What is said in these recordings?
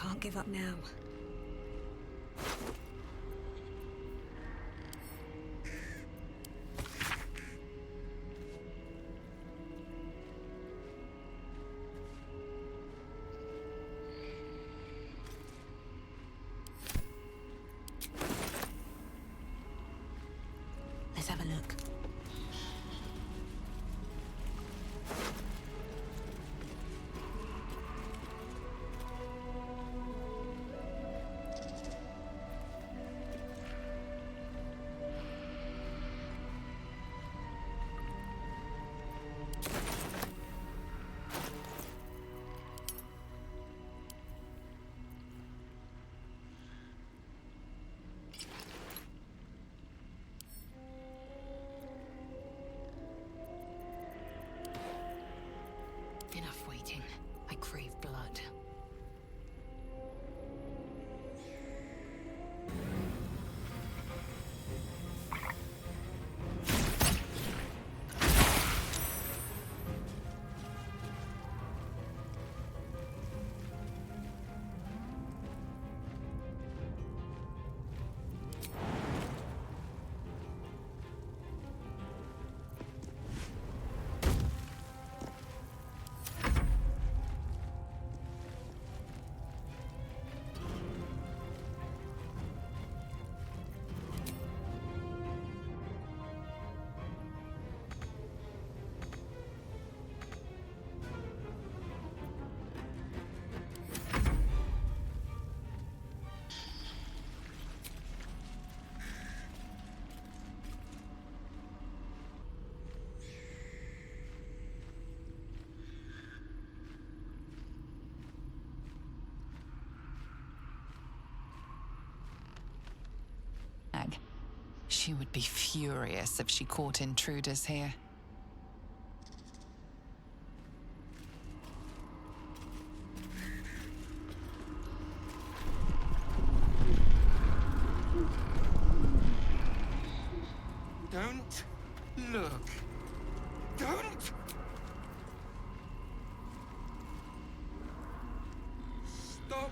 can't give up now. Let's have a look. Enough waiting. I crave blood. She would be furious if she caught intruders here. Don't look. Don't! Stop!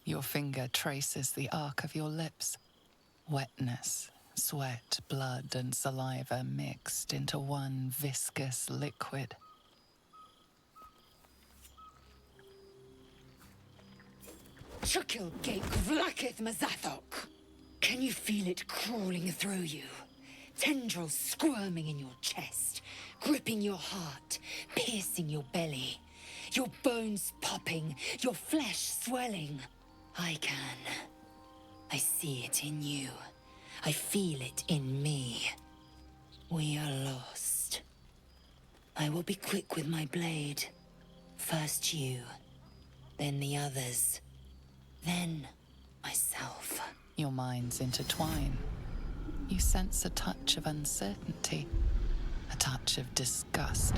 Your finger traces the arc of your lips. Wetness, sweat, blood, and saliva mixed into one viscous liquid. Shukil Gate Vlakith Mazathok! Can you feel it crawling through you? Tendrils squirming in your chest, gripping your heart, piercing your belly. Your bones popping, your flesh swelling. I can. I see it in you. I feel it in me. We are lost. I will be quick with my blade. First you, then the others, then myself. Your minds intertwine. You sense a touch of uncertainty, a touch of disgust.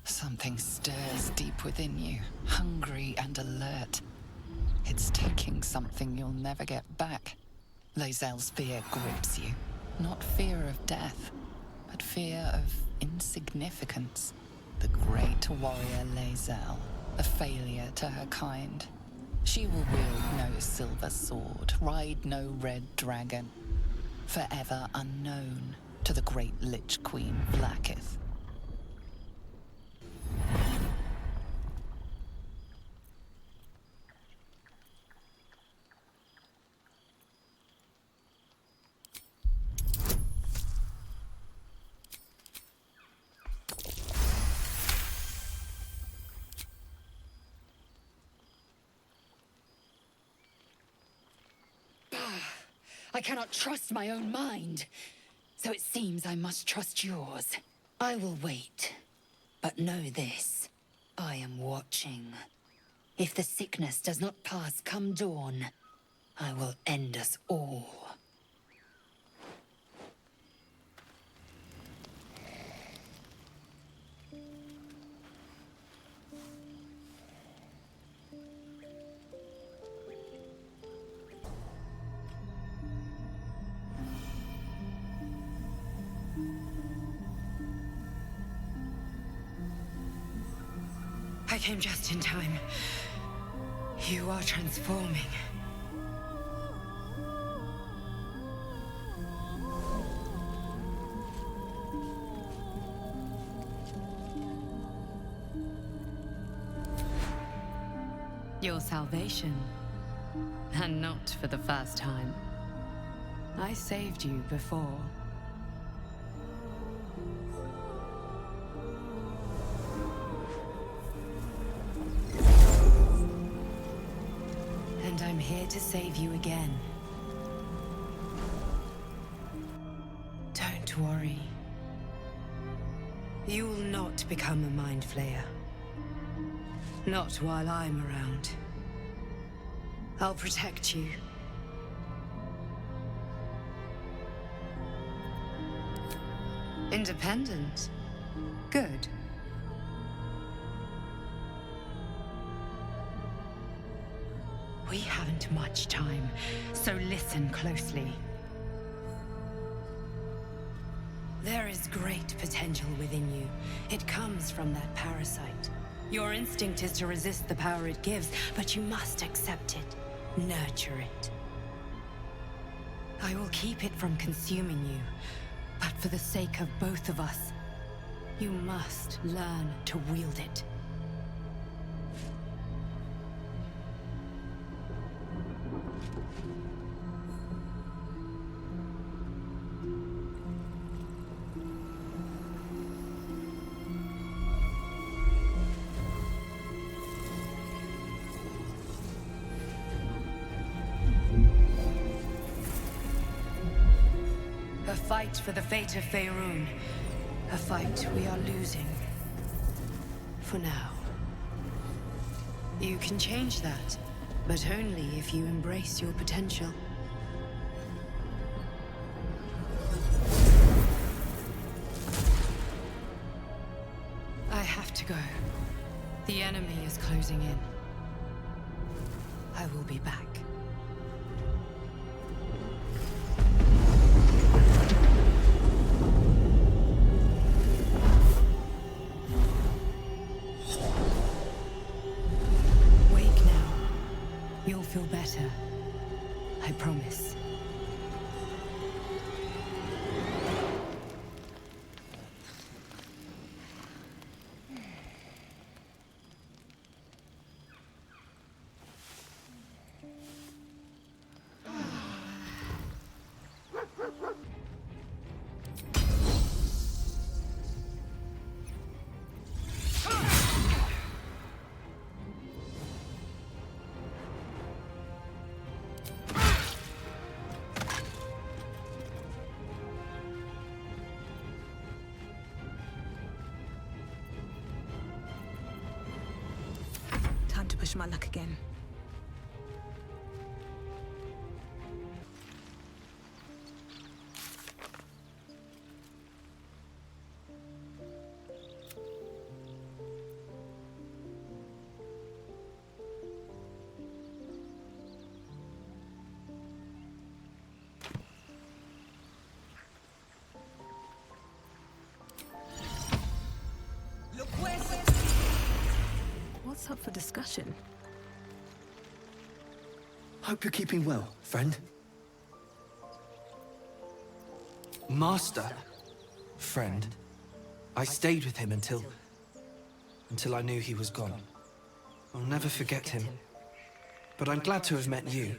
Something stirs deep within you, hungry and alert. It's taking something you'll never get back. Lae'zel's fear grips you. Not fear of death, but fear of insignificance. The great warrior Lae'zel, a failure to her kind. She will wield no silver sword, ride no red dragon. Forever unknown to the great Lich Queen Vlakith. I cannot trust my own mind. So it seems I must trust yours. I will wait. But know this. I am watching. If the sickness does not pass come dawn, I will end us all. I came just in time. You are transforming. Your salvation. And not for the first time. I saved you before. And I'm here to save you again. Don't worry. You will not become a mind flayer. Not while I'm around. I'll protect you. Independent. Good. We haven't much time, so listen closely. There is great potential within you. It comes from that parasite. Your instinct is to resist the power it gives, but you must accept it, nurture it. I will keep it from consuming you, but for the sake of both of us, you must learn to wield it. A fight for the fate of Faerun. A fight we are losing. For now. You can change that, but only if you embrace your potential. I have to go. The enemy is closing in. I will be back. Feel better. I promise. Time to push my luck again. What's up for discussion? Hope you're keeping well, friend. Master? Friend. I stayed with him until I knew he was gone. I'll never forget him. But I'm glad to have met you.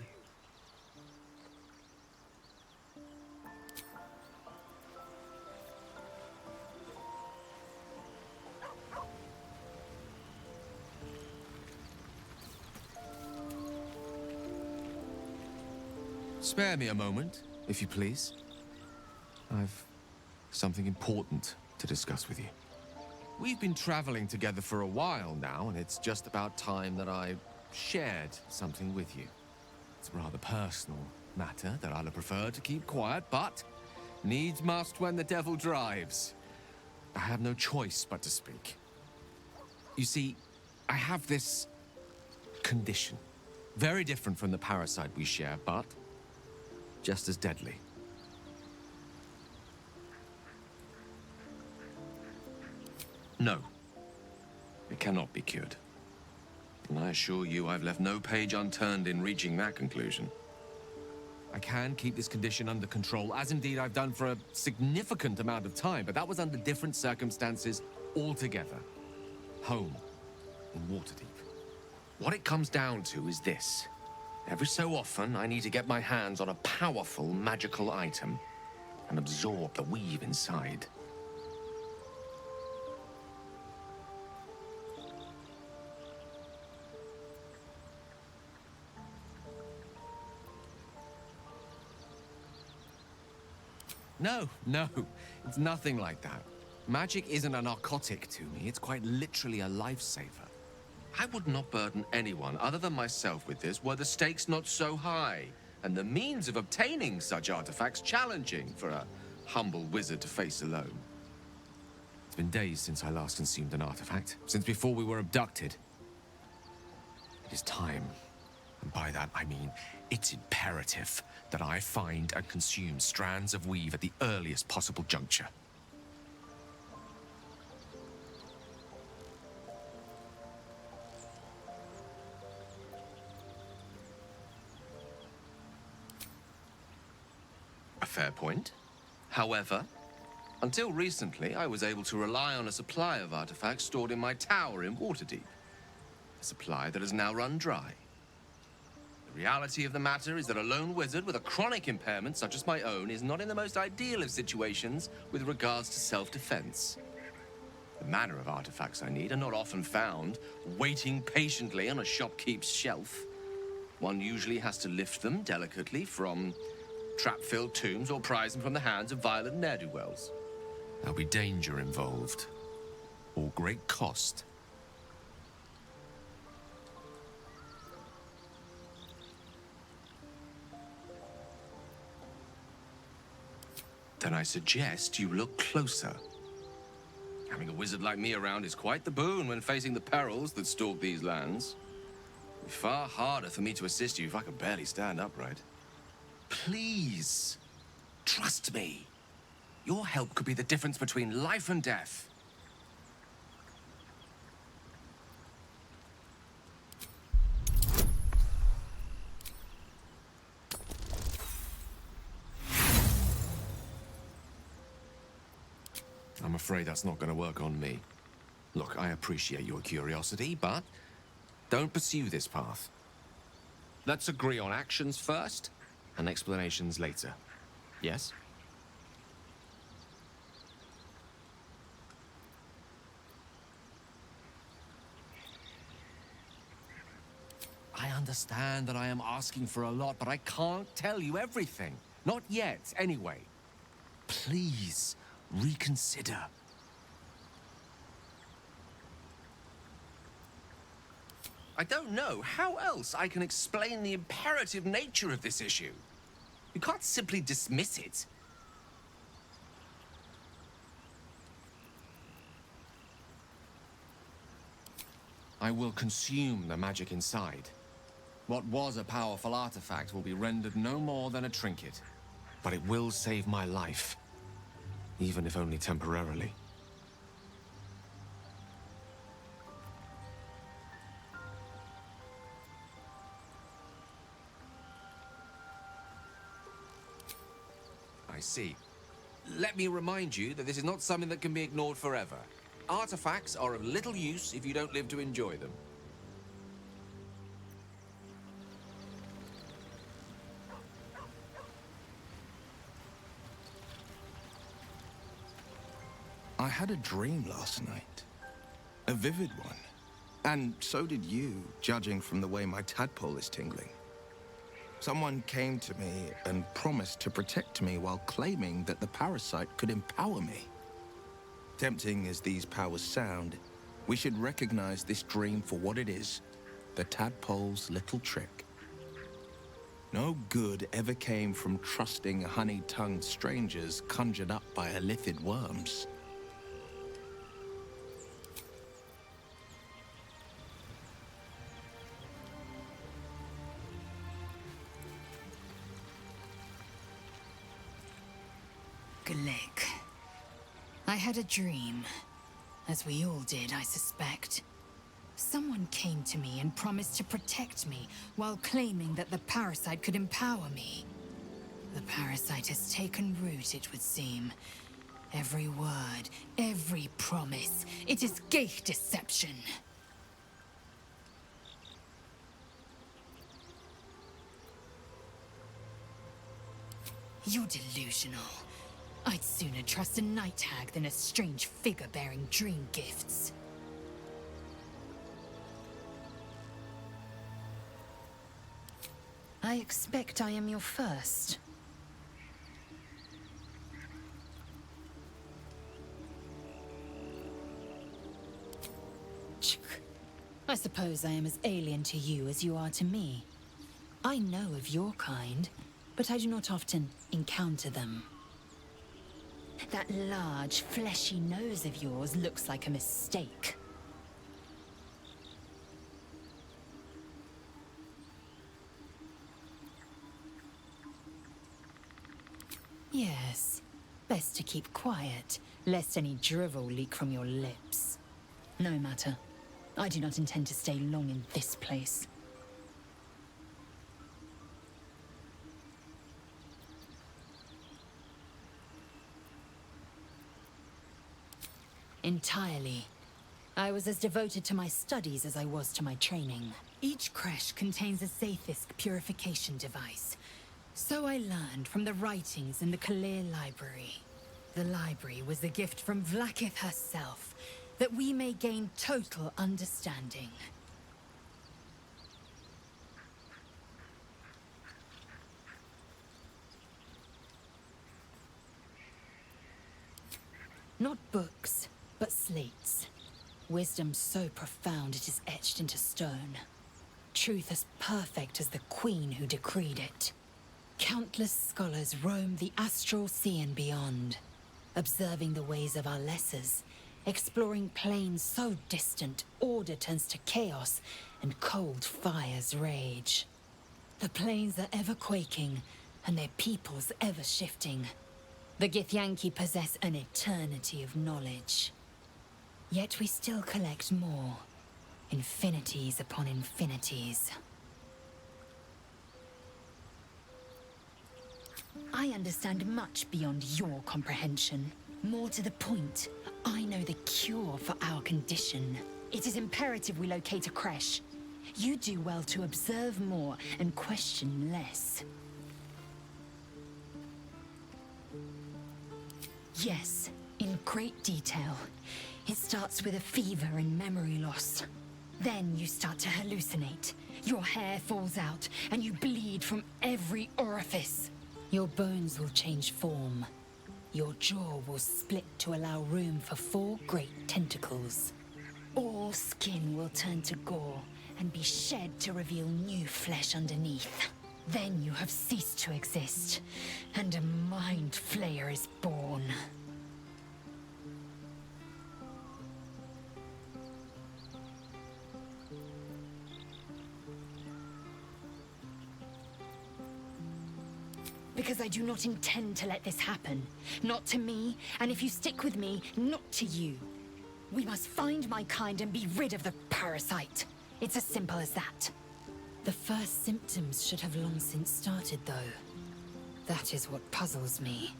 Spare me a moment, if you please. I've something important to discuss with you. We've been traveling together for a while now, and it's just about time that I shared something with you. It's a rather personal matter that I'd have preferred to keep quiet, but needs must when the devil drives. I have no choice but to speak. You see, I have this condition. Very different from the parasite we share, but just as deadly. No, it cannot be cured. And I assure you, I've left no page unturned in reaching that conclusion. I can keep this condition under control, as indeed I've done for a significant amount of time, but that was under different circumstances altogether. Home, in Waterdeep. What it comes down to is this. Every so often, I need to get my hands on a powerful magical item and absorb the weave inside. No, it's nothing like that. Magic isn't a narcotic to me, it's quite literally a lifesaver. I would not burden anyone other than myself with this were the stakes not so high, and the means of obtaining such artifacts challenging for a humble wizard to face alone. It's been days since I last consumed an artifact, since before we were abducted. It is time. And by that, I mean, it's imperative that I find and consume strands of weave at the earliest possible juncture. A fair point. However, until recently, I was able to rely on a supply of artifacts stored in my tower in Waterdeep. A supply that has now run dry. The reality of the matter is that a lone wizard with a chronic impairment such as my own is not in the most ideal of situations with regards to self-defense. The manner of artifacts I need are not often found waiting patiently on a shopkeep's shelf. One usually has to lift them delicately from trap-filled tombs or prise them from the hands of violent ne'er-do-wells. There'll be danger involved, or great cost. Then I suggest you look closer. Having a wizard like me around is quite the boon when facing the perils that stalk these lands. It'd be far harder for me to assist you if I could barely stand upright. Please, trust me. Your help could be the difference between life and death. I'm afraid that's not going to work on me. Look, I appreciate your curiosity, but don't pursue this path. Let's agree on actions first and explanations later. Yes? I understand that I am asking for a lot, but I can't tell you everything. Not yet, anyway. Please, reconsider. I don't know how else I can explain the imperative nature of this issue. You can't simply dismiss it. I will consume the magic inside. What was a powerful artifact will be rendered no more than a trinket. But it will save my life, even if only temporarily. I see. Let me remind you that this is not something that can be ignored forever. Artifacts are of little use if you don't live to enjoy them. I had a dream last night. A vivid one. And so did you, judging from the way my tadpole is tingling. Someone came to me and promised to protect me while claiming that the parasite could empower me. Tempting as these powers sound, we should recognize this dream for what it is, the tadpole's little trick. No good ever came from trusting honey-tongued strangers conjured up by illithid worms. Glick. I had a dream. As we all did, I suspect. Someone came to me and promised to protect me while claiming that the parasite could empower me. The parasite has taken root, it would seem. Every word, every promise, it is gate deception. You're delusional. I'd sooner trust a night hag than a strange figure bearing dream gifts. I expect I am your first. I suppose I am as alien to you as you are to me. I know of your kind, but I do not often encounter them. That large, fleshy nose of yours looks like a mistake. Yes, best to keep quiet, lest any drivel leak from your lips. No matter. I do not intend to stay long in this place. Entirely. I was as devoted to my studies as I was to my training. Each creche contains a Zaithisk purification device. So I learned from the writings in the Kalir library. The library was a gift from Vlaakith herself, that we may gain total understanding. Not books, but slates. Wisdom so profound it is etched into stone. Truth as perfect as the queen who decreed it. Countless scholars roam the astral sea and beyond, observing the ways of our lessers, exploring planes so distant order turns to chaos and cold fires rage. The planes are ever quaking, and their peoples ever shifting. The Githyanki possess an eternity of knowledge. Yet we still collect more. Infinities upon infinities. I understand much beyond your comprehension. More to the point, I know the cure for our condition. It is imperative we locate a creche. You do well to observe more and question less. Yes, in great detail. It starts with a fever and memory loss. Then you start to hallucinate. Your hair falls out, and you bleed from every orifice. Your bones will change form. Your jaw will split to allow room for 4 great tentacles. All skin will turn to gore and be shed to reveal new flesh underneath. Then you have ceased to exist, and a mind flayer is born. Because I do not intend to let this happen. Not to me, and if you stick with me, not to you. We must find my kind and be rid of the parasite. It's as simple as that. The first symptoms should have long since started, though. That is what puzzles me.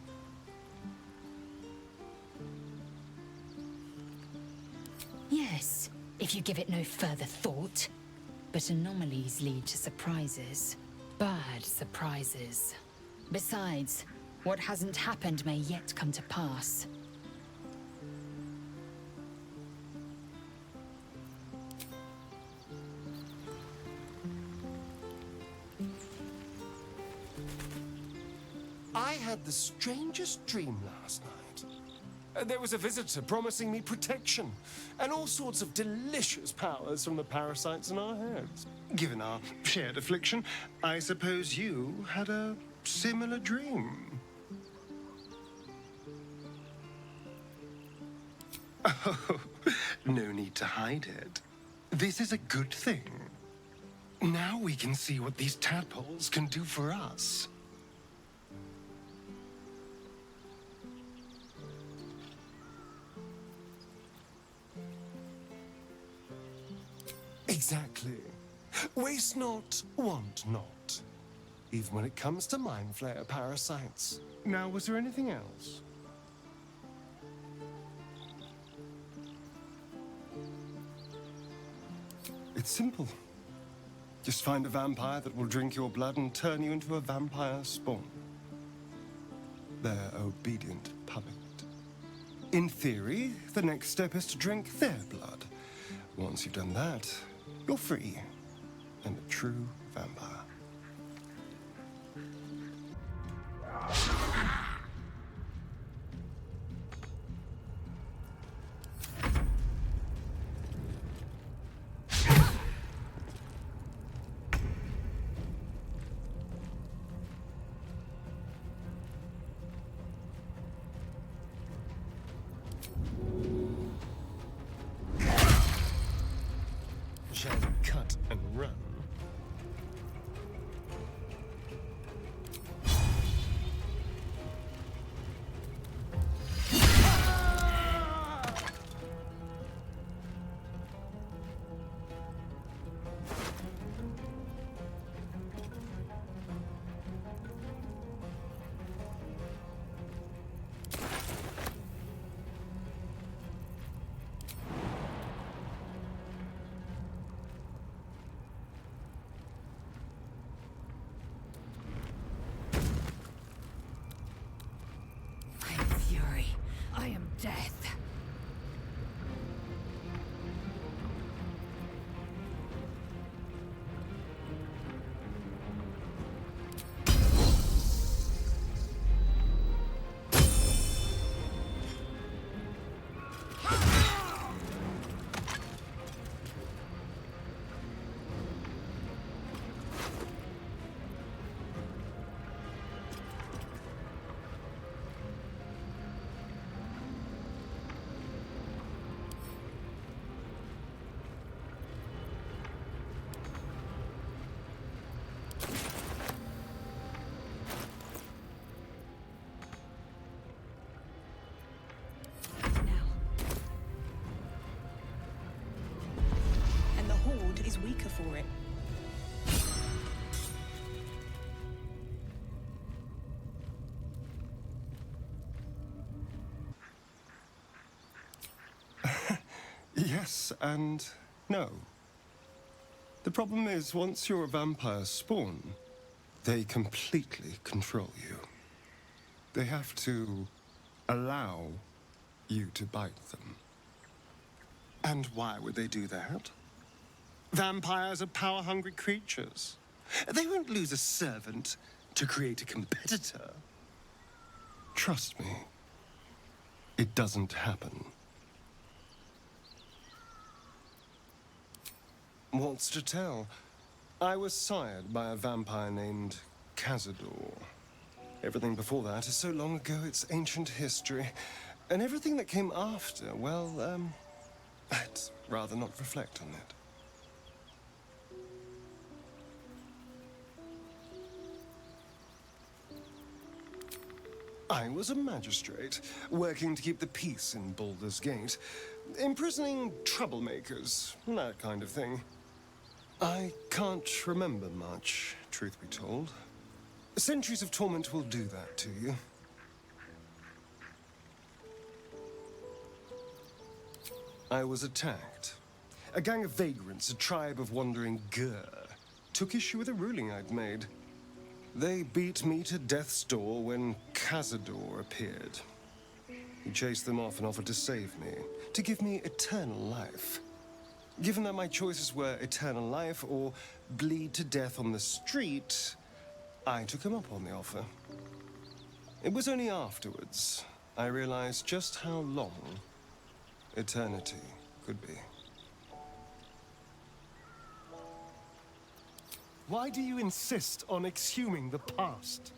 Yes, if you give it no further thought. But anomalies lead to surprises. Bad surprises. Besides, what hasn't happened may yet come to pass. I had the strangest dream last night. There was a visitor promising me protection and all sorts of delicious powers from the parasites in our heads. Given our shared affliction, I suppose you had a similar dream. Oh, no need to hide it. This is a good thing. Now we can see what these tadpoles can do for us. Exactly. Waste not, want not. Even when it comes to mind flayer parasites. Now, was there anything else? It's simple. Just find a vampire that will drink your blood and turn you into a vampire spawn. Their obedient puppet. In theory, the next step is to drink their blood. Once you've done that, you're free and a true vampire. Shall we cut and run? I am fury. I am death. And the Horde is weaker for it. Yes and no. The problem is, once you're a vampire spawn, they completely control you. They have to allow you to bite them. And why would they do that? Vampires are power-hungry creatures. They won't lose a servant to create a competitor. Trust me, it doesn't happen. What's to tell? I was sired by a vampire named Cazador. Everything before that is so long ago it's ancient history. And everything that came after, well, I'd rather not reflect on it. I was a magistrate, working to keep the peace in Baldur's Gate, imprisoning troublemakers, that kind of thing. I can't remember much, truth be told. Centuries of torment will do that to you. I was attacked. A gang of vagrants, a tribe of wandering Gur, took issue with a ruling I'd made. They beat me to death's door when Cazador appeared. He chased them off and offered to save me, to give me eternal life. Given that my choices were eternal life or bleed to death on the street, I took him up on the offer. It was only afterwards I realized just how long eternity could be. Why do you insist on exhuming the past?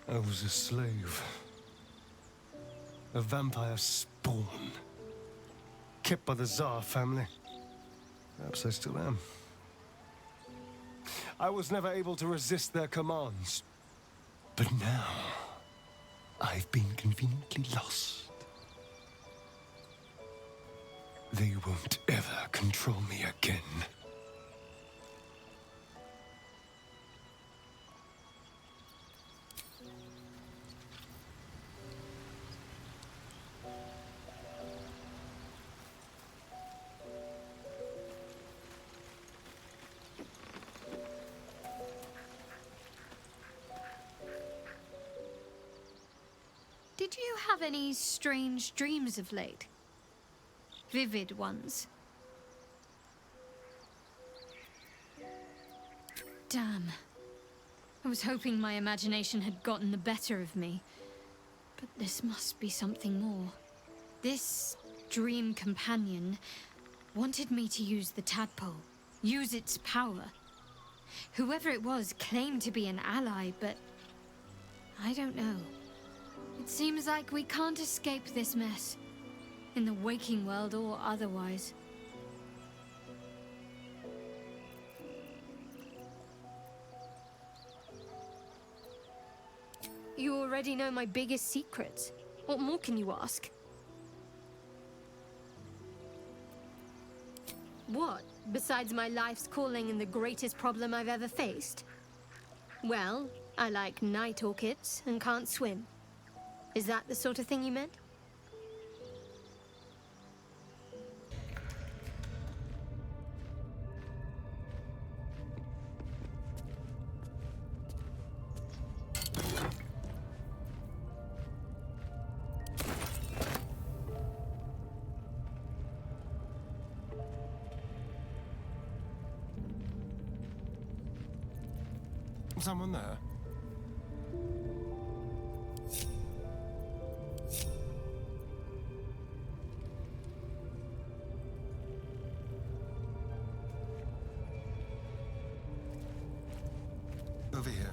I was a slave. A vampire spawn. Kept by the Tsar family. Perhaps I still am. I was never able to resist their commands. But now, I've been conveniently lost. They won't ever control me again. Did you have any strange dreams of late? Vivid ones? Damn. I was hoping my imagination had gotten the better of me. But this must be something more. This dream companion wanted me to use the tadpole, use its power. Whoever it was claimed to be an ally, but I don't know. It seems like we can't escape this mess, in the waking world or otherwise. You already know my biggest secrets. What more can you ask? What, besides my life's calling and the greatest problem I've ever faced? Well, I like night orchids and can't swim. Is that the sort of thing you meant? Someone there? Over here.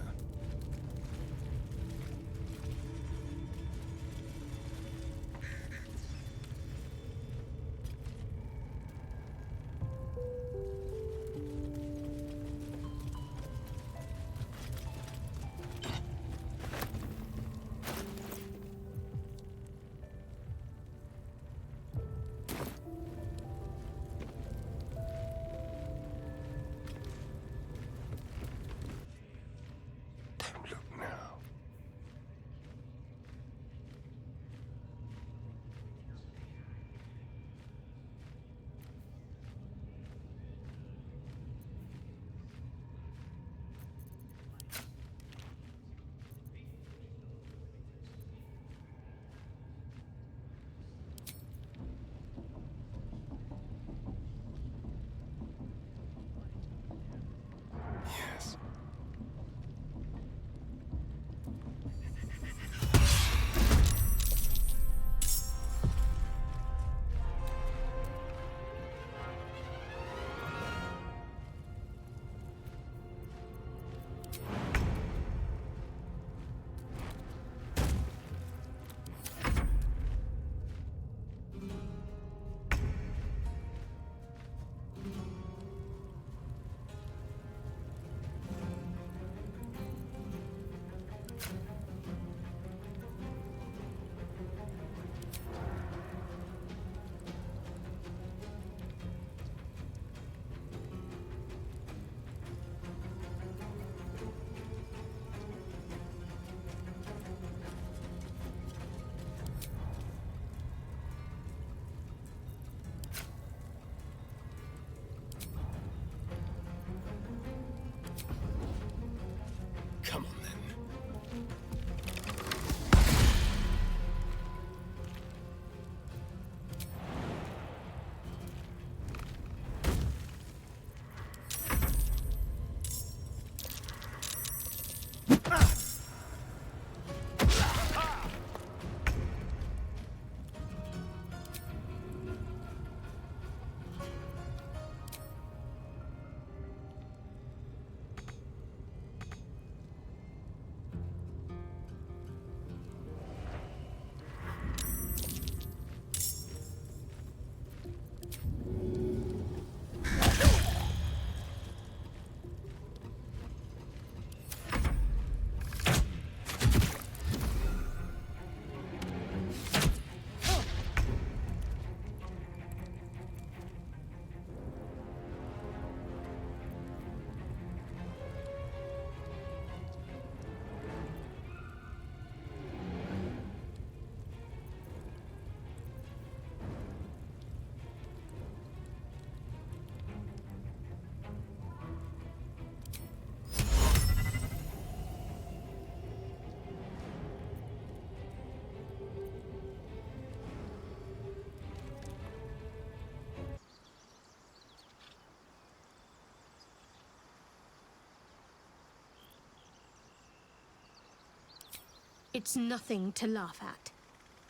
It's nothing to laugh at.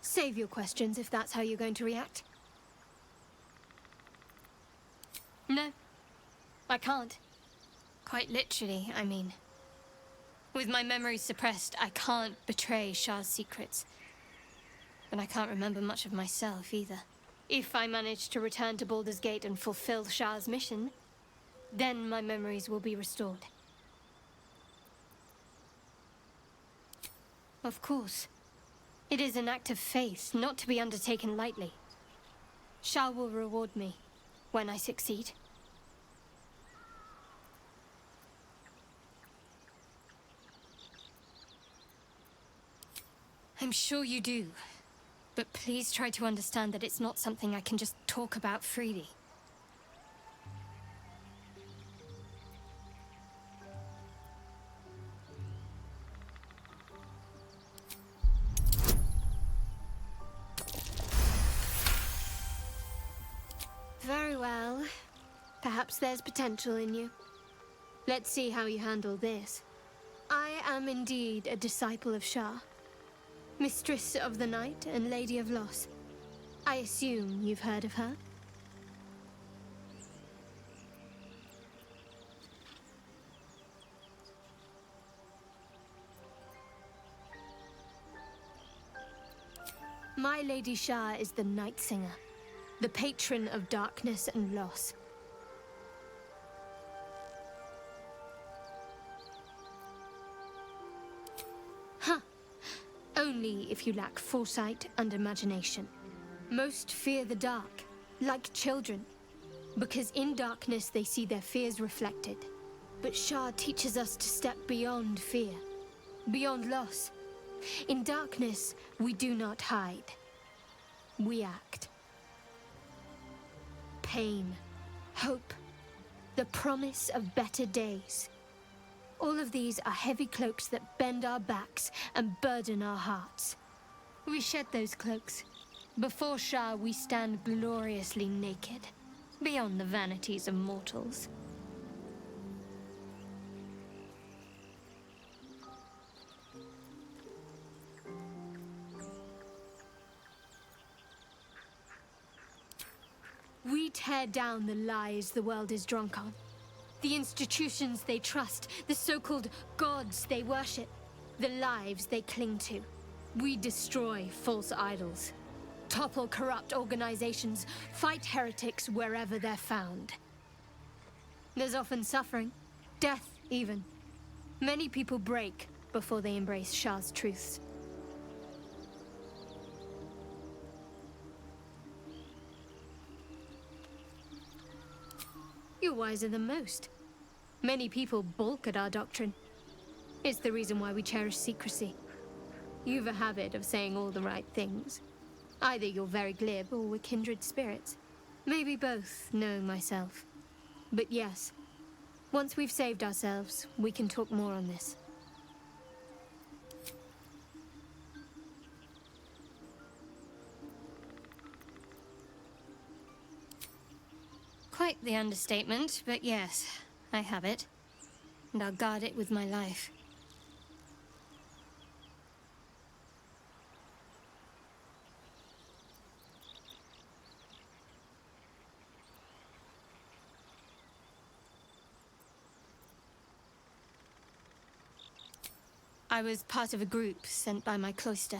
Save your questions if that's how you're going to react. No, I can't. Quite literally, I mean. With my memories suppressed, I can't betray Shah's secrets. But I can't remember much of myself either. If I manage to return to Baldur's Gate and fulfill Shah's mission, then my memories will be restored. Of course. It is an act of faith, not to be undertaken lightly. Shah will reward me when I succeed. I'm sure you do. But please try to understand that it's not something I can just talk about freely. Very well. Perhaps there's potential in you. Let's see how you handle this. I am indeed a disciple of Shah. Mistress of the Night and Lady of Loss. I assume you've heard of her? My Lady Shah is the Night Singer, the patron of darkness and loss. Huh. Only if you lack foresight and imagination. Most fear the dark, like children, because in darkness they see their fears reflected. But Shah teaches us to step beyond fear, beyond loss. In darkness, we do not hide. We act. Pain, hope, the promise of better days. All of these are heavy cloaks that bend our backs and burden our hearts. We shed those cloaks. Before Shah, we stand gloriously naked, beyond the vanities of mortals. We tear down the lies the world is drunk on. The institutions they trust, the so-called gods they worship, the lives they cling to. We destroy false idols, topple corrupt organizations, fight heretics wherever they're found. There's often suffering, death even. Many people break before they embrace Shah's truths. You're wiser than most. Many people balk at our doctrine. It's the reason why we cherish secrecy. You've a habit of saying all the right things. Either you're very glib or we're kindred spirits. Maybe both, knowing myself. But yes, once we've saved ourselves, we can talk more on this. Quite the understatement, but yes, I have it. And I'll guard it with my life. I was part of a group sent by my cloister.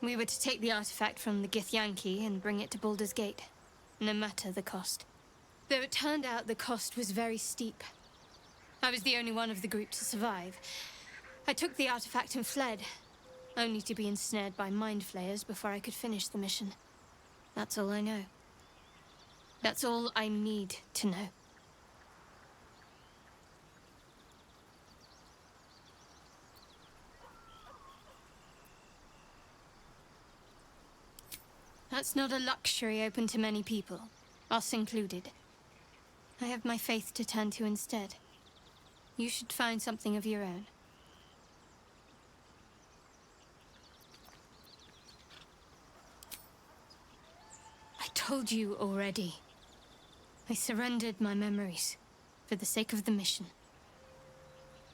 We were to take the artifact from the Githyanki and bring it to Baldur's Gate, no matter the cost. Though it turned out the cost was very steep. I was the only one of the group to survive. I took the artifact and fled, only to be ensnared by mind flayers before I could finish the mission. That's all I know. That's all I need to know. That's not a luxury open to many people, us included. I have my faith to turn to instead. You should find something of your own. I told you already. I surrendered my memories for the sake of the mission.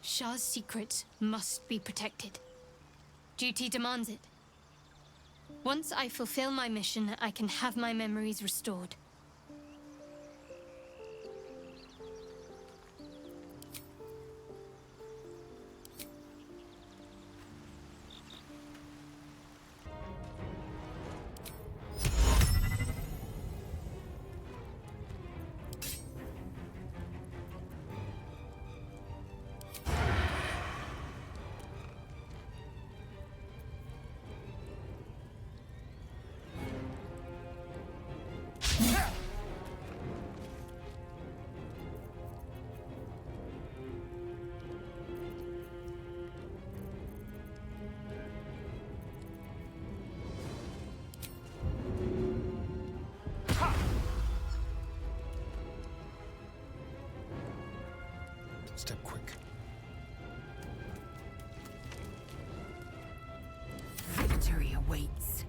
Shah's secrets must be protected. Duty demands it. Once I fulfill my mission, I can have my memories restored. Step quick. Victory awaits.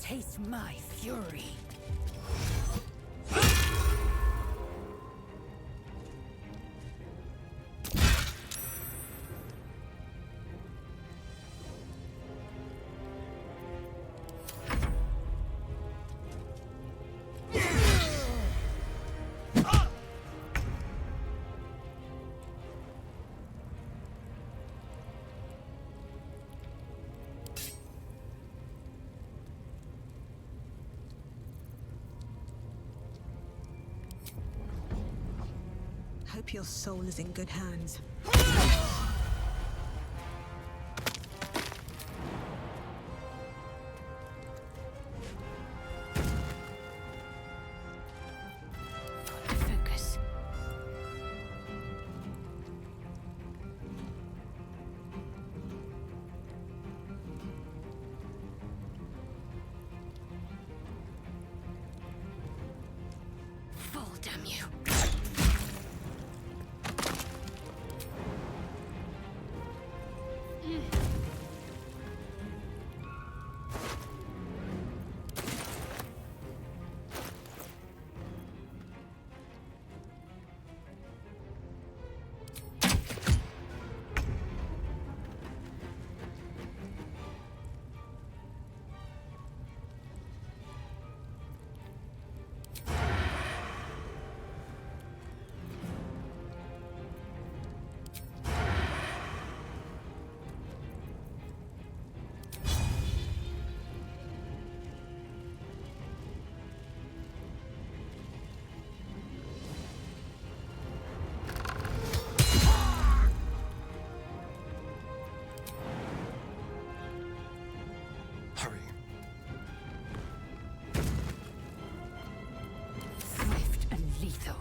Taste my fury. Hope your soul is in good hands. Focus. Fall, damn you. Hurry. Swift and lethal.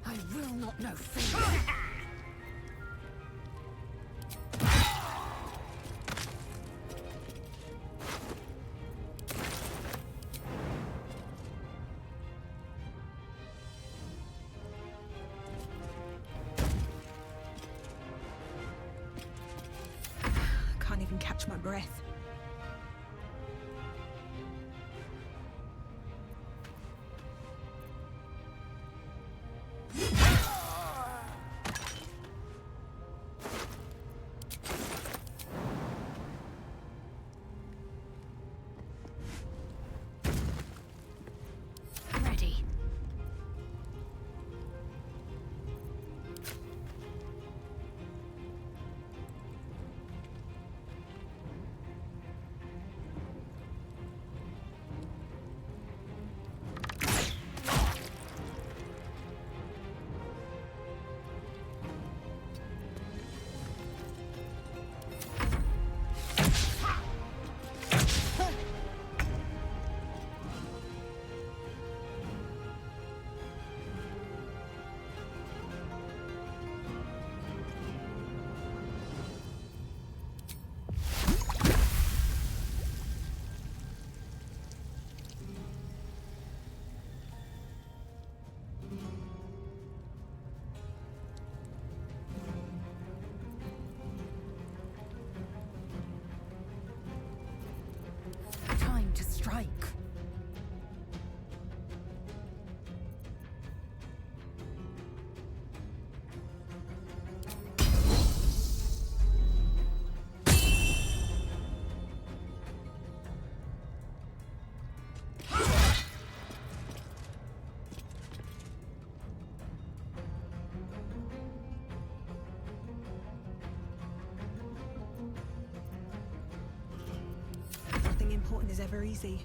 I will not know fear. Can't even catch my breath. Ready. Teleporting is ever easy.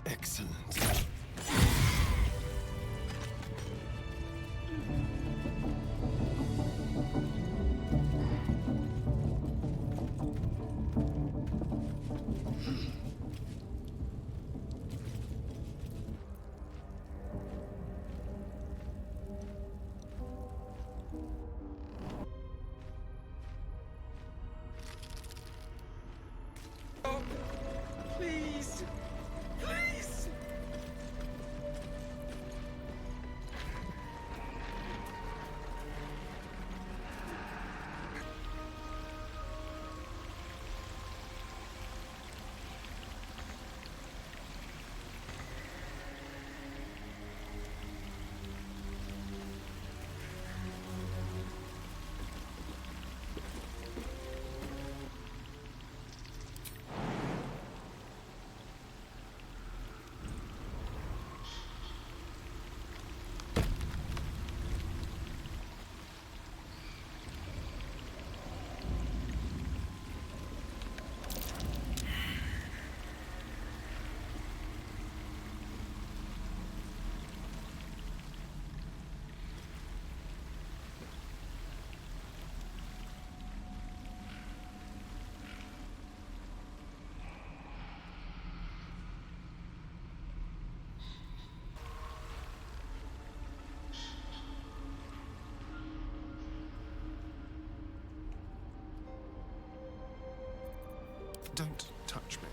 Excellent. Stop! Please! Please! Don't touch me.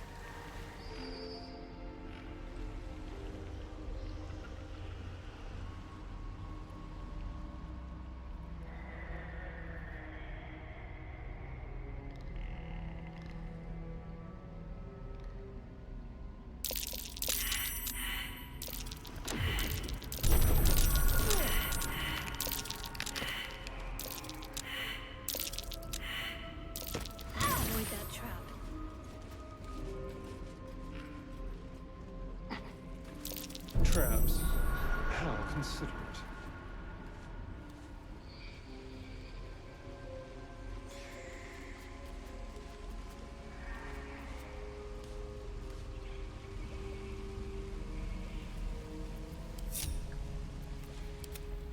Avoid that trap. Traps. How considerate.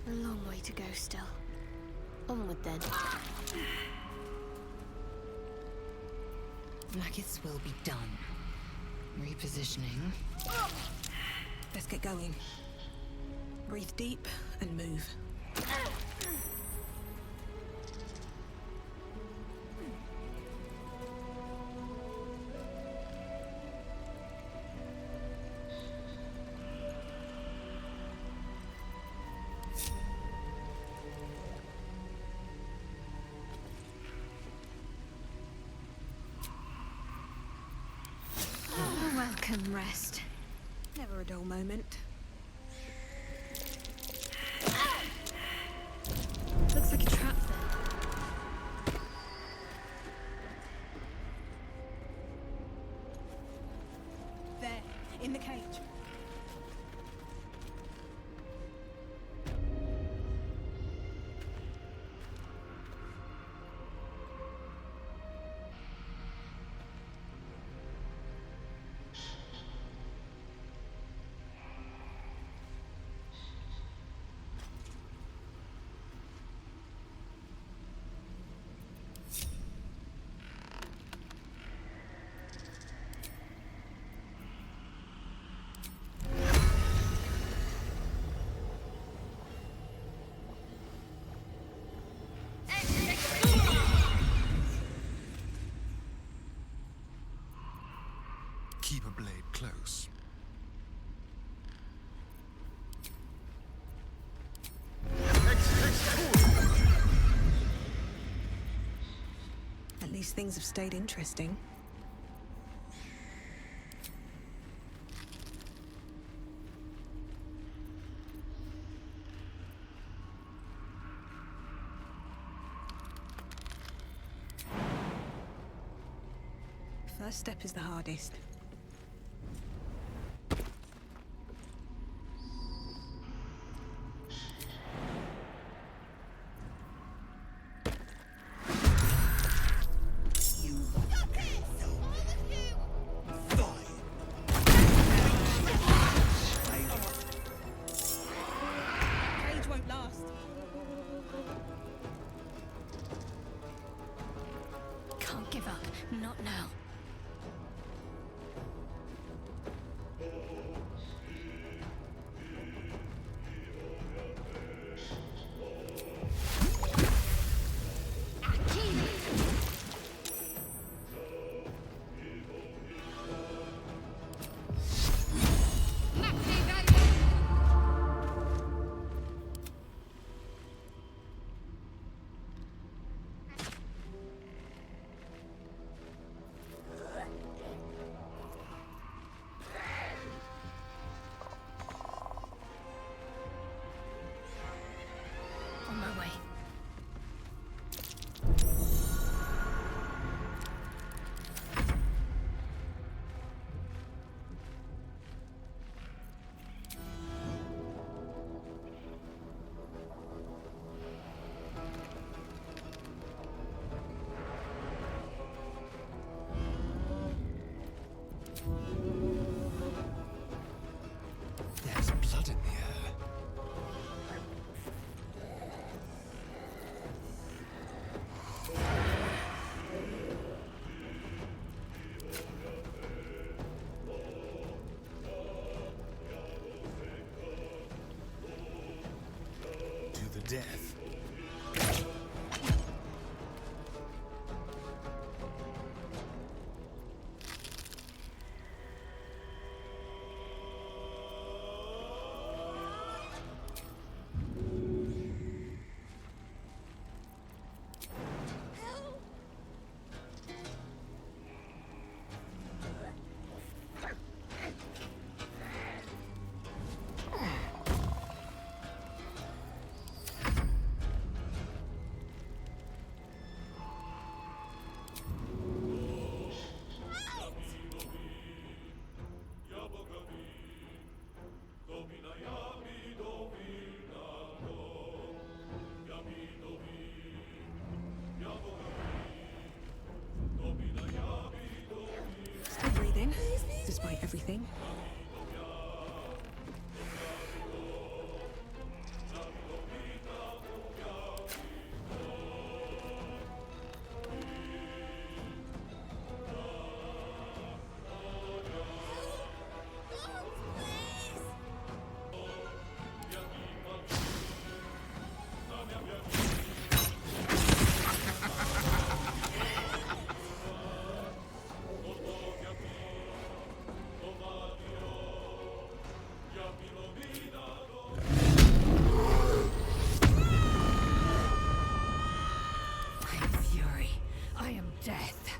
A long way to go still. Onward then. Blacketh's will be done. Repositioning. Let's get going. Breathe deep and move. Welcome, rest. Never a dull moment. Looks like a trap there. There, in the cage. Keep a blade close. least things have stayed interesting. First step is the hardest. Cage won't last. Can't give up. Not now. On my way. There's blood in the air. To the death. Still breathing, despite everything. Fury, I am death.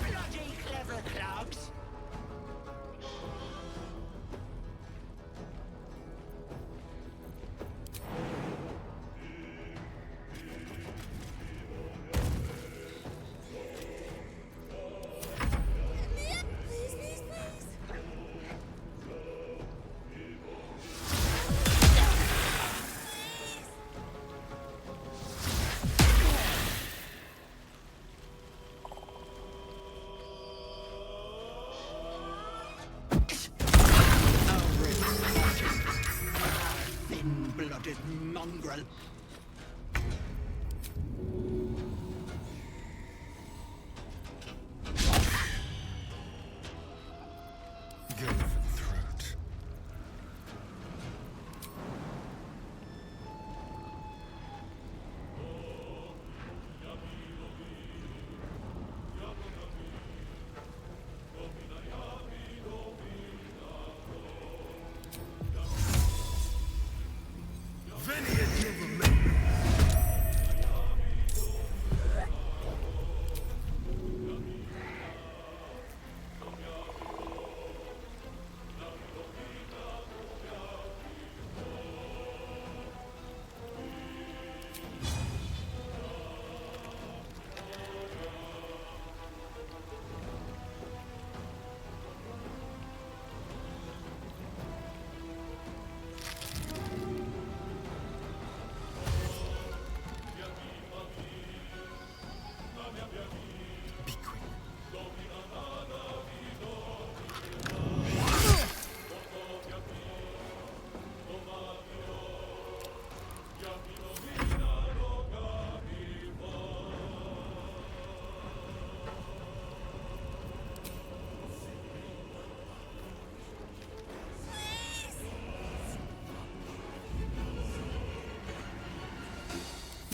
Bloody clever clubs! Thin-blooded mongrel. Go for the throat.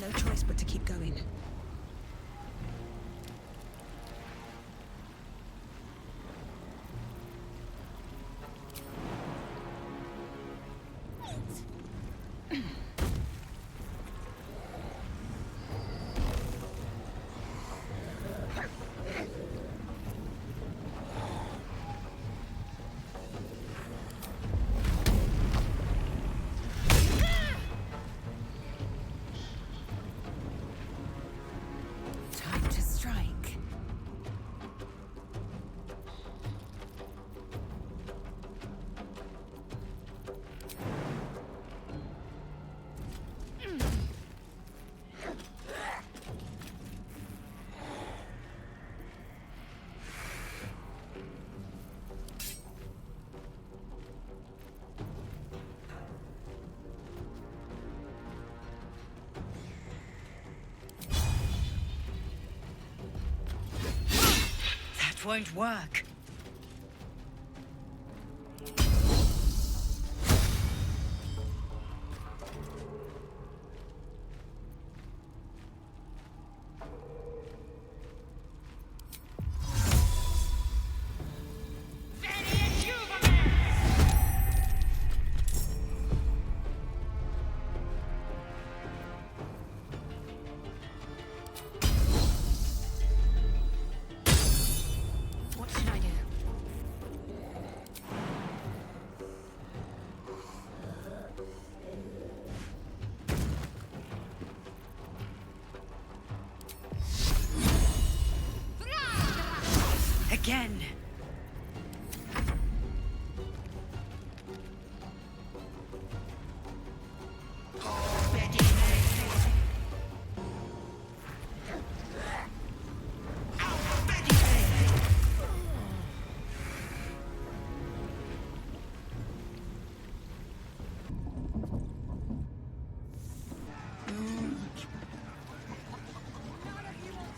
No choice but to keep going. Time to strike. That won't work. What should I do? Again.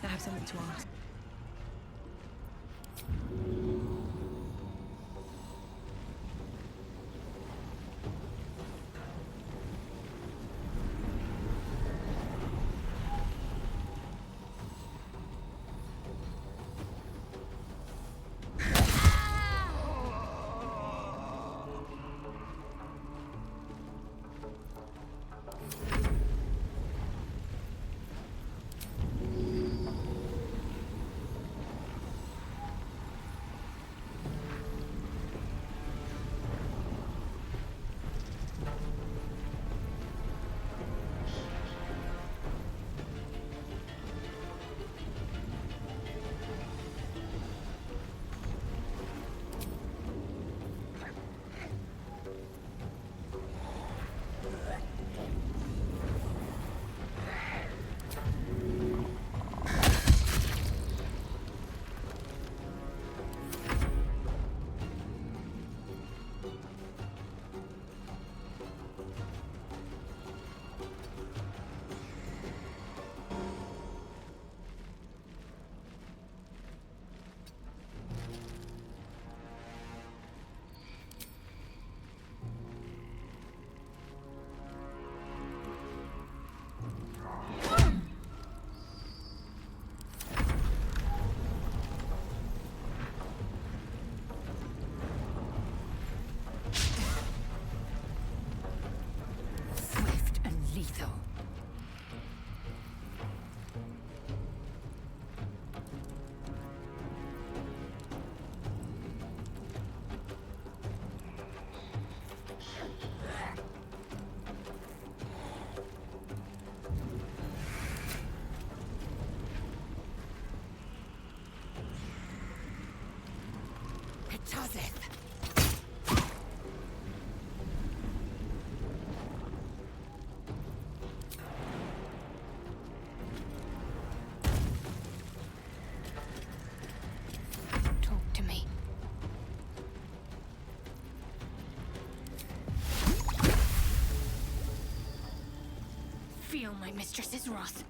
I have something to ask. Swift and lethal. It does it. Talk to me. Feel my mistress's wrath.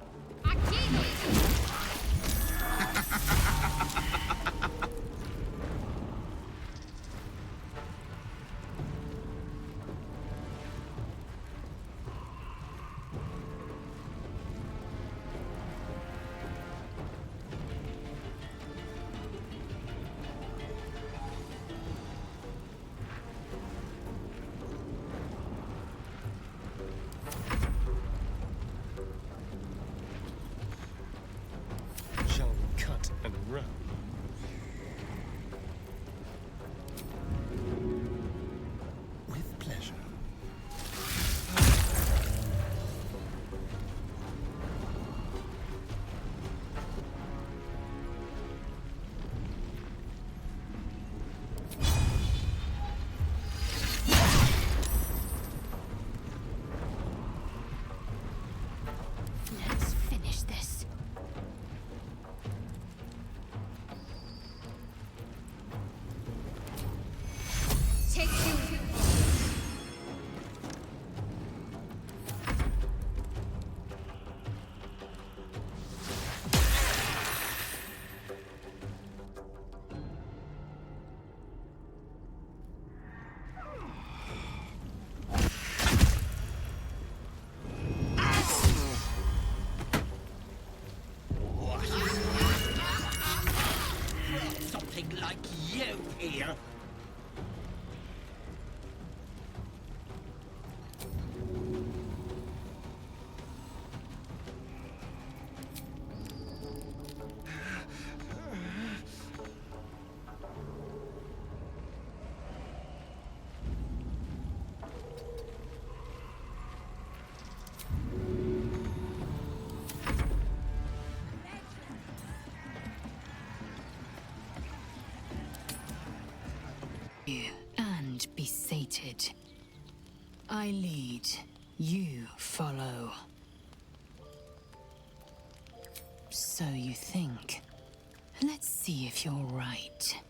said, I lead, you follow. So you think. Let's see if you're right.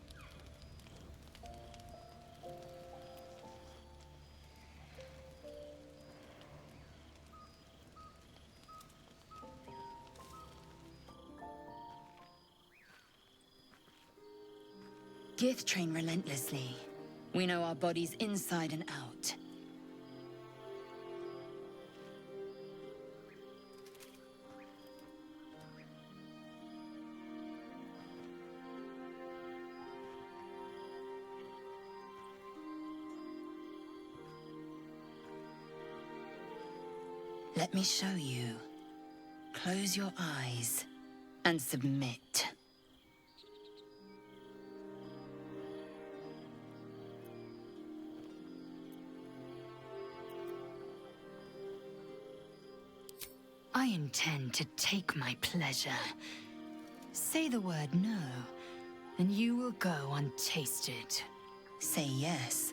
Gith train relentlessly. We know our bodies inside and out. Let me show you. Close your eyes and submit. I intend to take my pleasure. Say the word no, and you will go untasted. Say yes,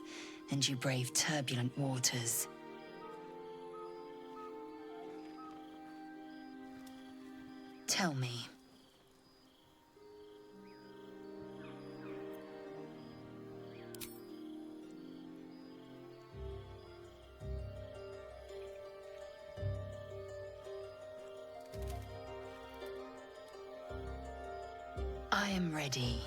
and you brave turbulent waters. Tell me. I am ready.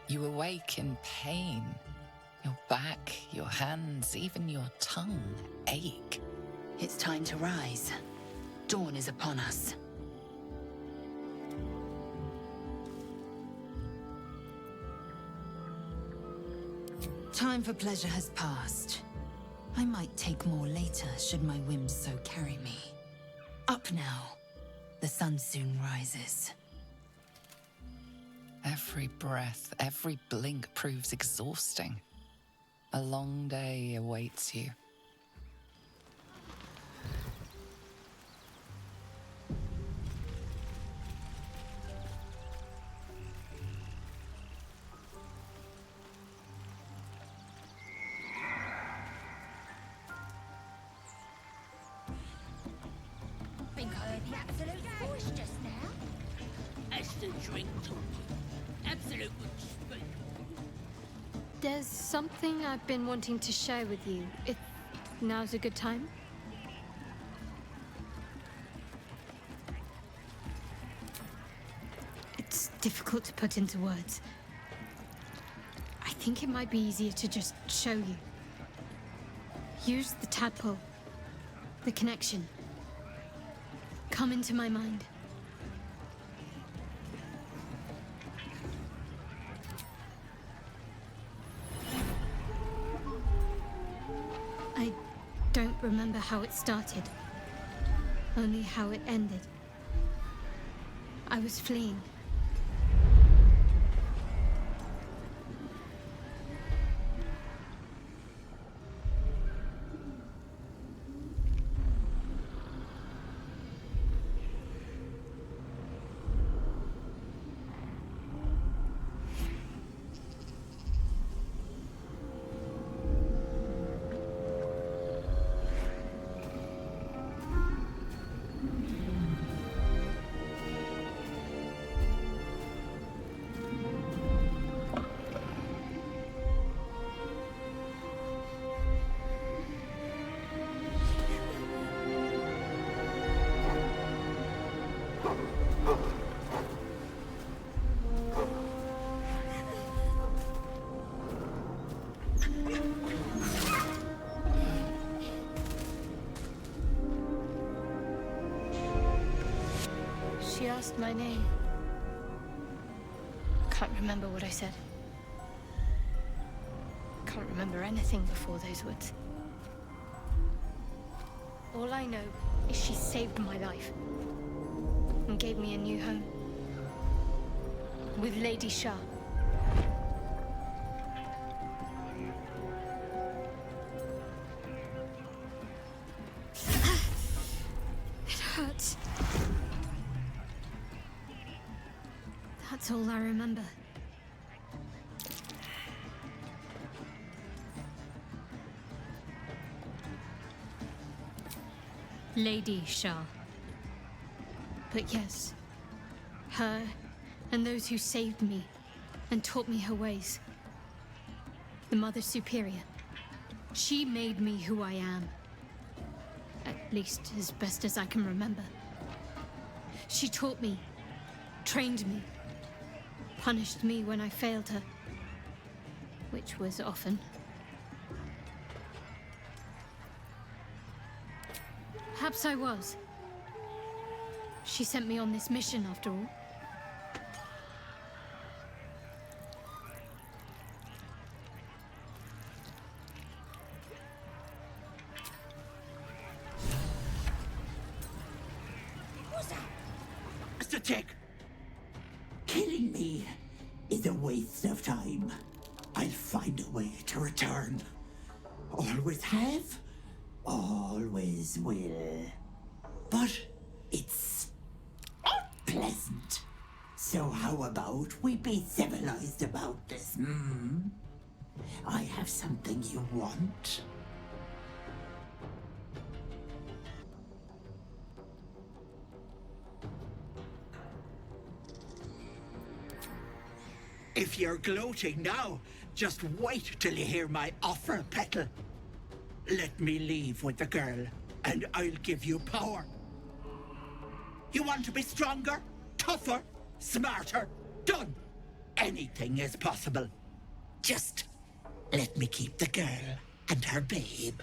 You awake in pain. Your back, your hands, even your tongue ache. It's time to rise. Dawn is upon us. Time for pleasure has passed. I might take more later, should my whims so carry me. Up now. The sun soon rises. Every breath, every blink proves exhausting. A long day awaits you. Think I heard the absolute voice just now. As the drink told you, absolute would speak. There's something I've been wanting to share with you, if now's a good time. It's difficult to put into words. I think it might be easier to just show you. Use the tadpole, the connection. Come into my mind. I don't remember how it started, only how it ended. I was fleeing. She asked my name. Can't remember what I said. Can't remember anything before those words. All I know is she saved my life and gave me a new home with Lady Shah. It hurts. That's all I remember. Lady Shah. But yes, her and those who saved me and taught me her ways. The Mother Superior. She made me who I am. At least as best as I can remember. She taught me, trained me, punished me when I failed her, which was often. Perhaps I was. She sent me on this mission after all. Mr. Tick! Killing me is a waste of time. I'll find a way to return. Always have, always will. But it's unpleasant. So how about we be civilized about this, I have something you want. If you're gloating now, just wait till you hear my offer, Petal. Let me leave with the girl, and I'll give you power. You want to be stronger, tougher, smarter? Done. Anything is possible. Just let me keep the girl and her babe.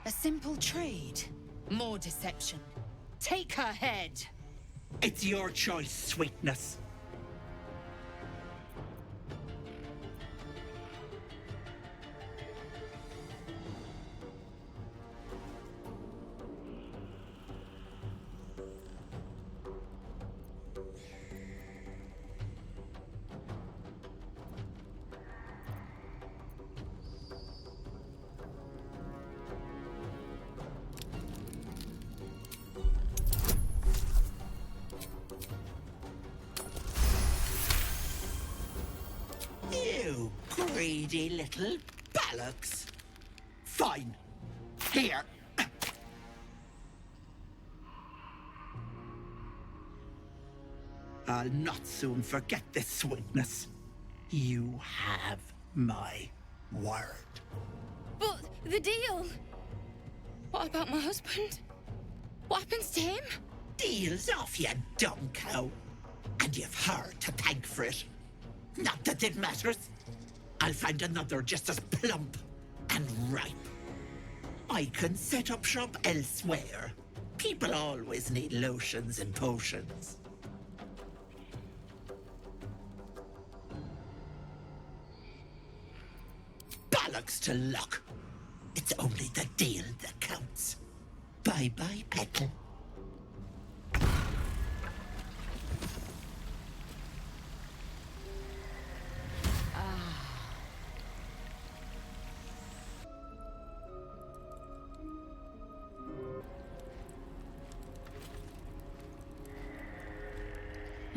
A simple trade. More deception. Take her head. It's your choice, sweetness. You greedy little bollocks. Fine. Here. I'll not soon forget this sweetness. You have my word. But the deal! What about my husband? What happens to him? Deal's off, you dumb cow. And you've her to thank for it. Not that it matters. I'll find another just as plump and ripe. I can set up shop elsewhere. People always need lotions and potions. Bollocks to luck. It's only the deal that counts. Bye-bye, Petal.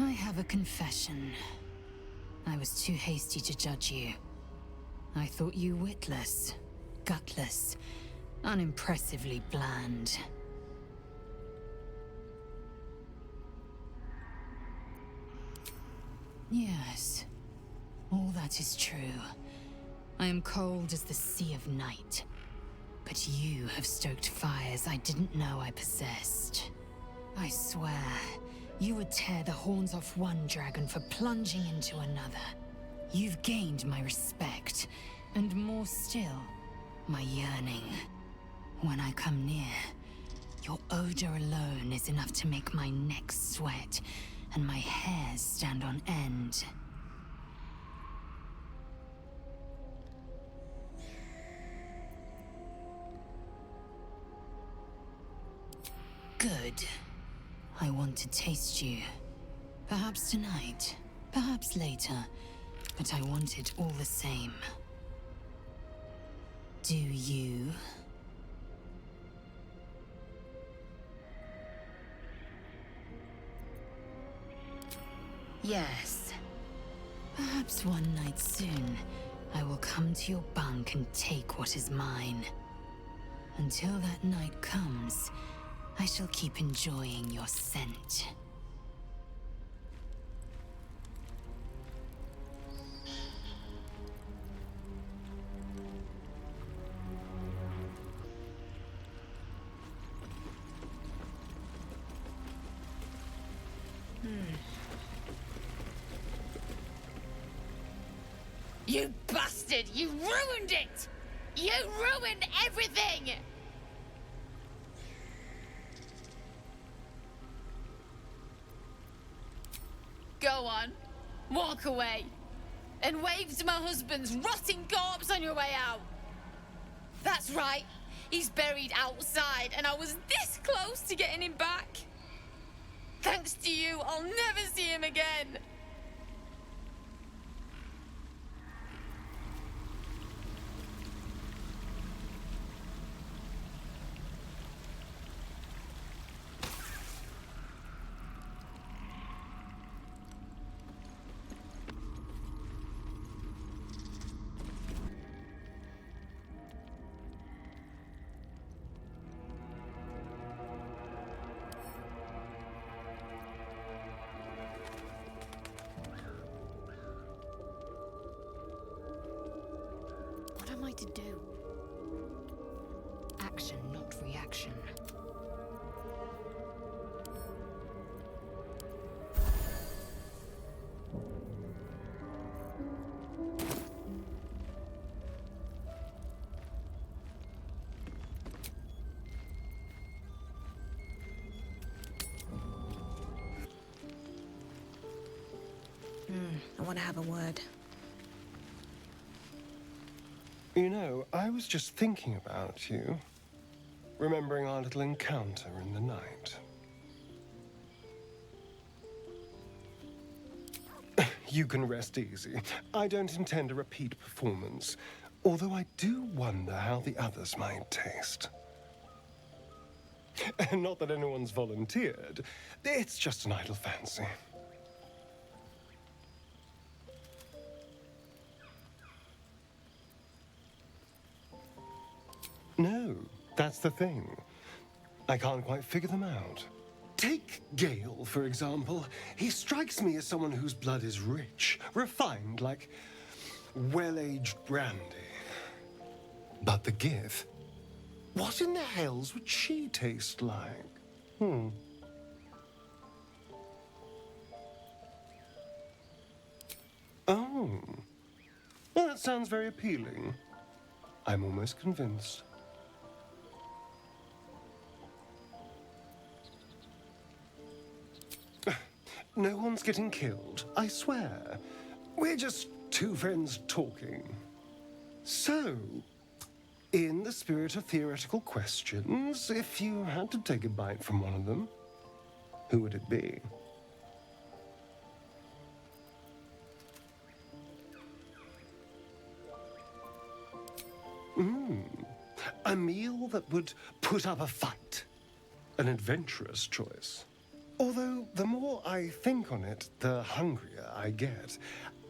I have a confession. I was too hasty to judge you. I thought you witless, gutless, unimpressively bland. Yes, all that is true. I am cold as the sea of night. But you have stoked fires I didn't know I possessed. I swear, you would tear the horns off one dragon for plunging into another. You've gained my respect, and more still, my yearning. When I come near, your odor alone is enough to make my neck sweat and my hairs stand on end. Good. I want to taste you. Perhaps tonight, perhaps later, but I want it all the same. Do you? Yes. Perhaps one night soon, I will come to your bunk and take what is mine. Until that night comes, I shall keep enjoying your scent. You bastard! You ruined it! You ruined everything! Go on, walk away, and wave to my husband's rotting corpse on your way out. That's right, he's buried outside, and I was this close to getting him back. Thanks to you, I'll never see him again. What am I to do? Action, not reaction. I want to have a word. You know, I was just thinking about you, remembering our little encounter in the night. You can rest easy. I don't intend a repeat performance, although I do wonder how the others might taste. Not that anyone's volunteered. It's just an idle fancy. No, that's the thing. I can't quite figure them out. Take Gale, for example. He strikes me as someone whose blood is rich, refined, like well-aged brandy. But the Gith? What in the hells would she taste like? Oh, well, that sounds very appealing. I'm almost convinced. No one's getting killed, I swear. We're just two friends talking. So, in the spirit of theoretical questions, if you had to take a bite from one of them, who would it be? A meal that would put up a fight. An adventurous choice. Although, the more I think on it, the hungrier I get.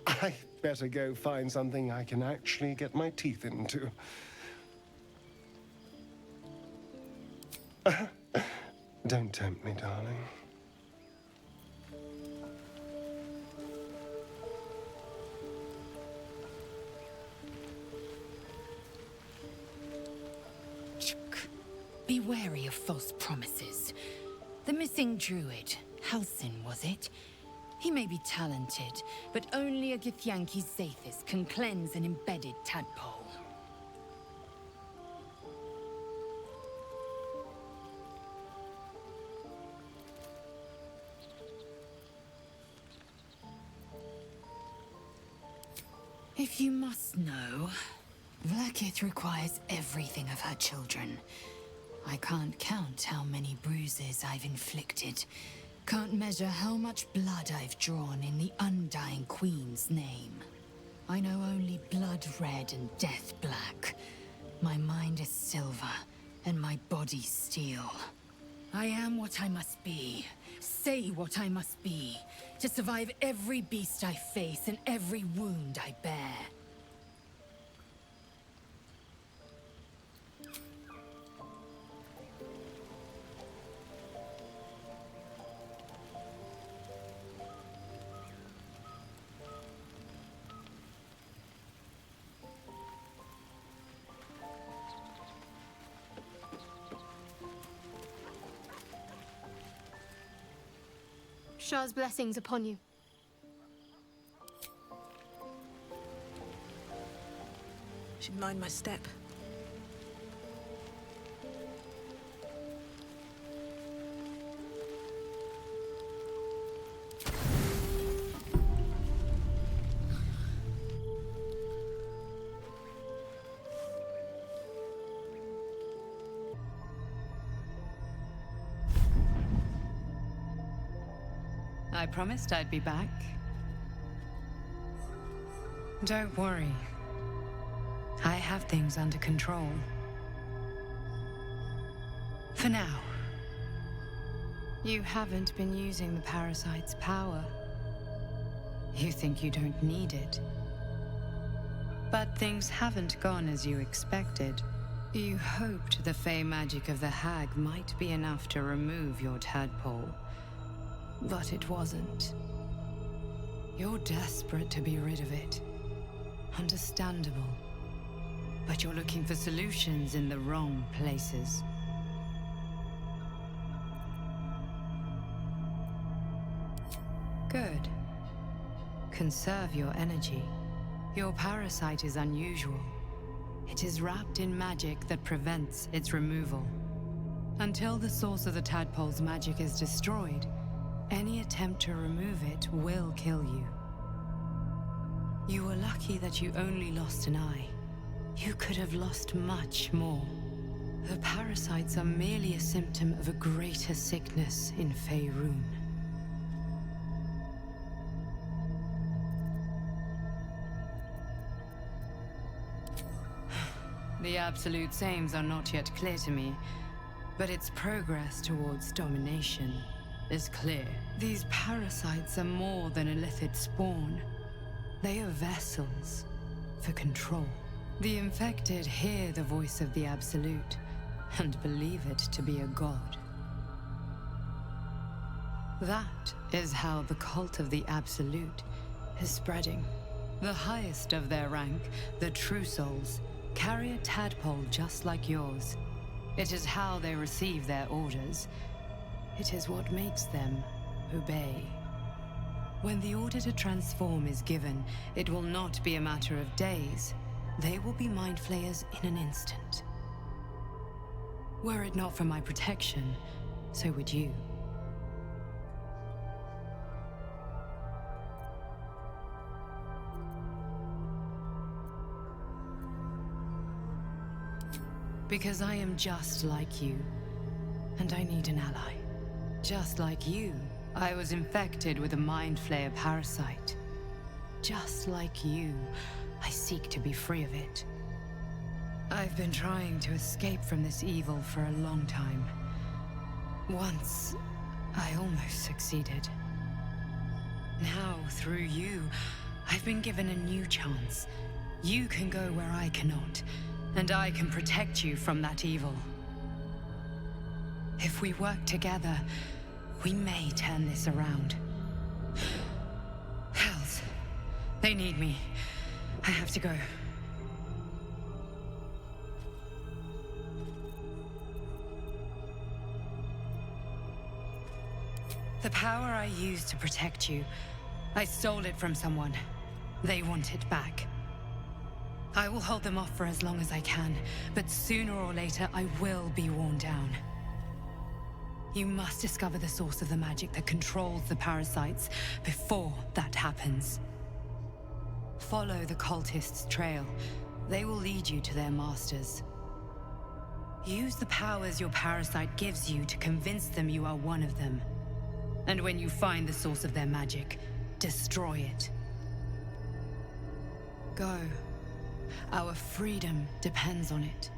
I better go find something I can actually get my teeth into. Don't tempt me, darling. Be wary of false promises. The missing druid, Halsin, was it? He may be talented, but only a Githyanki Zathis can cleanse an embedded tadpole. If you must know, Vlaakith requires everything of her children. I can't count how many bruises I've inflicted. Can't measure how much blood I've drawn in the Undying Queen's name. I know only blood red and death black. My mind is silver, and my body steel. I am what I must be, say what I must be, to survive every beast I face and every wound I bear. Shah's blessings upon you. Should mind my step. I promised I'd be back. Don't worry. I have things under control. For now. You haven't been using the parasite's power. You think you don't need it. But things haven't gone as you expected. You hoped the fey magic of the hag might be enough to remove your tadpole. But it wasn't. You're desperate to be rid of it. Understandable. But you're looking for solutions in the wrong places. Good. Conserve your energy. Your parasite is unusual. It is wrapped in magic that prevents its removal. Until the source of the tadpole's magic is destroyed, any attempt to remove it will kill you. You were lucky that you only lost an eye. You could have lost much more. The parasites are merely a symptom of a greater sickness in Faerun. The absolute aims are not yet clear to me, but its progress towards domination is clear. These parasites are more than a lithid spawn. They are vessels for control. The infected hear the voice of the Absolute and believe it to be a god. That is how the cult of the Absolute is spreading. The highest of their rank, the True Souls, carry a tadpole just like yours. It is how they receive their orders. It is what makes them obey. When the order to transform is given, it will not be a matter of days. They will be mind flayers in an instant. Were it not for my protection, so would you. Because I am just like you, and I need an ally. Just like you, I was infected with a Mind Flayer parasite. Just like you, I seek to be free of it. I've been trying to escape from this evil for a long time. Once, I almost succeeded. Now, through you, I've been given a new chance. You can go where I cannot, and I can protect you from that evil. If we work together, we may turn this around. Hells, they need me. I have to go. The power I used to protect you, I stole it from someone. They want it back. I will hold them off for as long as I can, but sooner or later I will be worn down. You must discover the source of the magic that controls the parasites before that happens. Follow the cultists' trail. They will lead you to their masters. Use the powers your parasite gives you to convince them you are one of them. And when you find the source of their magic, destroy it. Go. Our freedom depends on it.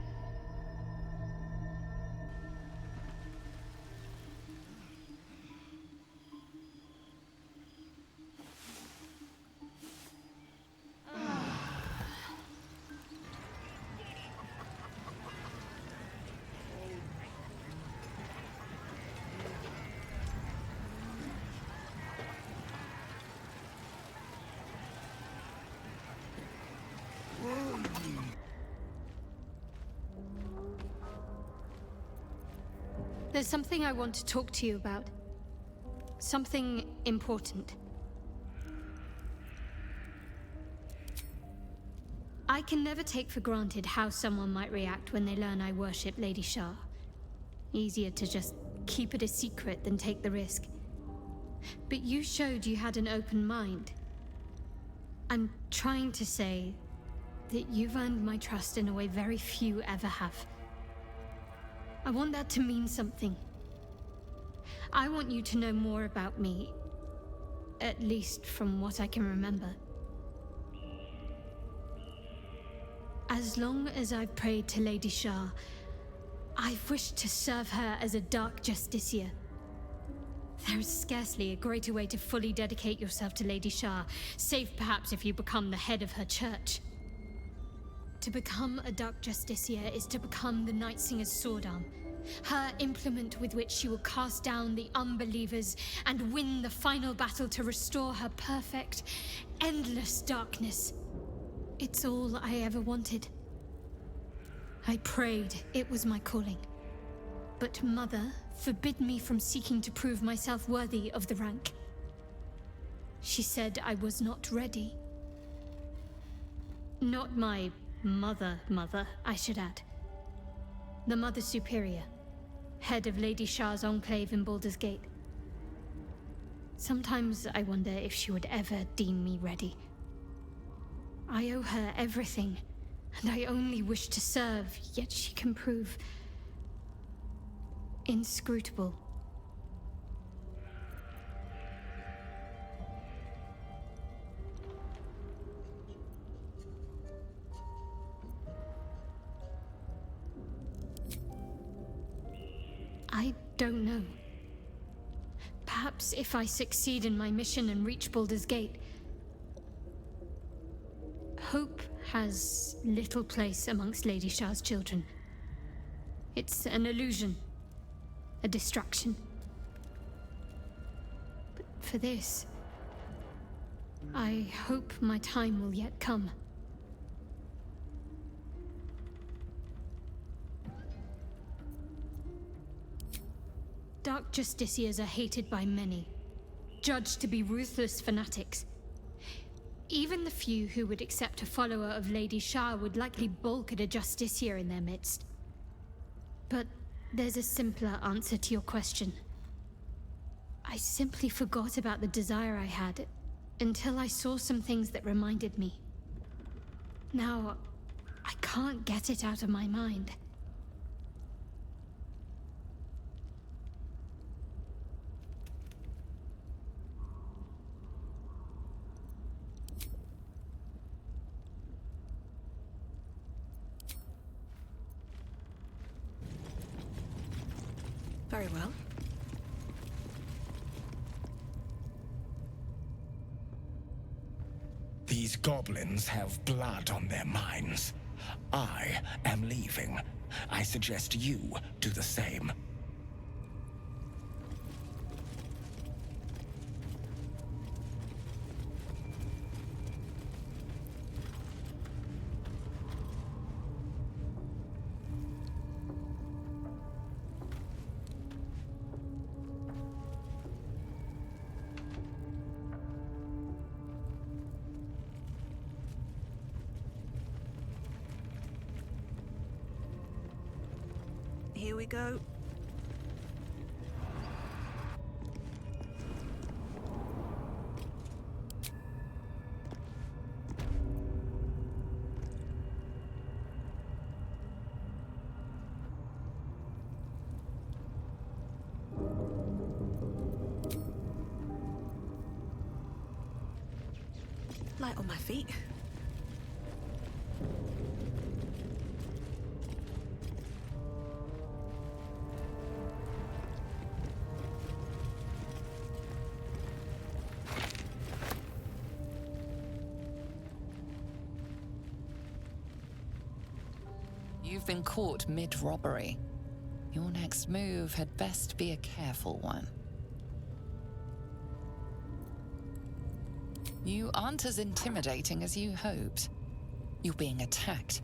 There's something I want to talk to you about. Something important. I can never take for granted how someone might react when they learn I worship Lady Shah. Easier to just keep it a secret than take the risk. But you showed you had an open mind. I'm trying to say that you've earned my trust in a way very few ever have. I want that to mean something. I want you to know more about me, at least from what I can remember. As long as I've prayed to Lady Shah, I've wished to serve her as a dark justiciar. There is scarcely a greater way to fully dedicate yourself to Lady Shah, save perhaps if you become the head of her church. To become a Dark Justiciar is to become the Night Singer's sword arm, her implement with which she will cast down the unbelievers and win the final battle to restore her perfect, endless darkness. It's all I ever wanted. I prayed it was my calling. But Mother forbid me from seeking to prove myself worthy of the rank. She said I was not ready. Not my mother, I should add. The Mother Superior, head of Lady Shah's enclave in Baldur's Gate. Sometimes I wonder if she would ever deem me ready. I owe her everything, and I only wish to serve, yet she can prove inscrutable. I don't know. Perhaps if I succeed in my mission and reach Baldur's Gate. Hope has little place amongst Lady Shah's children. It's an illusion, a distraction. But for this, I hope my time will yet come. Dark Justiciars are hated by many, judged to be ruthless fanatics. Even the few who would accept a follower of Lady Shah would likely balk at a Justiciar in their midst. But there's a simpler answer to your question. I simply forgot about the desire I had until I saw some things that reminded me. Now, I can't get it out of my mind. Very well. These goblins have blood on their minds. I am leaving. I suggest you do the same. Here we go. Light on my feet. You've been caught mid-robbery. Your next move had best be a careful one. You aren't as intimidating as you hoped. You're being attacked.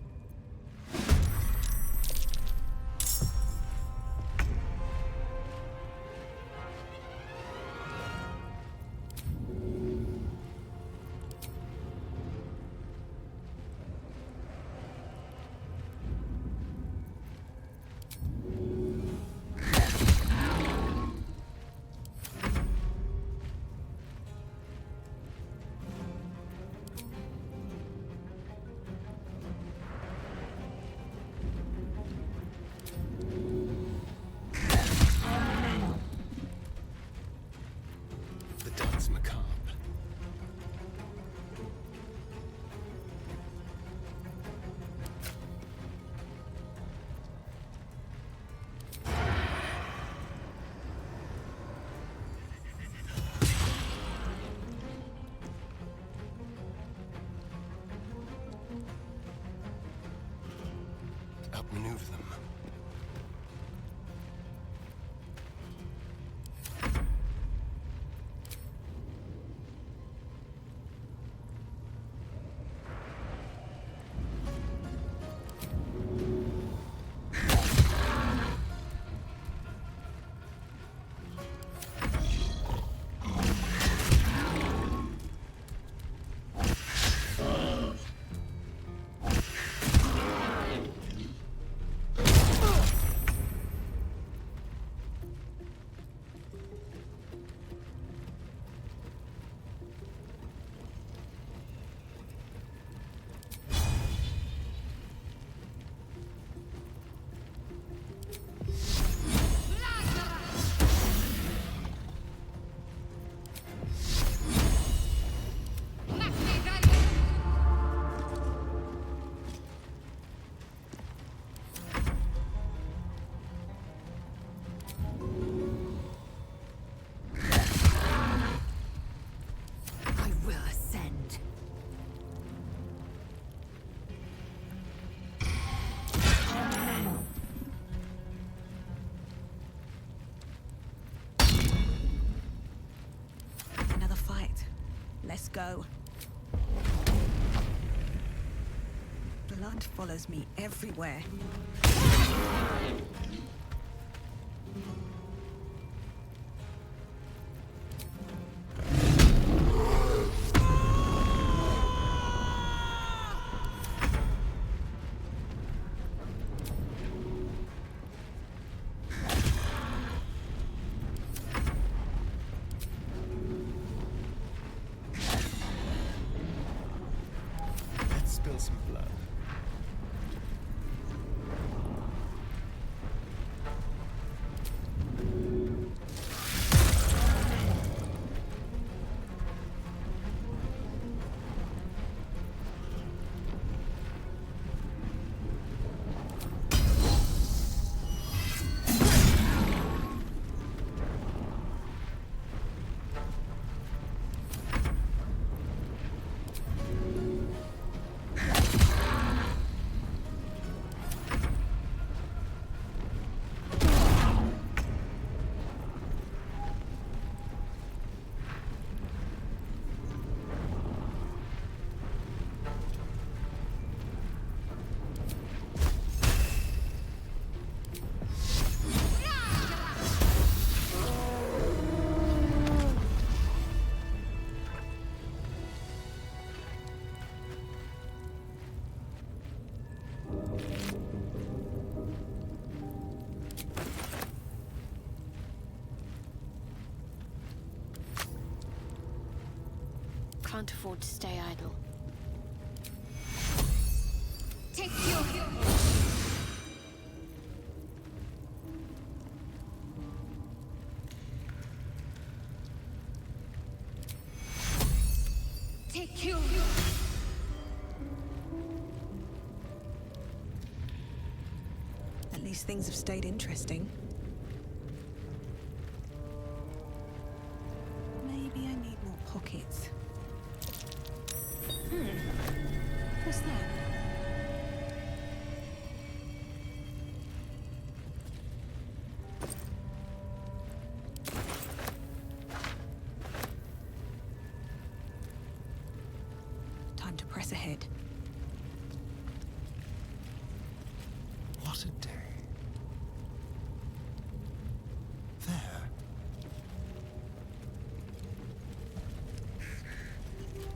Outmaneuver them. Let's go. Blood follows me everywhere. Some blood. Can't afford to stay idle. Take your... Take kill. At least things have stayed interesting. Maybe I need more pockets. What's that? Time to press ahead. What a day. There.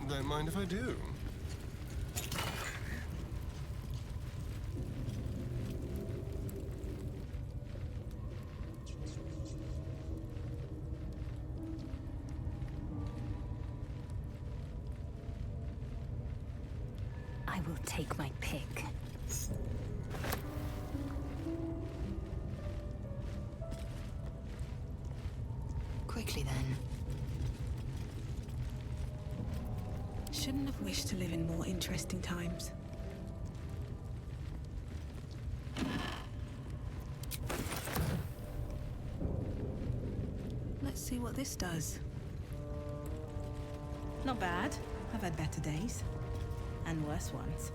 Don't mind if I do. I will take my pick. Quickly then. Shouldn't have wished to live in more interesting times. Let's see what this does. Not bad. I've had better days. And worse ones.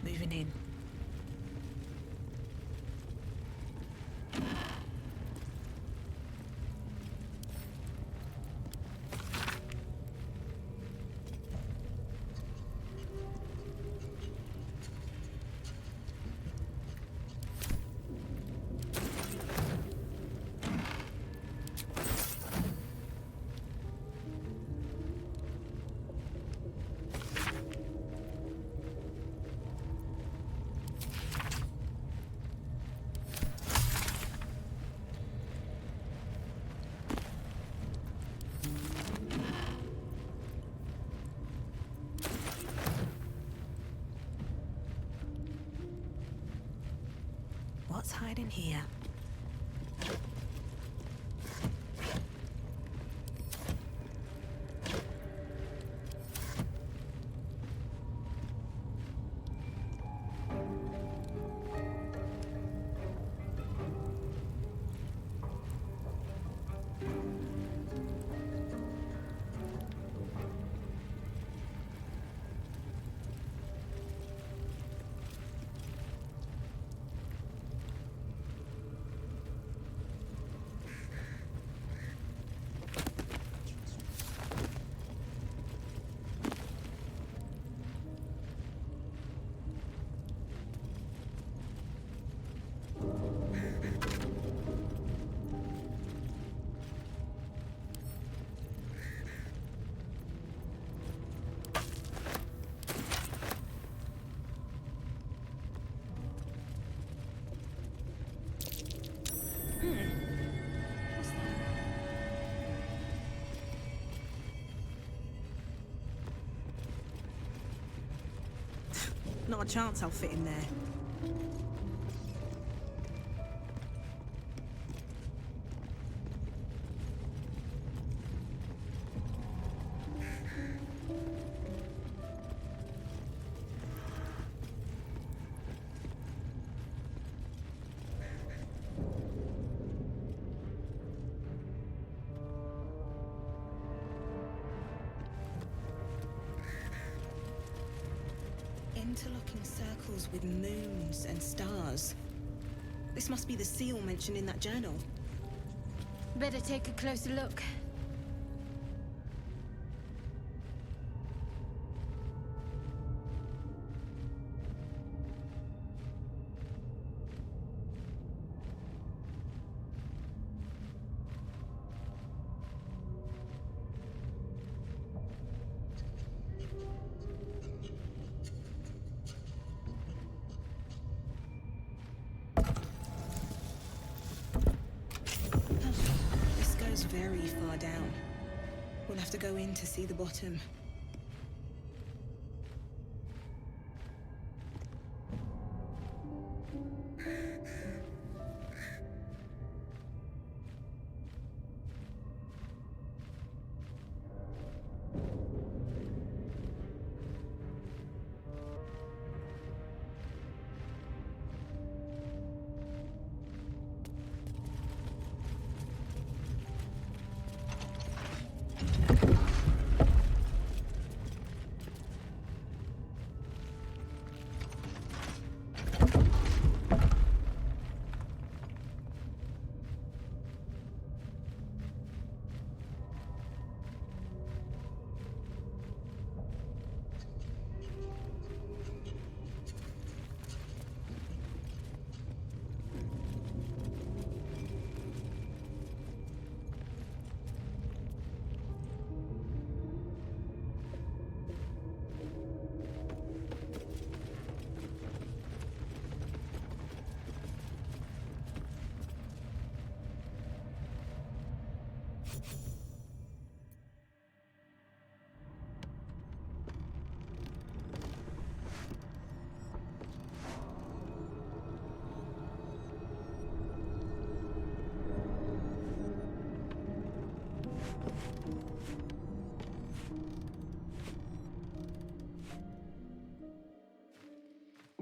Moving in. What's hiding here? What's that? Not a chance I'll fit in there. Interlocking circles with moons and stars. This must be the seal mentioned in that journal. Better take a closer look. This goes very far down. We'll have to go in to see the bottom.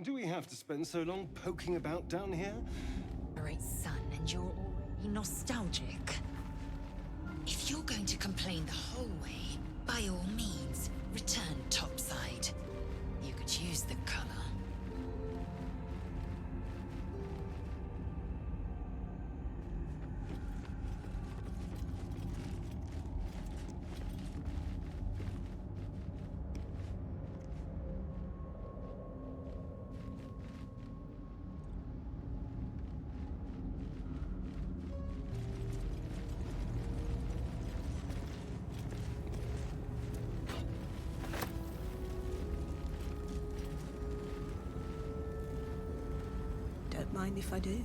Do we have to spend so long poking about down here? Great son, and you're already nostalgic. If you're going to complain the whole way, by all means, return topside. You could use the color. Don't mind if I do.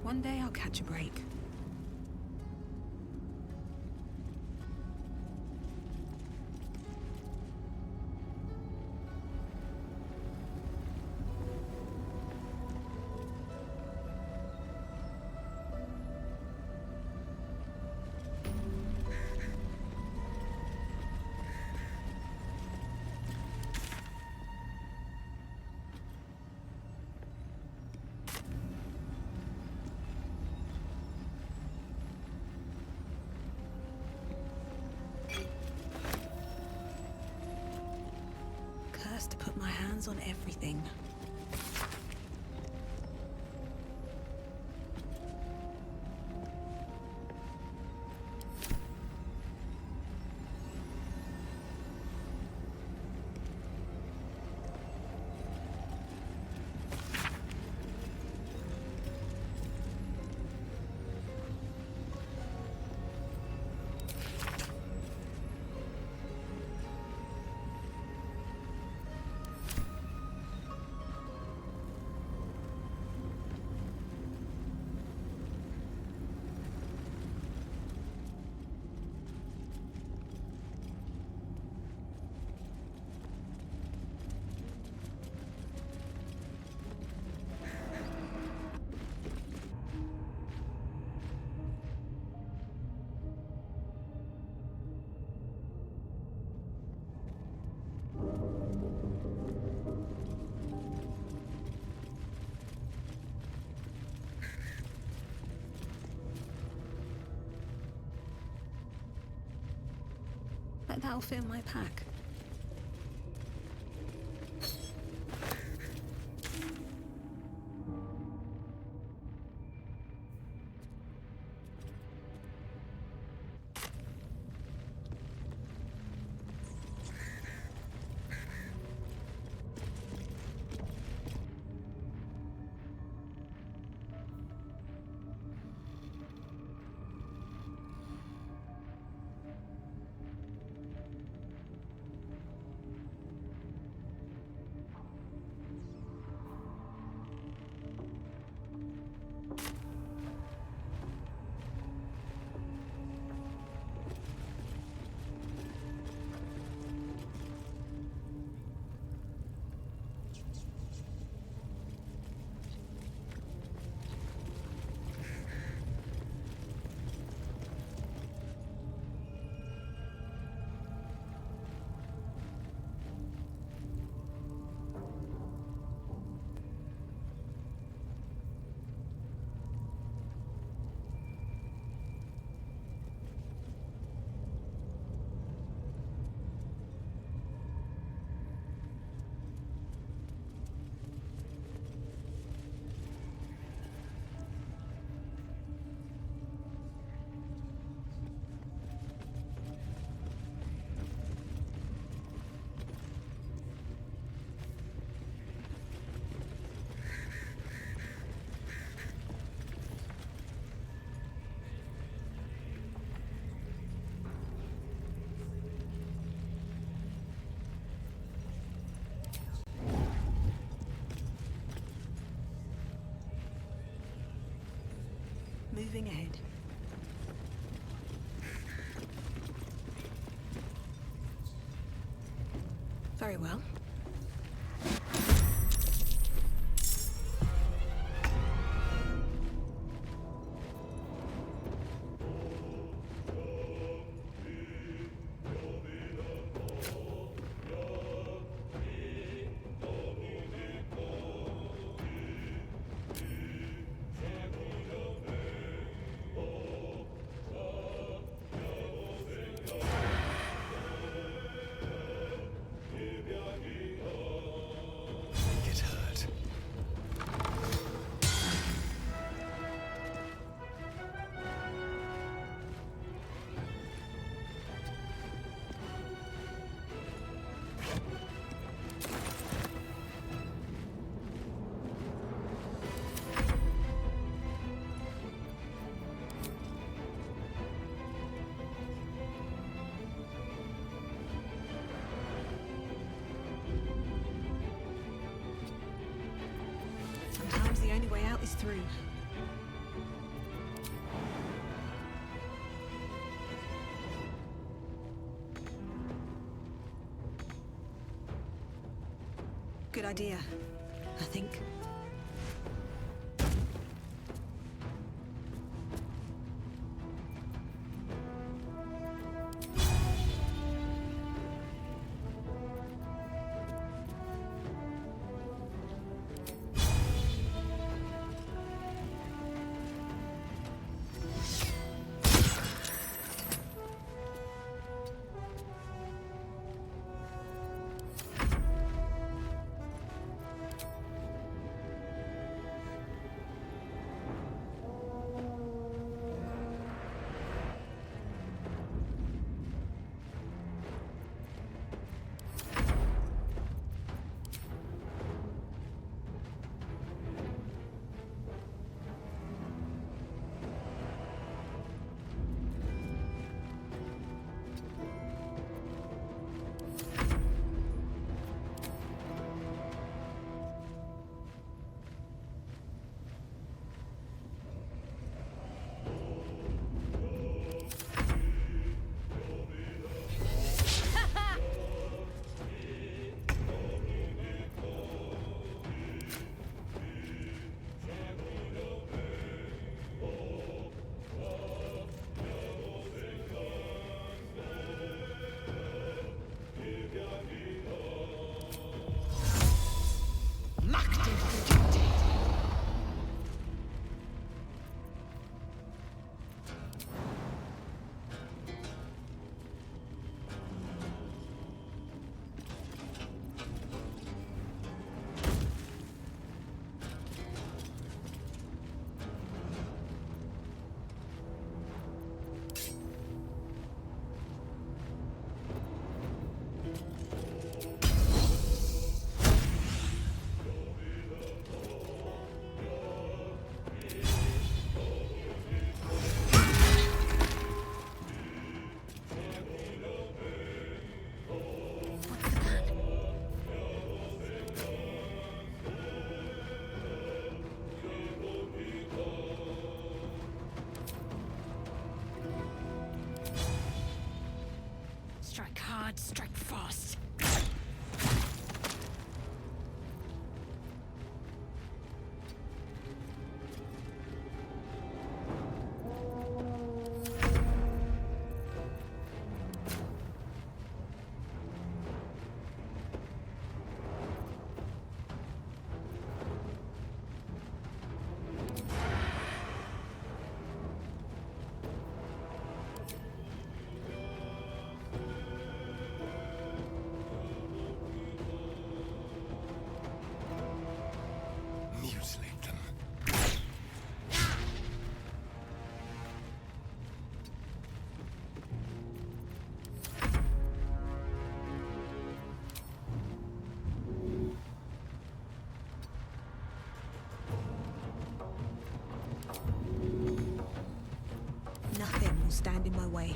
One day I'll catch a break. Cursed to put my hands on everything. Bet that'll fit in my pack. moving ahead. Very well. It hurt. Sometimes the only way out is through. Good idea, I think. Strike hard, strike fast. Mutilate them. Nothing will stand in my way.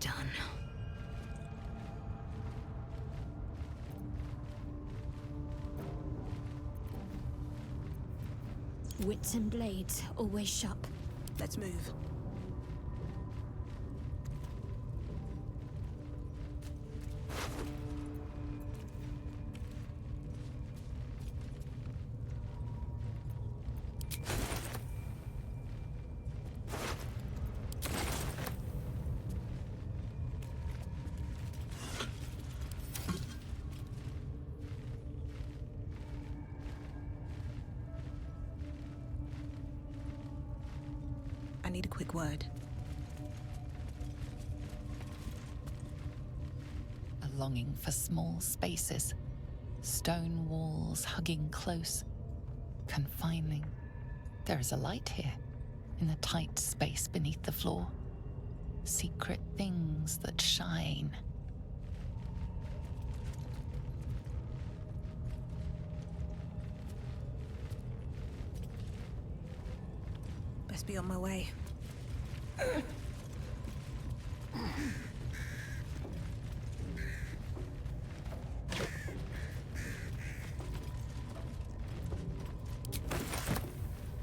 done. Wits and blades, always sharp. Let's move. I need a quick word. A longing for small spaces, stone walls hugging close, confining. There is a light here, in the tight space beneath the floor. Secret things that shine. Best be on my way.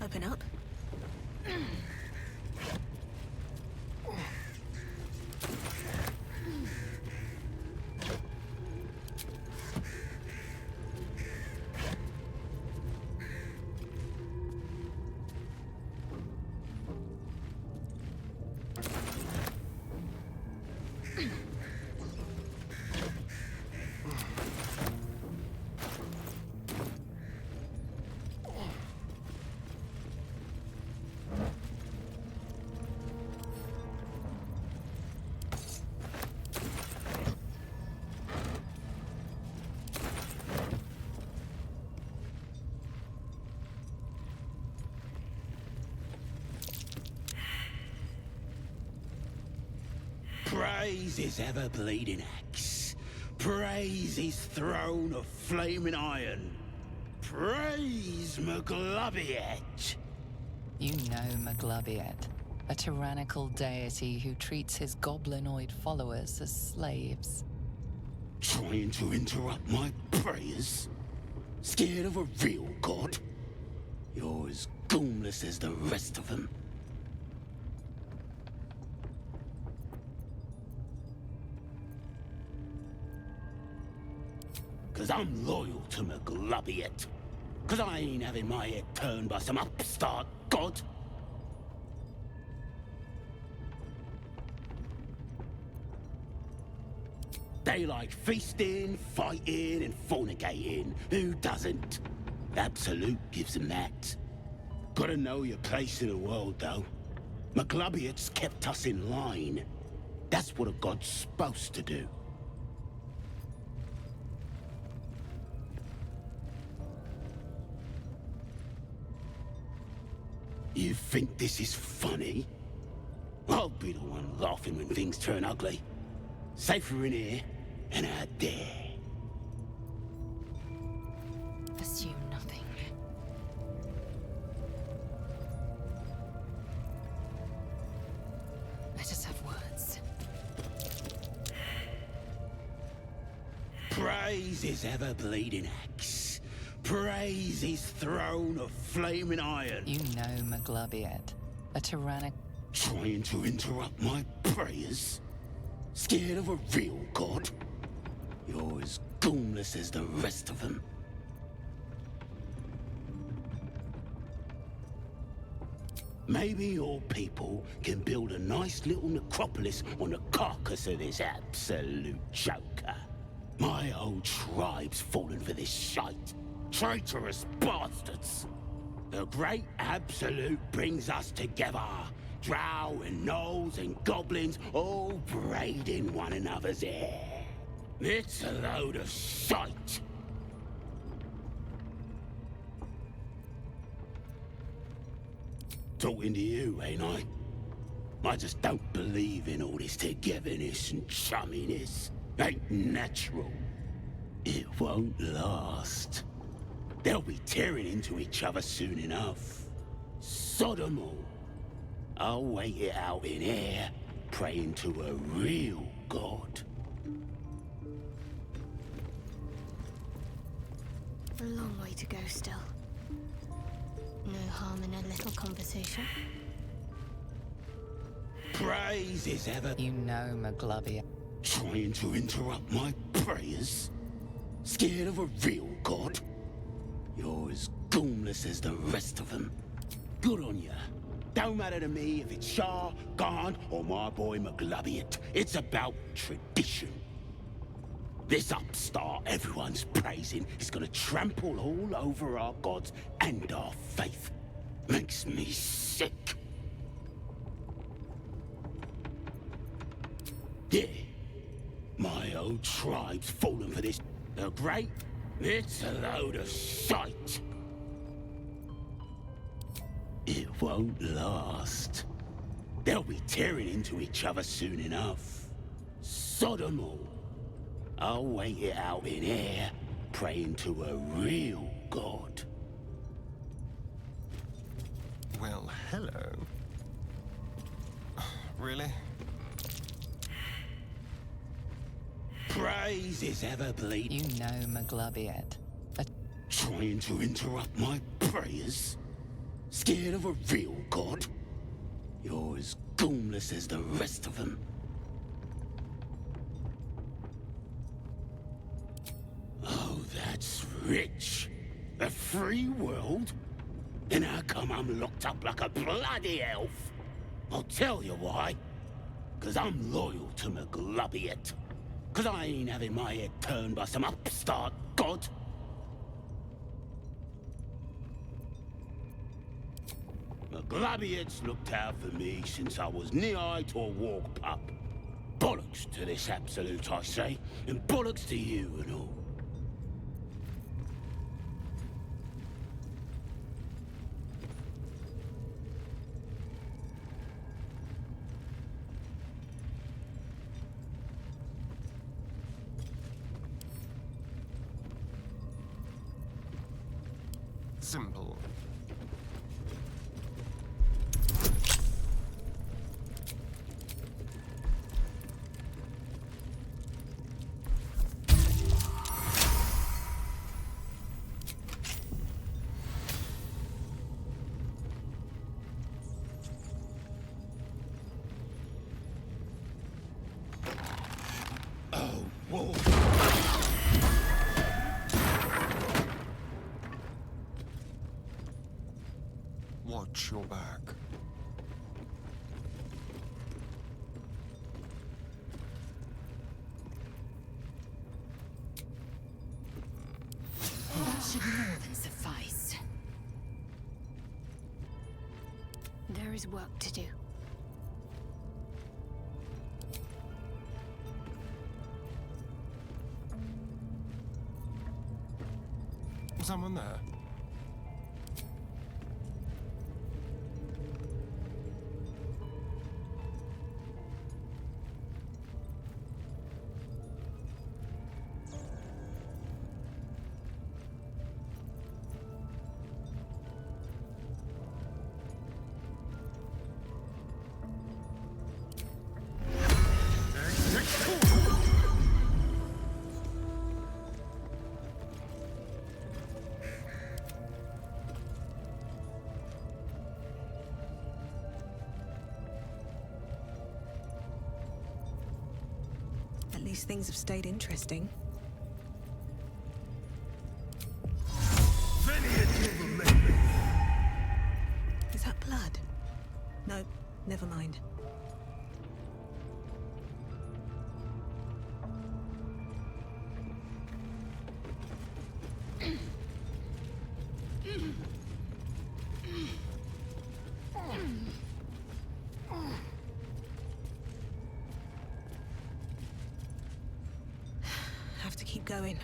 Open up. Praise his ever-bleeding axe. Praise his throne of flaming iron. Praise Maglobiet. You know Maglobiet, a tyrannical deity who treats his goblinoid followers as slaves. Trying to interrupt my prayers? Scared of a real god? You're as goomless as the rest of them. Cause I'm loyal to Maglobiet. Cause I ain't having my head turned by some upstart god. They like feasting, fighting, and fornicating. Who doesn't? Absolute gives them that. Gotta know your place in the world, though. Maglobiet's kept us in line. That's what a god's supposed to do. You think this is funny? I'll be the one laughing when things turn ugly. Safer in here than out there. Assume nothing. Let us have words. Praise his ever-bleeding axe. Praise his throne of flaming iron. You know Maglobiet, a tyrannic... Trying to interrupt my prayers? Scared of a real god? You're as goomless as the rest of them. Maybe your people can build a nice little necropolis on the carcass of this absolute joker. My whole tribe's fallen for this shite. Traitorous bastards! The great absolute brings us together. Drow and gnolls and goblins all braiding one another's hair. It's a load of shite. Talking to you, ain't I? I just don't believe in all this togetherness and chumminess. Ain't natural. It won't last. They'll be tearing into each other soon enough. Sod 'em all. I'll wait it out in here, praying to a real god. A long way to go still. No harm in a little conversation. Praise is ever... You know, McGlovey. Trying to interrupt my prayers? Scared of a real god? You're as goomless as the rest of them. Good on ya. Don't matter to me if it's Shah, Garn, or my boy McGloviet. It's about tradition. This upstart everyone's praising is gonna trample all over our gods and our faith. Makes me sick. Yeah. My old tribe's fallen for this. They're great. It's a load of shite. It won't last. They'll be tearing into each other soon enough. Sod 'em all. I'll wait it out in air, praying to a real god. Well, hello. Really? Praise is ever bleeding. You know, McGloviet. Trying to interrupt my prayers? Scared of a real god? You're as goomless as the rest of them. Oh, that's rich. A free world? Then how come I'm locked up like a bloody elf? I'll tell you why. 'Cause I'm loyal to McGloviet. 'Cause I ain't having my head turned by some upstart god. McGloviet's looked out for me since I was knee-high to a walk pup. Bollocks to this absolute, I say, and bollocks to you and all. Simple. Oh, whoa. Watch your back. That should more than suffice. There is work to do. Someone there? At least things have stayed interesting. Is that blood? No, never mind. Have to keep going.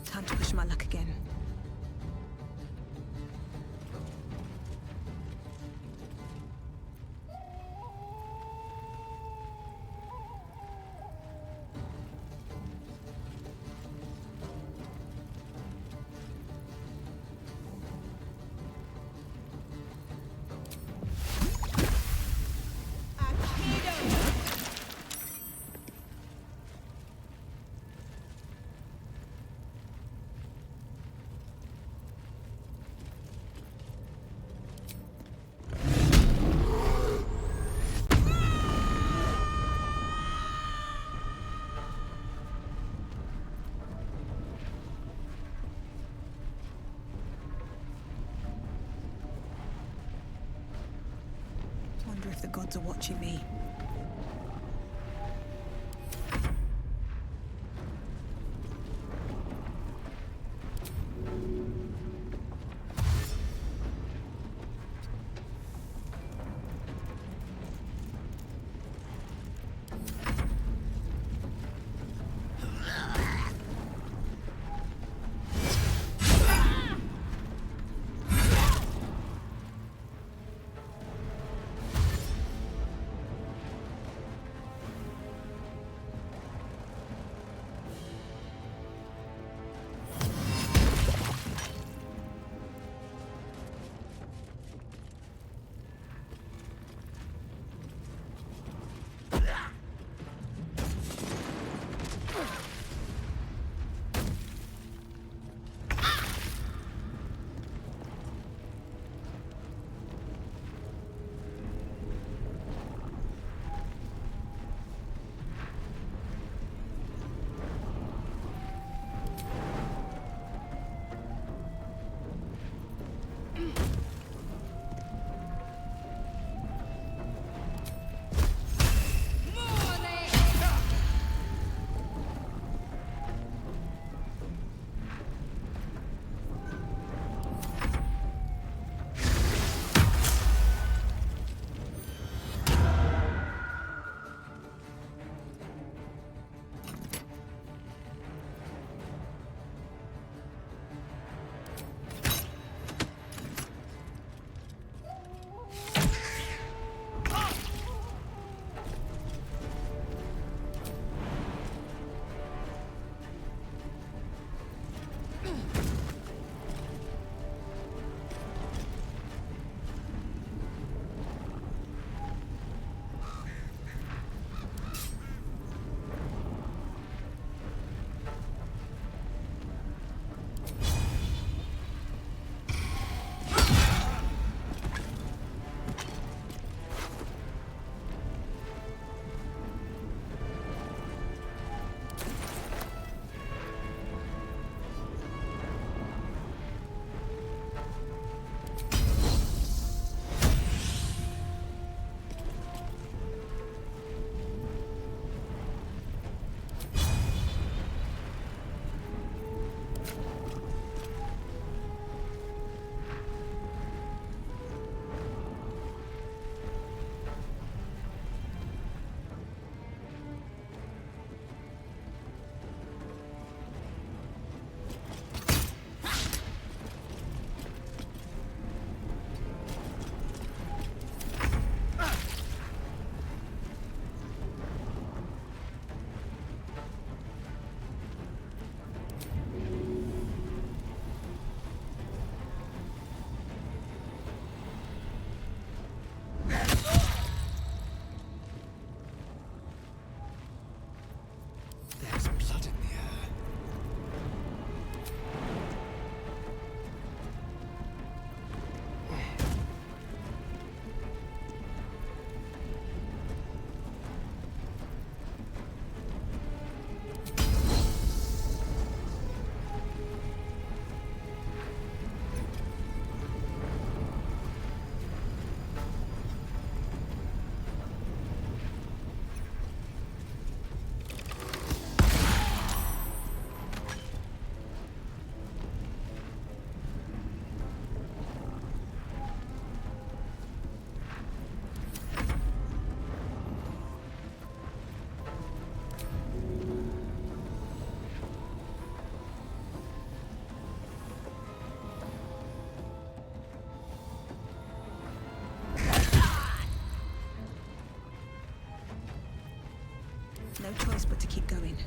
Time to push my luck again. Wonder if the gods are watching me. No choice but to keep going.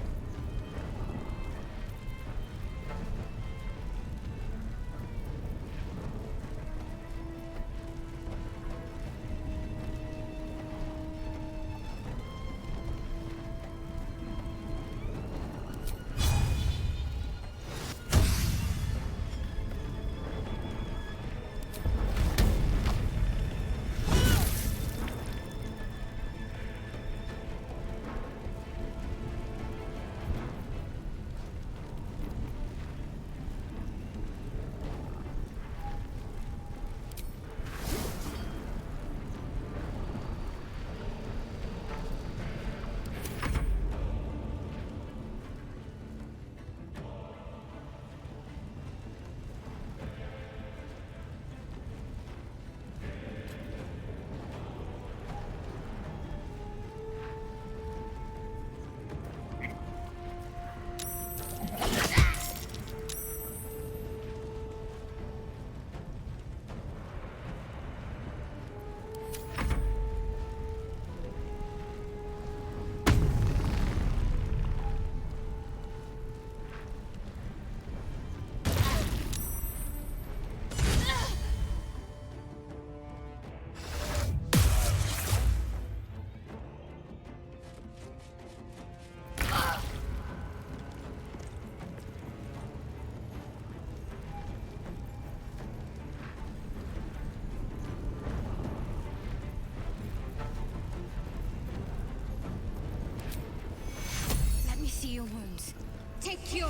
Let me see your wounds. Take your...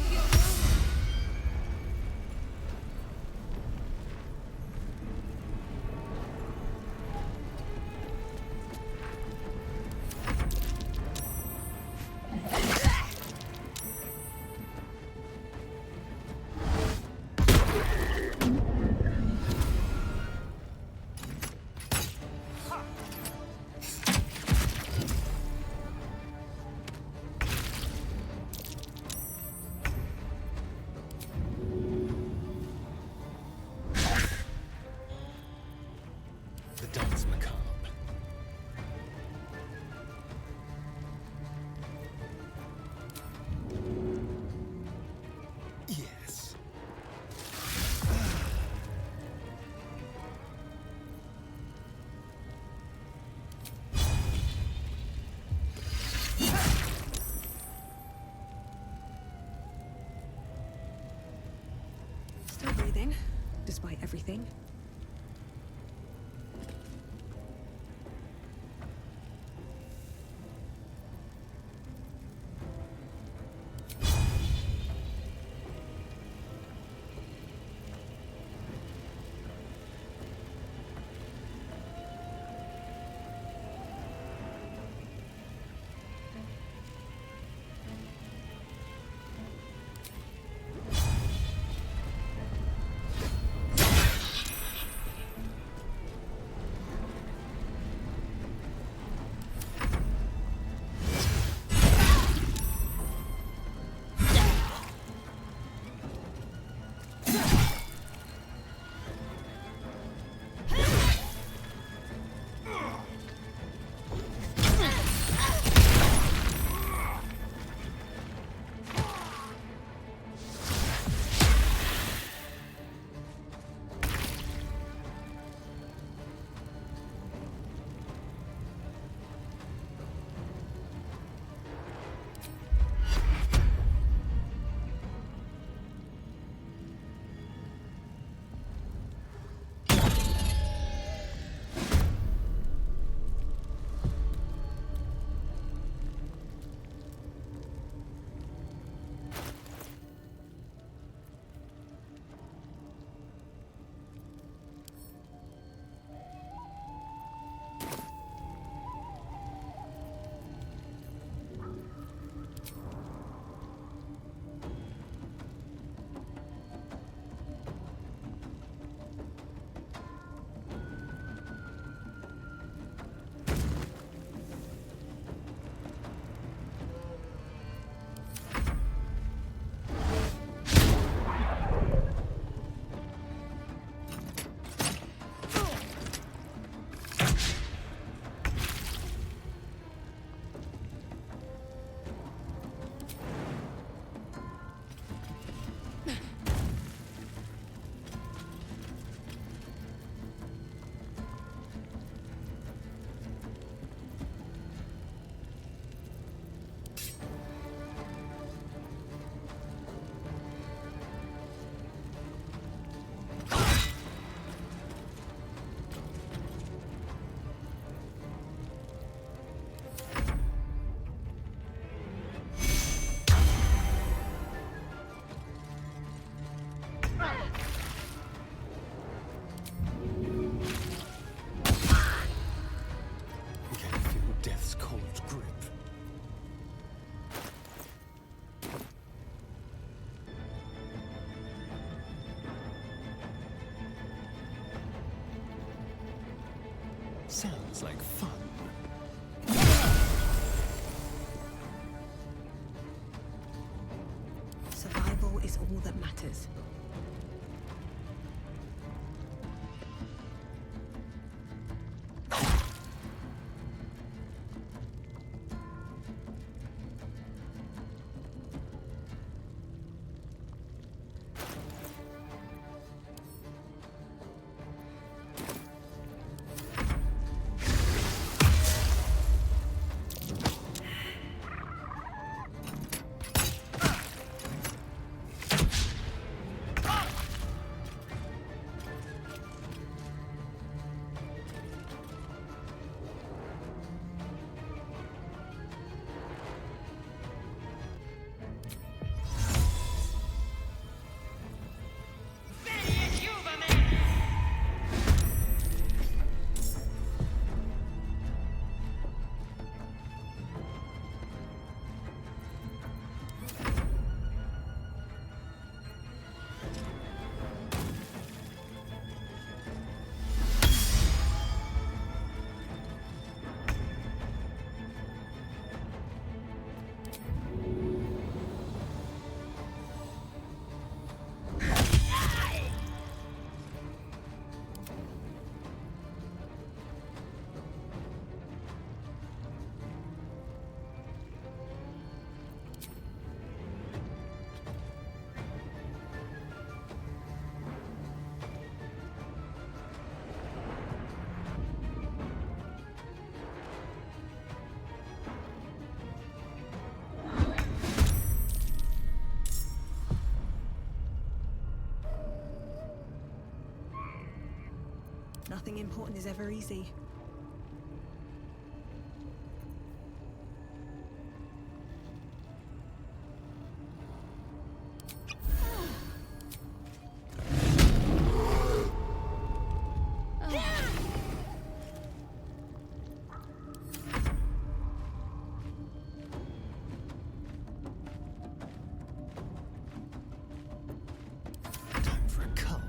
The dance macabre. Yes. Still breathing, despite everything. Sounds like fun. Survival is all that matters. Nothing important is ever easy. Time for a cull.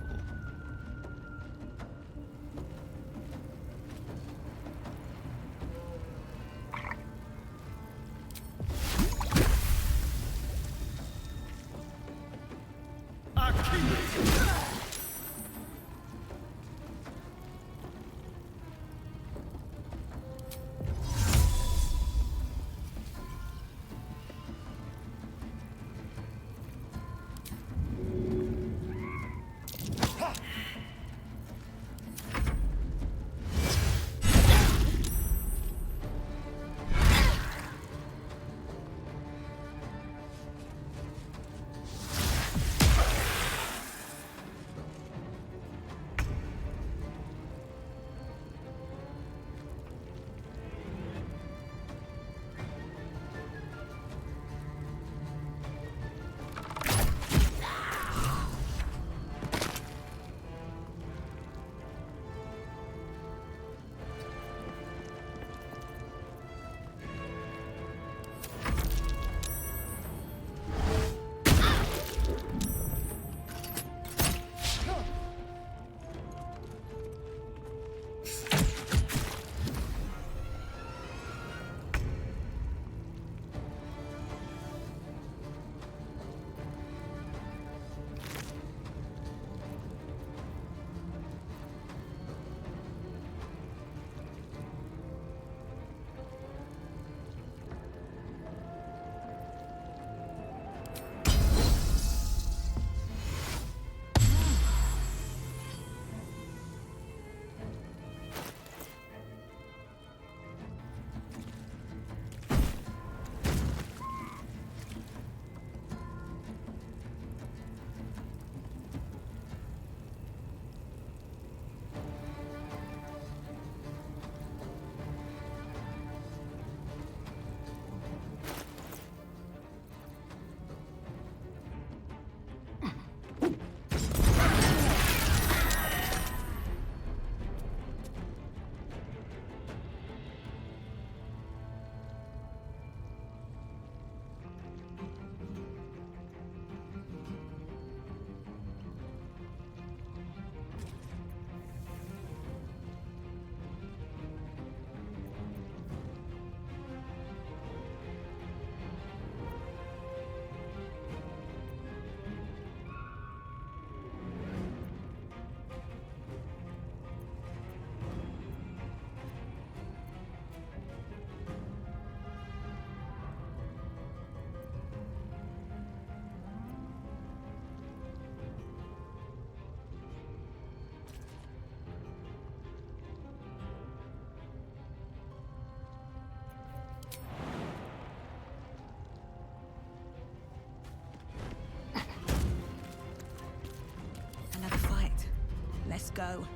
Let's go.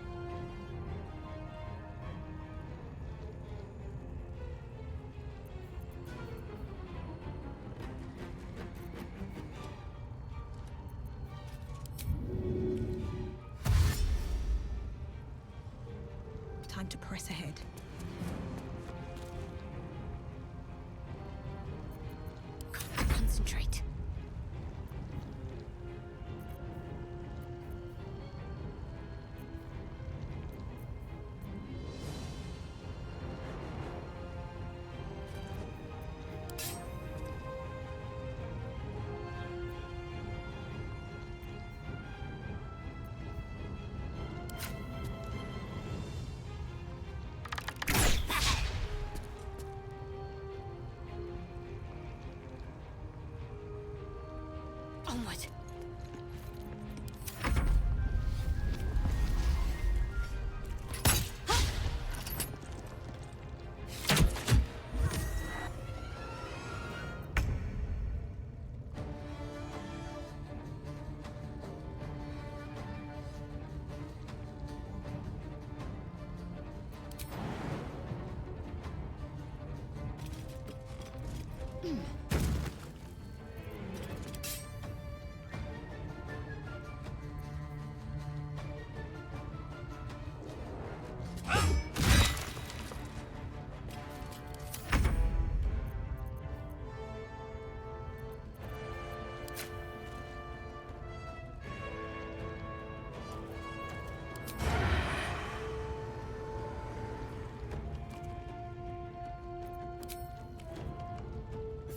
Time to press ahead. Concentrate. Onward.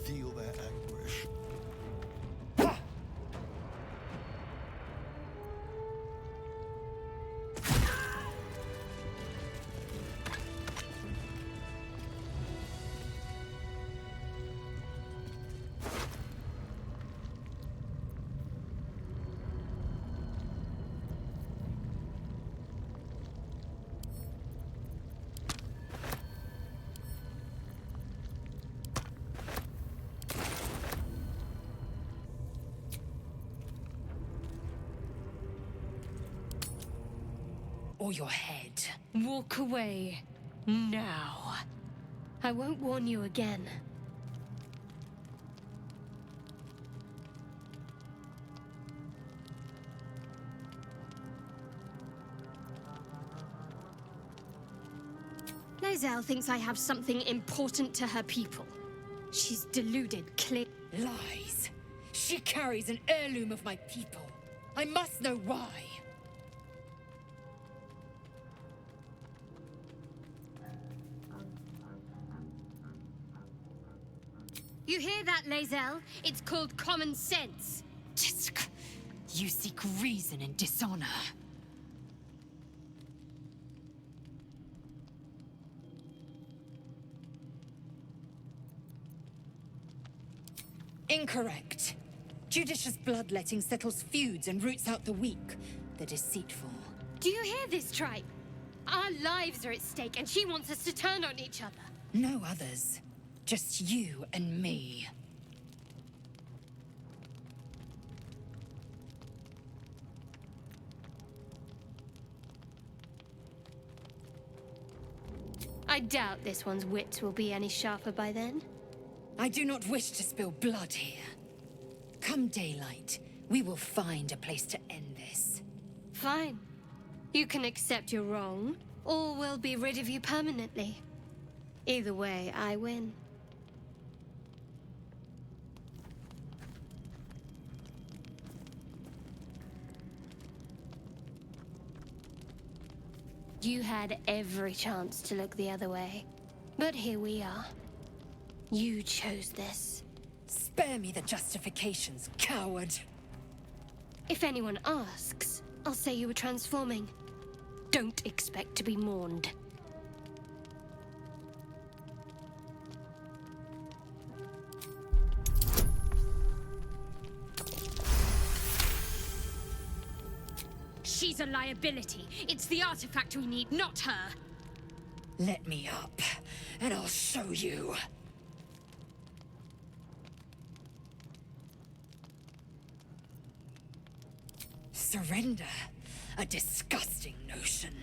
Feel their anguish. Or your head. Walk away. Now. I won't warn you again. Lae'zel thinks I have something important to her people. She's deluded, clear. Lies. She carries an heirloom of my people. I must know why. You hear that, Lae'zel? It's called common sense. Tisk. You seek reason in dishonor. Incorrect. Judicious bloodletting settles feuds and roots out the weak, the deceitful. Do you hear this, tribe? Our lives are at stake, and she wants us to turn on each other. No others. Just you and me. I doubt this one's wits will be any sharper by then. I do not wish to spill blood here. Come daylight, we will find a place to end this. Fine. You can accept you're wrong, or we'll be rid of you permanently. Either way, I win. You had every chance to look the other way, but here we are. You chose this. Spare me the justifications, coward. If anyone asks, I'll say you were transforming. Don't expect to be mourned. She's a liability. It's the artifact we need, not her. Let me up, and I'll show you. Surrender? A disgusting notion.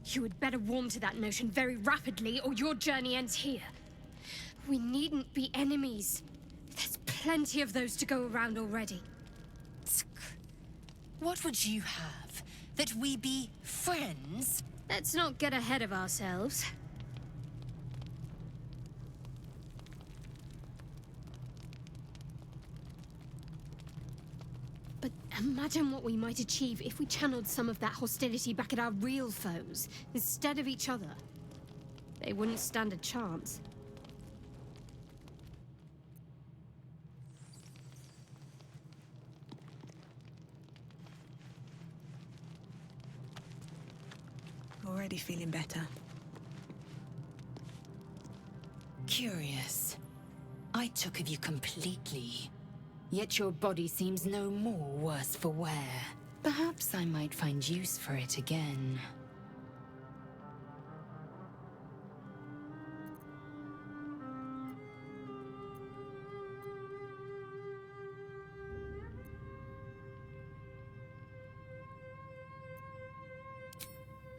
You had better warm to that notion very rapidly, or your journey ends here. We needn't be enemies. There's plenty of those to go around already. What would you have? That we be friends? Let's not get ahead of ourselves. But imagine what we might achieve if we channeled some of that hostility back at our real foes, instead of each other. They wouldn't stand a chance. Already feeling better. Curious. I took of you completely. Yet your body seems no more worse for wear. Perhaps I might find use for it again.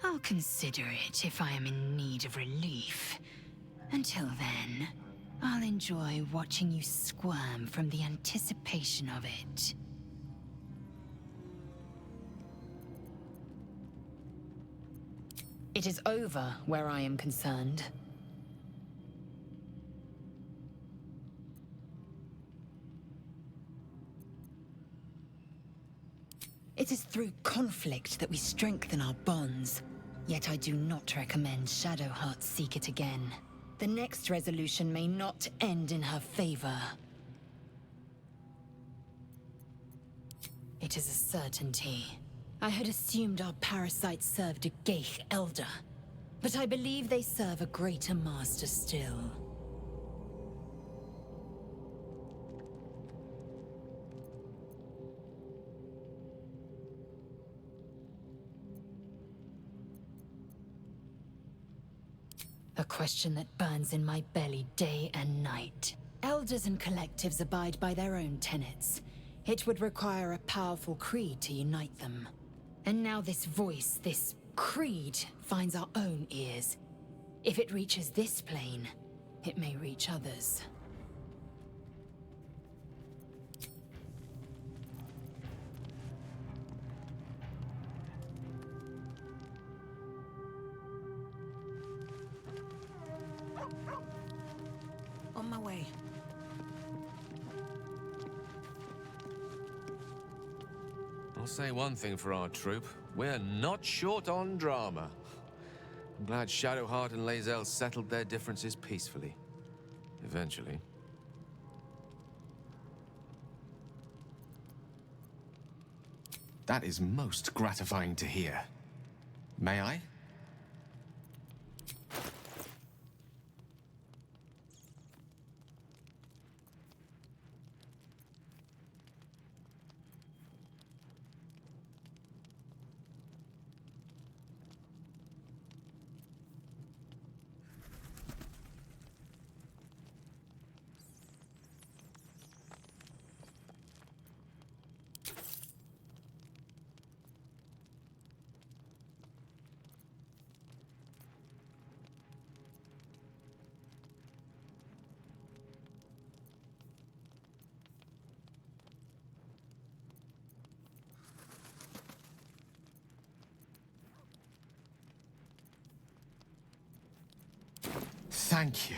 I'll consider it if I am in need of relief. Until then, I'll enjoy watching you squirm from the anticipation of it. It is over where I am concerned. It is through conflict that we strengthen our bonds. Yet I do not recommend Shadowheart seek it again. The next resolution may not end in her favor. It is a certainty. I had assumed our parasites served a Geich Elder, but I believe they serve a greater master still. A question that burns in my belly day and night. Elders and collectives abide by their own tenets. It would require a powerful creed to unite them. And now this voice, this creed, finds our own ears. If it reaches this plane, it may reach others. On my way. I'll say one thing for our troop. We're not short on drama. I'm glad Shadowheart and Lae'zel settled their differences peacefully. Eventually. That is most gratifying to hear. May I? Thank you.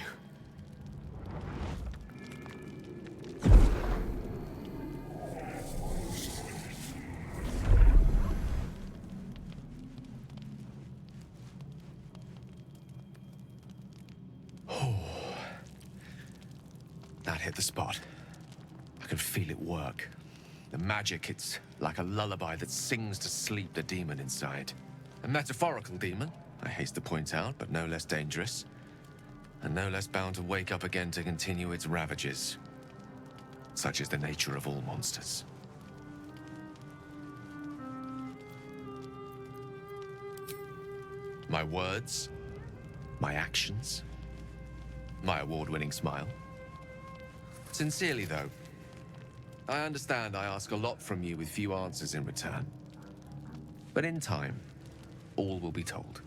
That hit the spot. I could feel it work. The magic, it's like a lullaby that sings to sleep the demon inside. A metaphorical demon, I haste to point out, but no less dangerous. And no less bound to wake up again to continue its ravages. Such is the nature of all monsters. My words, my actions, my award-winning smile. Sincerely, though, I understand I ask a lot from you with few answers in return. But in time, all will be told.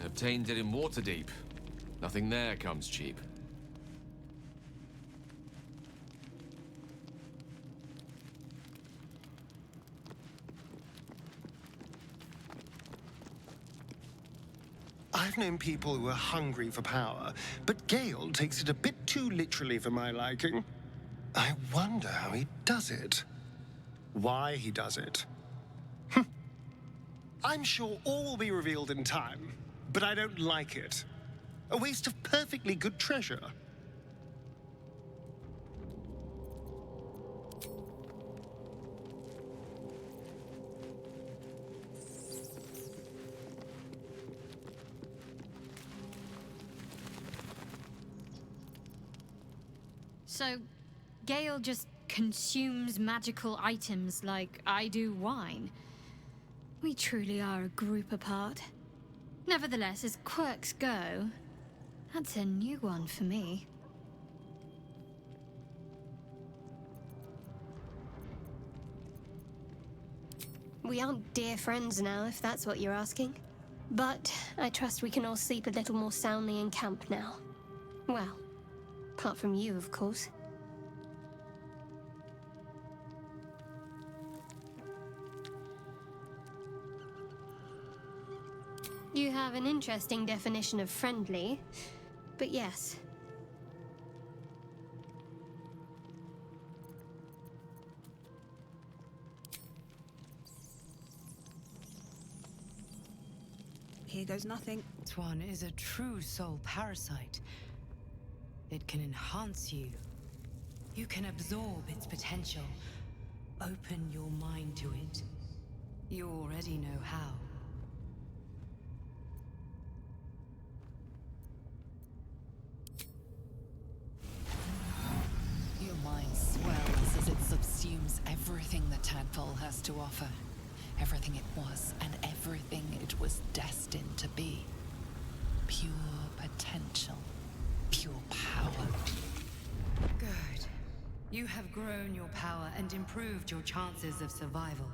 I obtained it in Waterdeep. Nothing there comes cheap. I've known people who are hungry for power, but Gale takes it a bit too literally for my liking. I wonder how he does it. Why he does it. I'm sure all will be revealed in time, but I don't like it. A waste of perfectly good treasure. So, Gale just consumes magical items like I do wine. We truly are a group apart. Nevertheless, as quirks go, that's a new one for me. We aren't dear friends now, if that's what you're asking. But I trust we can all sleep a little more soundly in camp now. Well, apart from you, of course. You have an interesting definition of friendly, but yes. Here goes nothing. This one is a true soul parasite. It can enhance you. You can absorb its potential. Open your mind to it. You already know how. Your mind swells as it subsumes everything the tadpole has to offer. Everything it was and everything it was destined to be. Pure potential. Pure power. Good. You have grown your power and improved your chances of survival.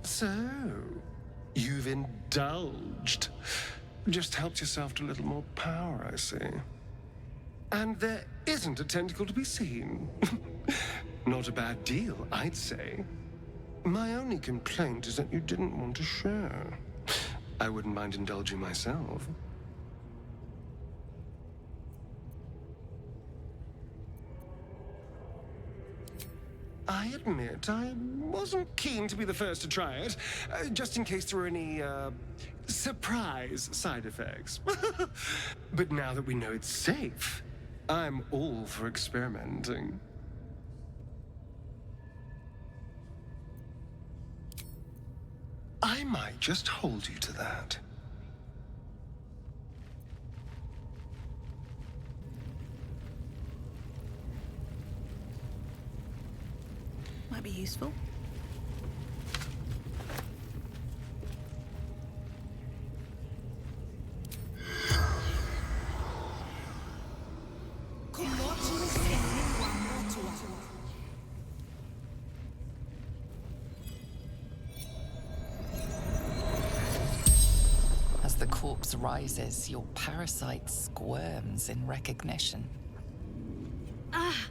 So, you've indulged. Just helped yourself to a little more power, I see. And there isn't a tentacle to be seen. Not a bad deal, I'd say. My only complaint is that you didn't want to share. I wouldn't mind indulging myself. I admit, I wasn't keen to be the first to try it, just in case there were any, surprise side effects. But now that we know it's safe, I'm all for experimenting. I might just hold you to that. Might be useful. As the corpse rises, your parasite squirms in recognition. Ah!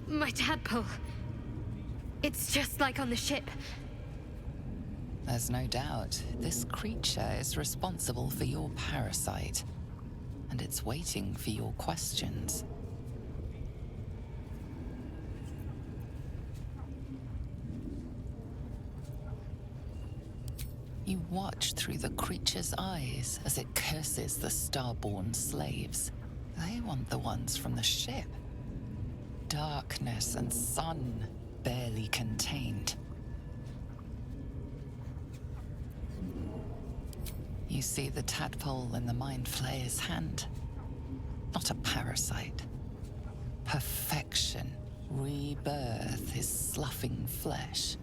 My tadpole. It's just like on the ship. There's no doubt, this creature is responsible for your parasite, and it's waiting for your questions. You watch through the creature's eyes as it curses the starborn slaves. They want the ones from the ship. Darkness and sun, barely contained. You see the tadpole in the Mind Flayer's hand. Not a parasite. Perfection. Rebirth is sloughing flesh.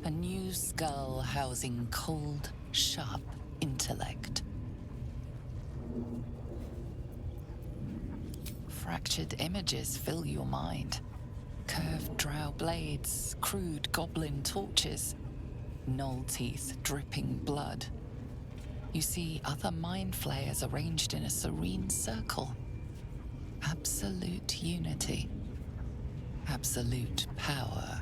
A new skull housing cold, sharp intellect. Fractured images fill your mind. Curved drow blades, crude goblin torches, gnoll teeth dripping blood. You see other mind flayers arranged in a serene circle. Absolute unity. Absolute power.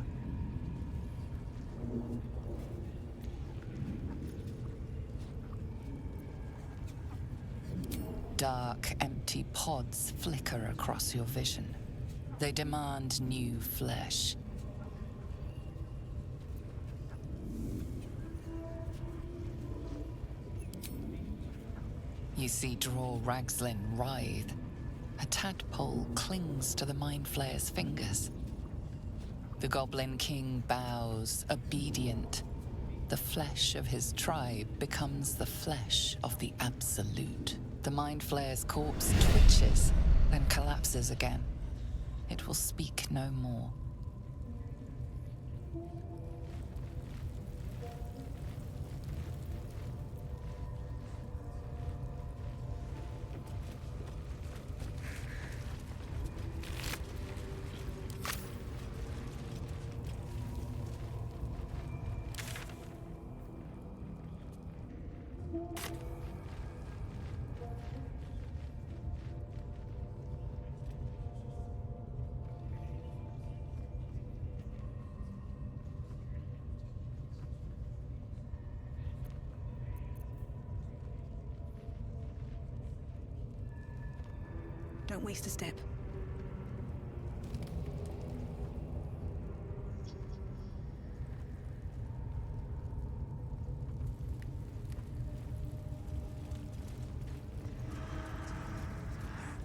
Dark, empty pods flicker across your vision. They demand new flesh. You see Draw Ragslin writhe. A tadpole clings to the Mind Flayer's fingers. The Goblin King bows, obedient. The flesh of his tribe becomes the flesh of the Absolute. The Mind Flayer's corpse twitches, then collapses again. It will speak no more. Don't waste a step.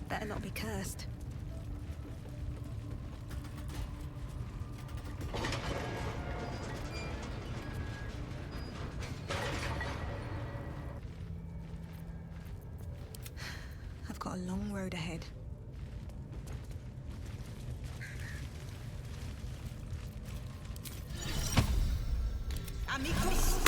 Better not be cursed. I've got a long road ahead. Amigos!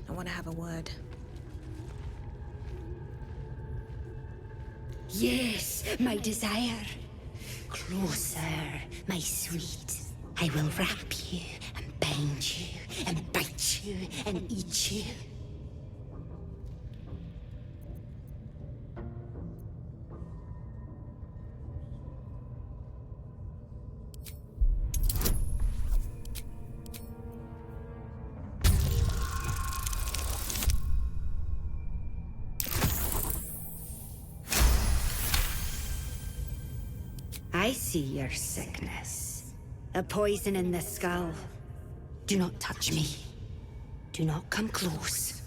I want to have a word. Yes, my desire. Closer, my sweet. I will wrap you and bind you and bite you and eat you. I see your sickness. A poison in the skull. Do not touch me. Do not come close.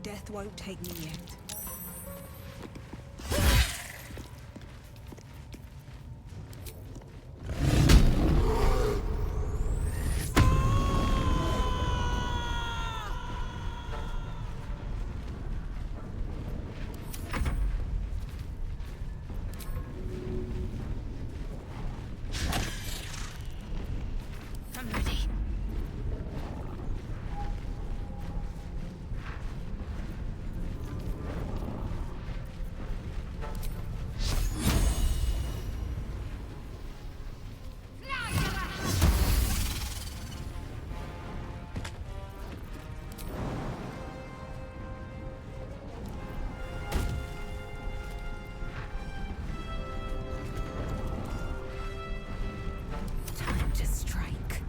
death won't take me yet. I'm ready. Time to strike.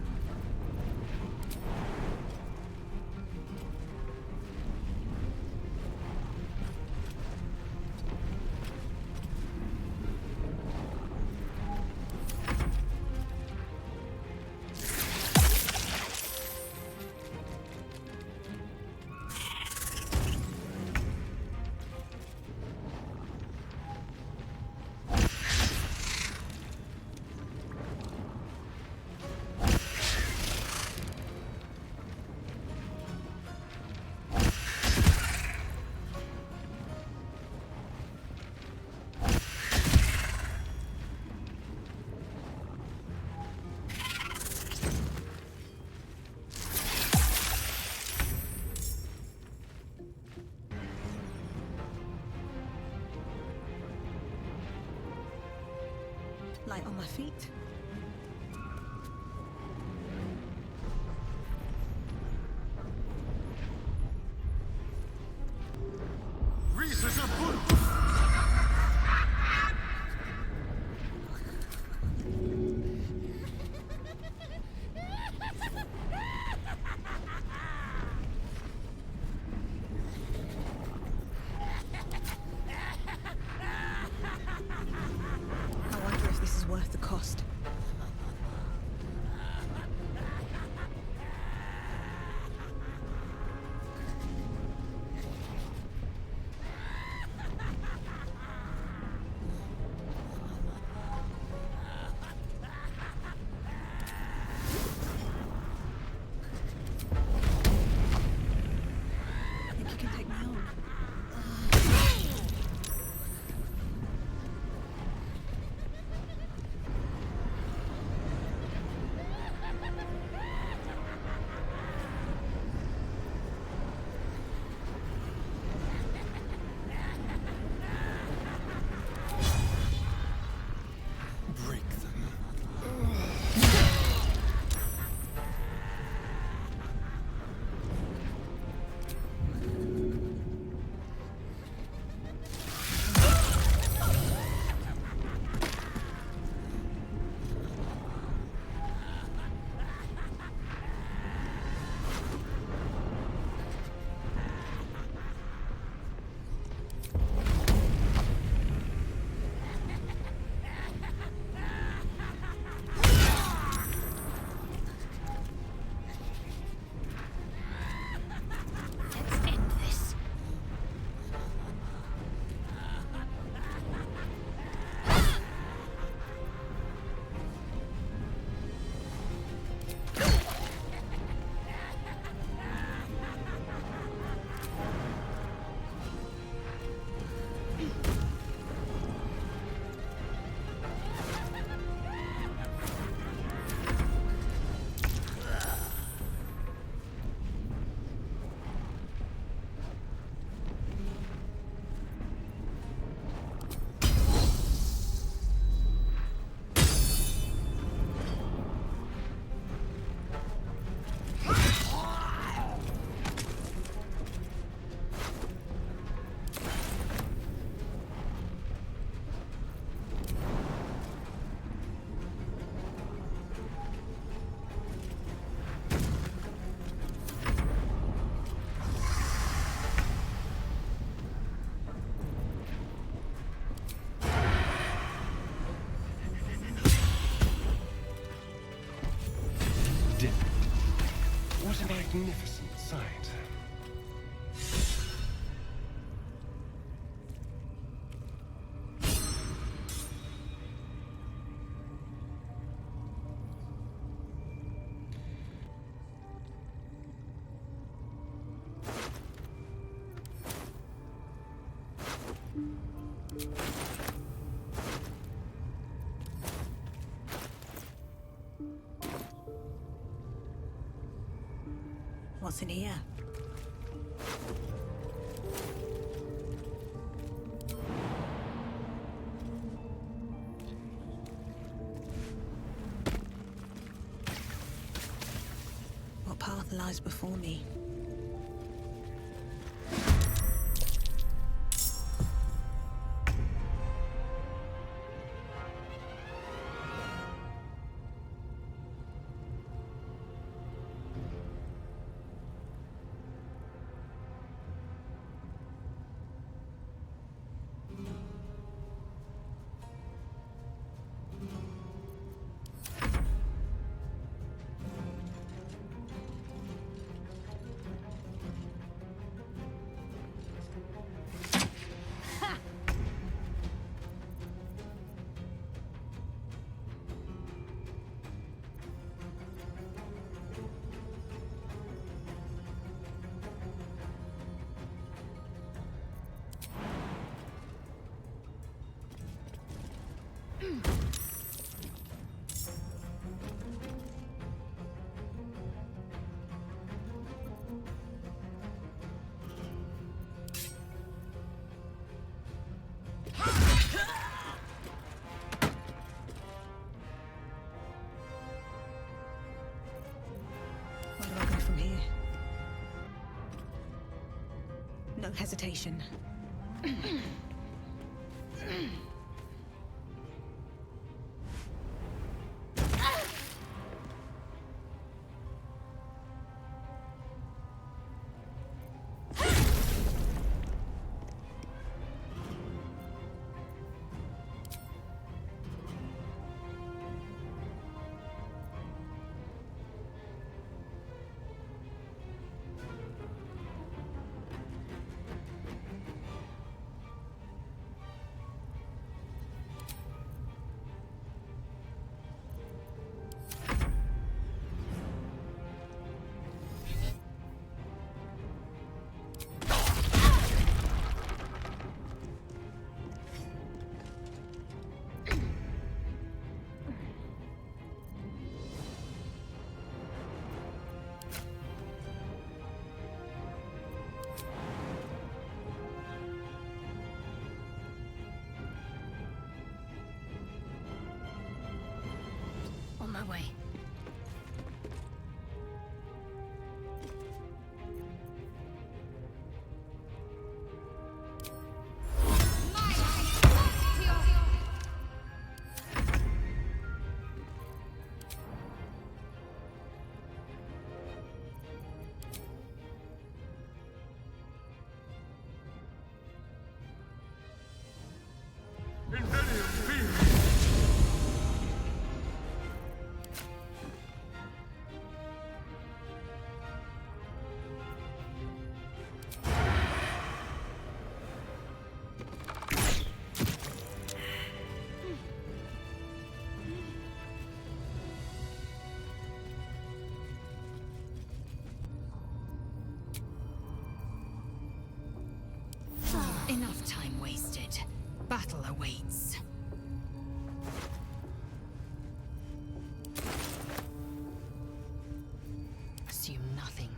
Light on my feet. I wonder if this is worth the cost. I think you can take me on. Break them. Let's end this. What a magnificent sight. What's in here? What path lies before me? Where do I go from here? No hesitation. On my way. Enough time wasted. Battle awaits. Assume nothing.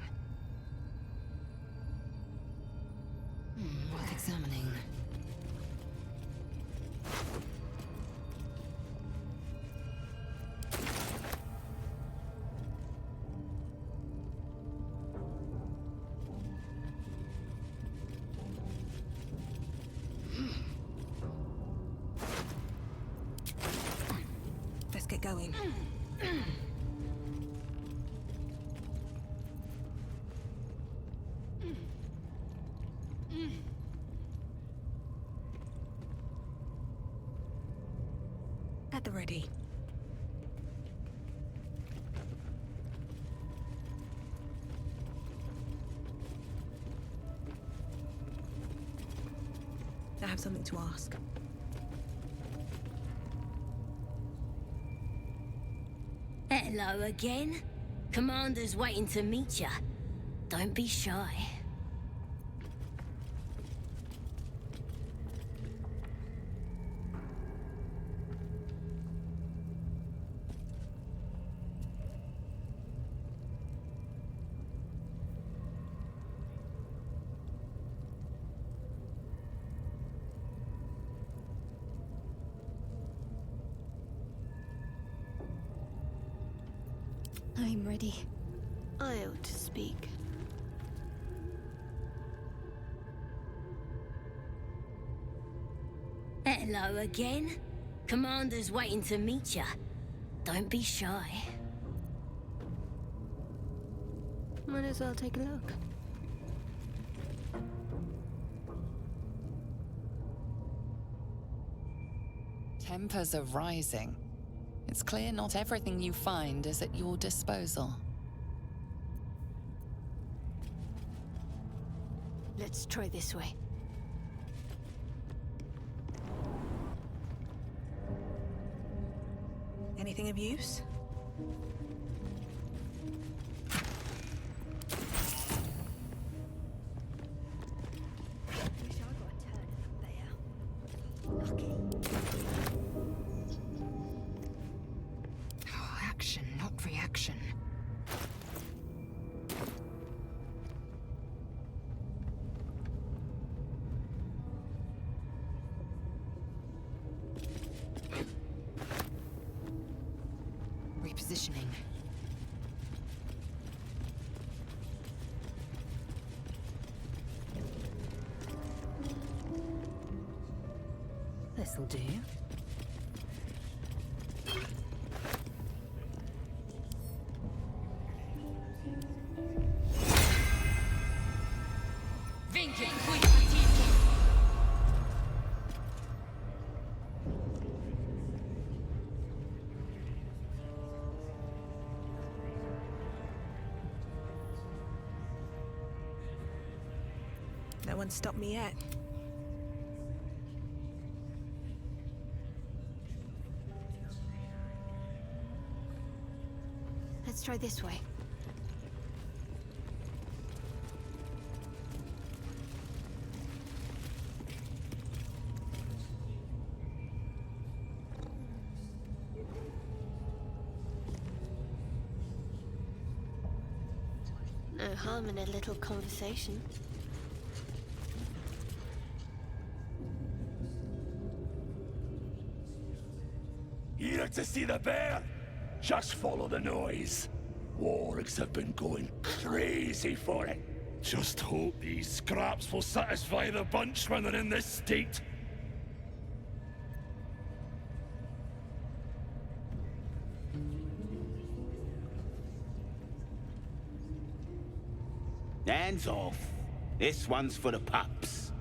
Worth examining. Let's get going. At the ready. I have something to ask. Hello again. Commander's waiting to meet ya. Don't be shy. I'm ready. I ought to speak. Hello again. Commander's waiting to meet ya. Don't be shy. Might as well take a look. Tempers are rising. It's clear not everything you find is at your disposal. Let's try this way. Anything of use? Wish I got a turn from there. Lucky. Oh, action, not reaction. Repositioning. This'll do. No one stopped me yet. Let's try this way. No harm in a little conversation. Here to see the bear? Just follow the noise. Wargs have been going crazy for it. Just hope these scraps will satisfy the bunch when they're in this state. Hands off. This one's for the pups.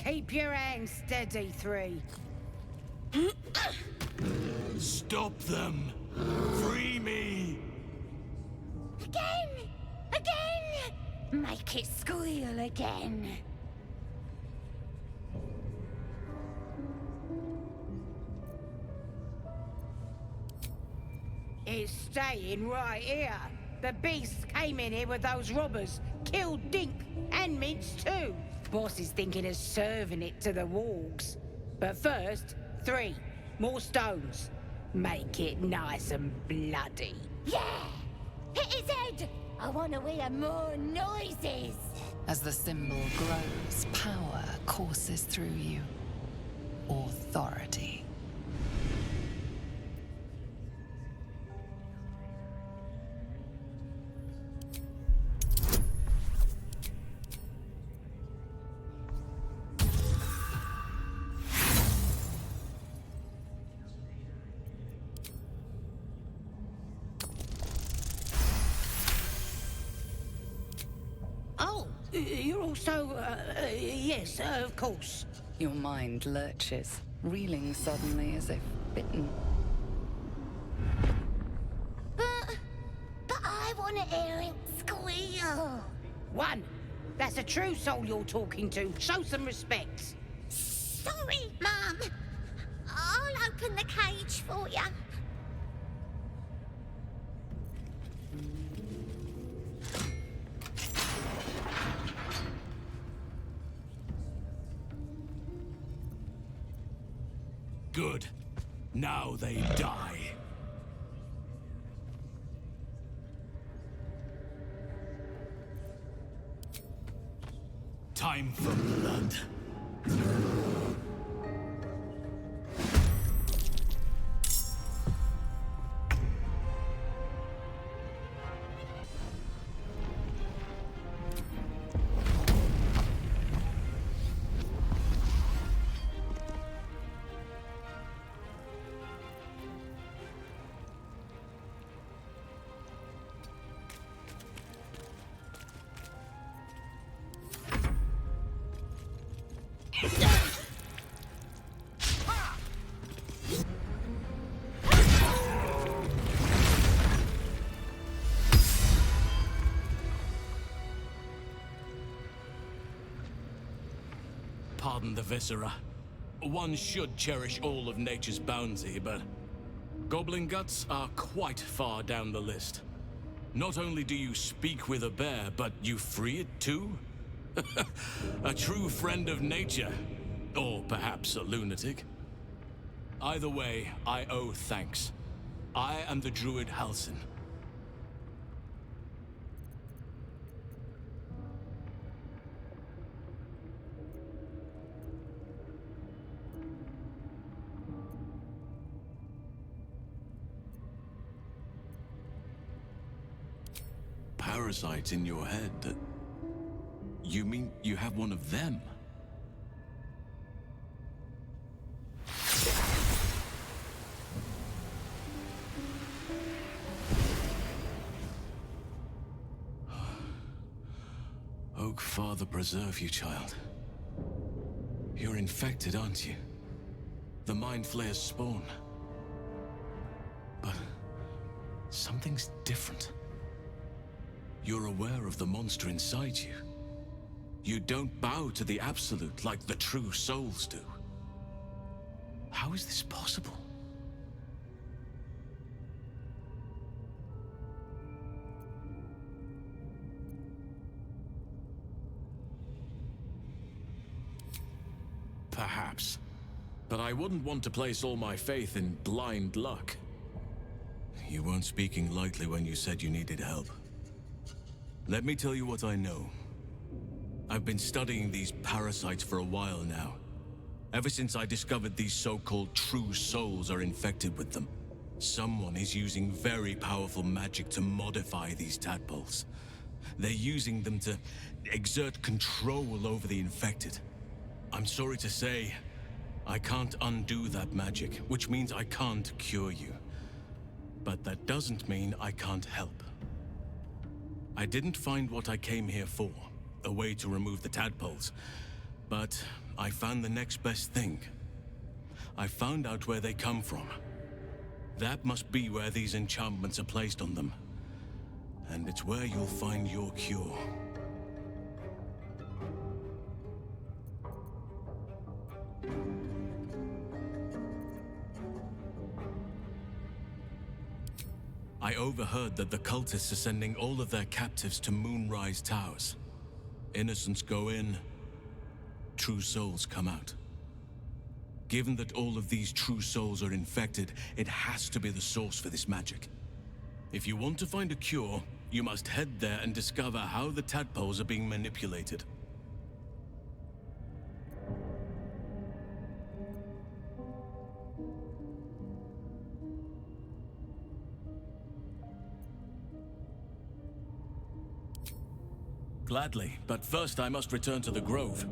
Keep your hands steady, 3. Stop them! Free me! Again! Again! Make it squeal again. It's staying right here. The beast came in here with those robbers, killed Dink and Mince too. Boss is thinking of serving it to the wargs. But first, 3 more stones. Make it nice and bloody. Yeah! Hit his head! I want to hear more noises! As the symbol grows, power courses through you. Authority. you're also, yes, of course. Your mind lurches, reeling suddenly as if bitten. But I want to hear him squeal. One. That's a true soul you're talking to. Show some respect. Sorry, Mum. I'll open the cage for you. Good. Now they die. Time for blood. Pardon the viscera. One should cherish all of nature's bounty, but goblin guts are quite far down the list. Not only do you speak with a bear, but you free it too? A true friend of nature. Or perhaps a lunatic. Either way, I owe thanks. I am the druid Halsin. Parasites in your head that... You mean you have one of them? Oak Father preserve you, child. You're infected, aren't you? The Mind Flayer's spawn. But something's different. You're aware of the monster inside you. You don't bow to the Absolute like the true souls do. How is this possible? Perhaps. But I wouldn't want to place all my faith in blind luck. You weren't speaking lightly when you said you needed help. Let me tell you what I know. I've been studying these parasites for a while now. Ever since I discovered these so-called true souls are infected with them. Someone is using very powerful magic to modify these tadpoles. They're using them to exert control over the infected. I'm sorry to say, I can't undo that magic, which means I can't cure you. But that doesn't mean I can't help. I didn't find what I came here for, a way to remove the tadpoles, but I found the next best thing. I found out where they come from. That must be where these enchantments are placed on them. And it's where you'll find your cure. I overheard that the cultists are sending all of their captives to Moonrise Towers. Innocents go in, true souls come out. Given that all of these true souls are infected, it has to be the source for this magic. If you want to find a cure, you must head there and discover how the tadpoles are being manipulated. Gladly, but first I must return to the Grove.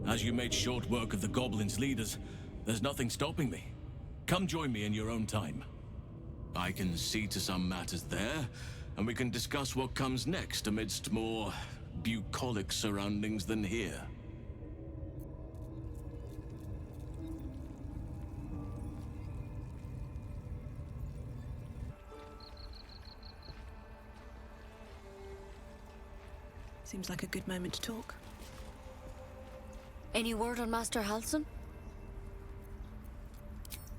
As you made short work of the Goblins' leaders, there's nothing stopping me. Come join me in your own time. I can see to some matters there, and we can discuss what comes next amidst more bucolic surroundings than here. Seems like a good moment to talk. Any word on Master Halsin?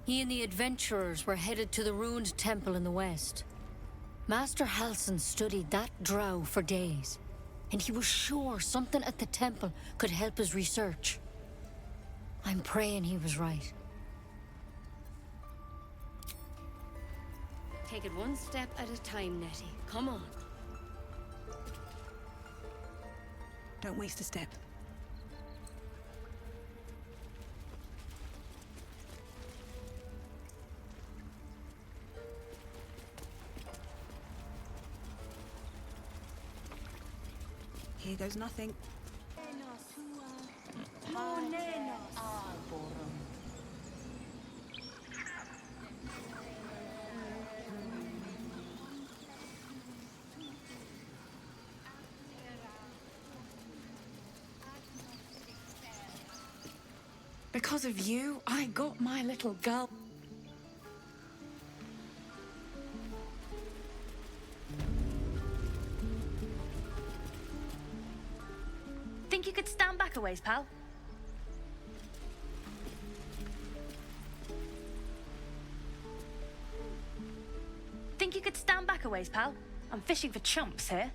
He and the adventurers were headed to the ruined temple in the west. Master Halsin studied that drow for days, and he was sure something at the temple could help his research. I'm praying he was right. Take it one step at a time, Nettie. Come on. Don't waste a step. Here goes nothing. Because of you, I got my little girl. Think you could stand back a ways, pal? Think you could stand back a ways, pal? I'm fishing for chumps here.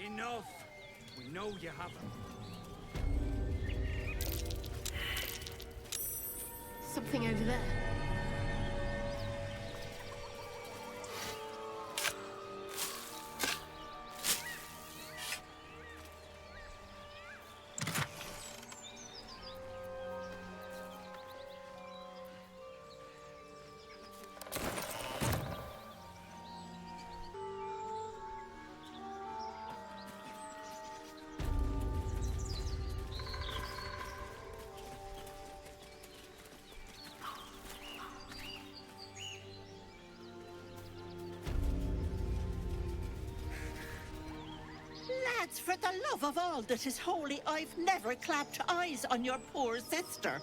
Enough! We know you haven't. Something over there. Lads, for the love of all that is holy, I've never clapped eyes on your poor sister.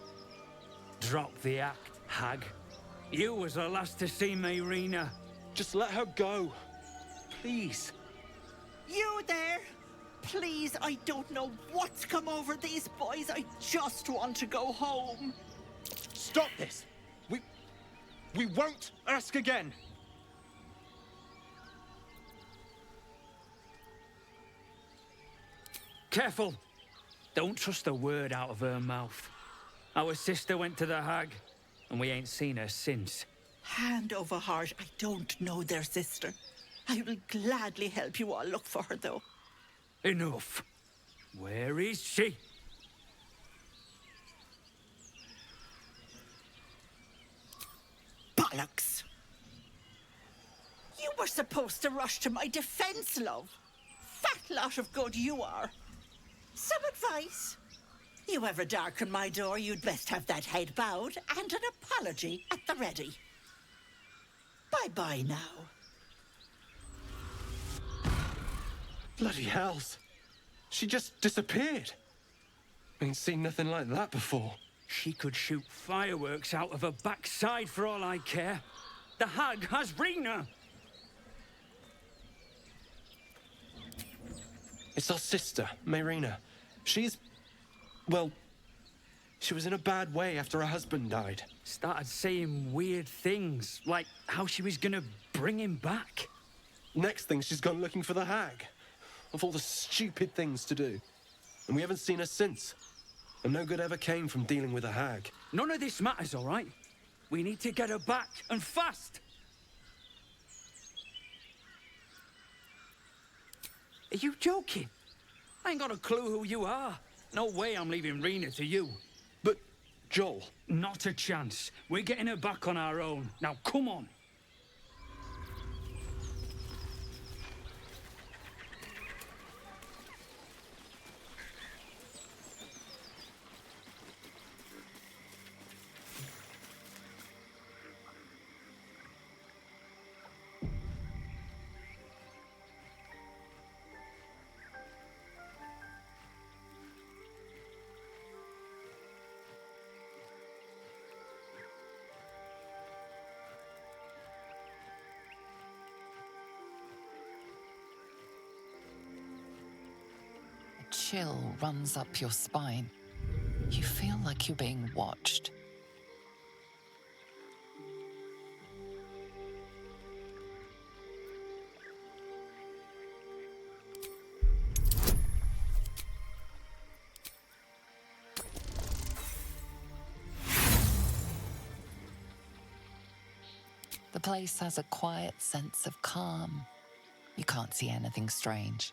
Drop the act, hag. You was the last to see Mayrina. Just let her go. Please. You there? Please, I don't know what's come over these boys. I just want to go home. Stop this! We won't ask again! Careful! Don't trust a word out of her mouth. Our sister went to the hag, and we ain't seen her since. Hand over heart, I don't know their sister. I will gladly help you all look for her, though. Enough. Where is she? Bollocks! You were supposed to rush to my defense, love. Fat lot of good you are. Some advice? You ever darken my door, you'd best have that head bowed and an apology at the ready. Bye-bye now. Bloody hells. She just disappeared. Ain't seen nothing like that before. She could shoot fireworks out of her backside for all I care. The hag has Rena. It's our sister, Mayrina. She's... Well, she was in a bad way after her husband died. Started saying weird things, like how she was gonna bring him back. Next thing, she's gone looking for the hag. Of all the stupid things to do. And we haven't seen her since. And no good ever came from dealing with a hag. None of this matters, all right? We need to get her back, and fast! Are you joking? I ain't got a clue who you are. No way I'm leaving Rena to you. But, Joel... Not a chance. We're getting her back on our own. Now, come on. Chill runs up your spine. You feel like you're being watched. The place has a quiet sense of calm. You can't see anything strange.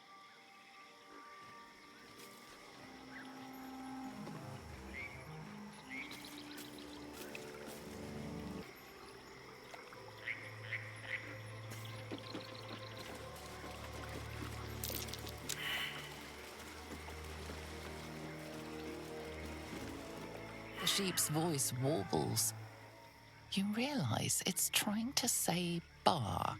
The sheep's voice warbles. You realize it's trying to say bar.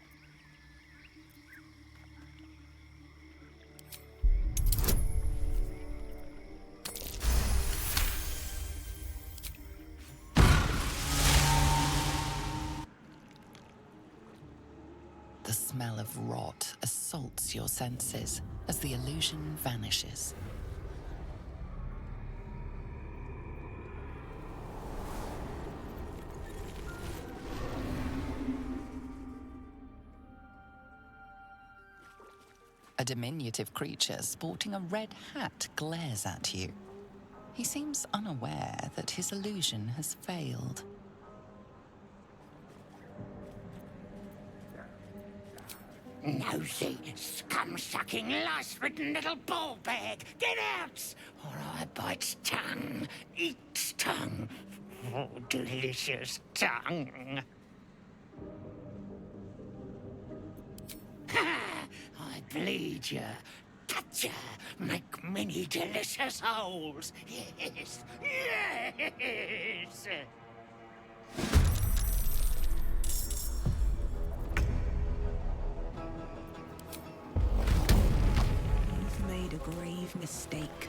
The smell of rot assaults your senses as the illusion vanishes. A diminutive creature sporting a red hat glares at you. He seems unaware that his illusion has failed. Nosy, scum-sucking, lice-ridden little ball bag! Get out! Or I bite tongue, eat tongue. Oh, delicious tongue. Ha! I bleed you, touch you, make many delicious holes. Yes, yes! You've made a grave mistake.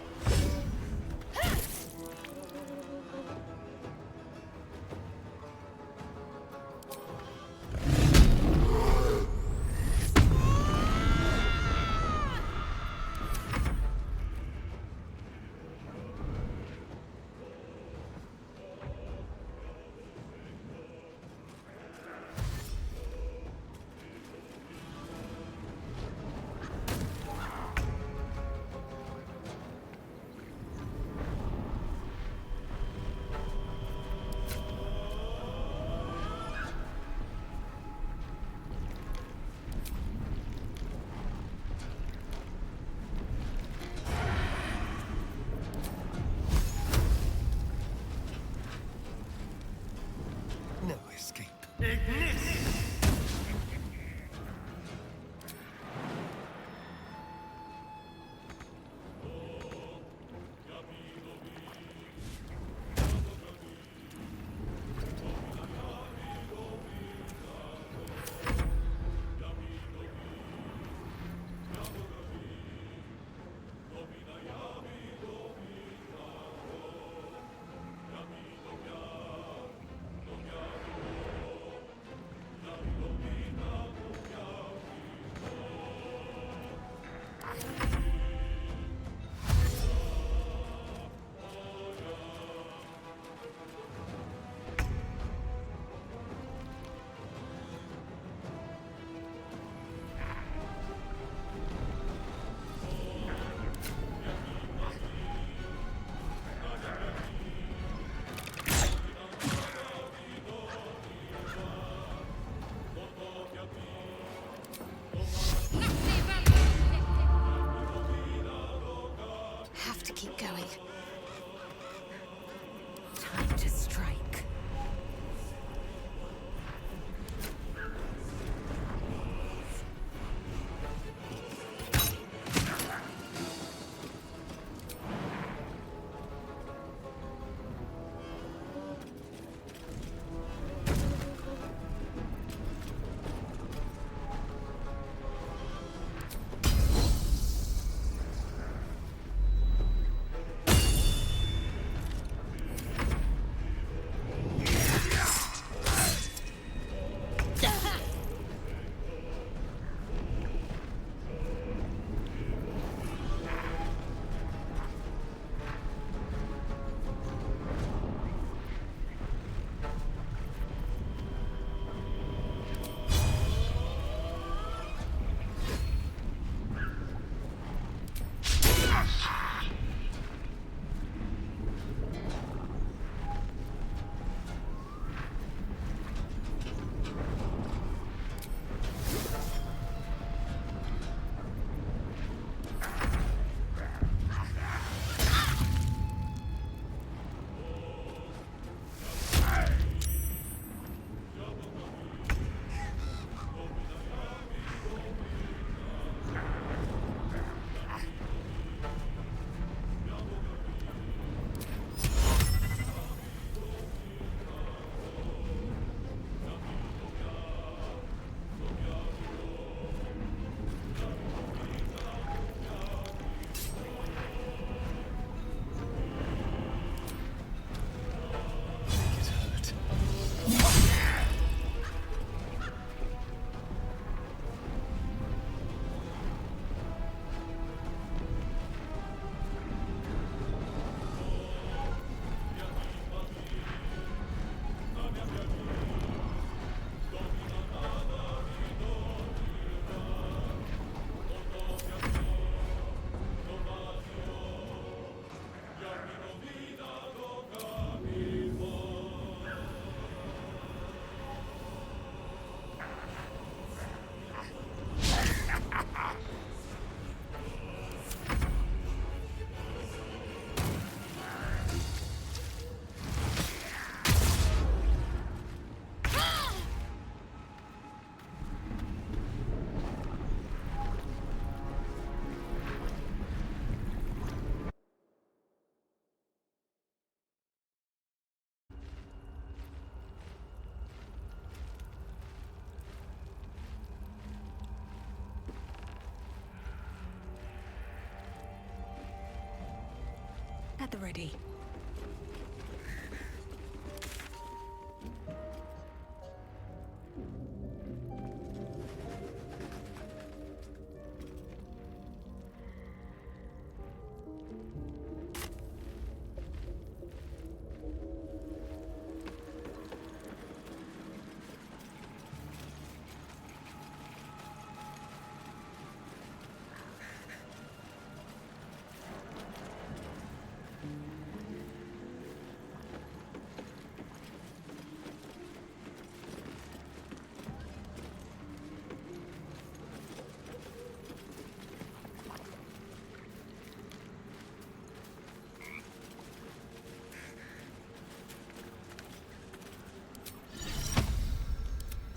already.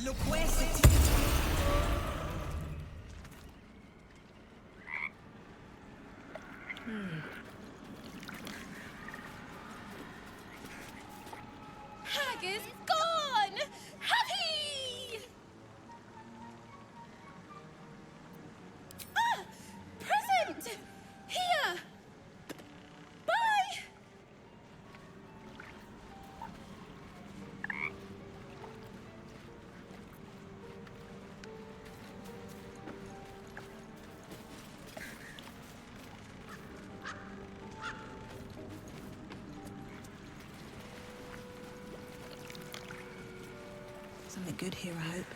Loquacity. Hag is gone! Happy! Ah! Present! Here! Bye! Something good here, I hope.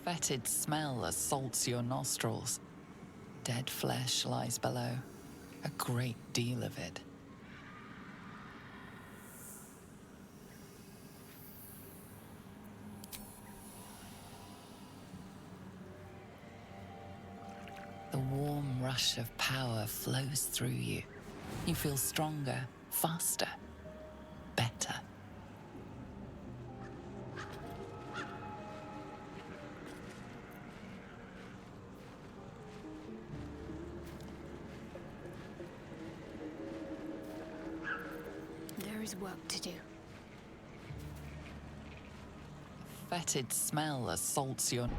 Fetid smell assaults your nostrils. Dead flesh lies below. A great deal of it. The warm rush of power flows through you. You feel stronger, faster, better. There is work to do. Fetid smell assaults your...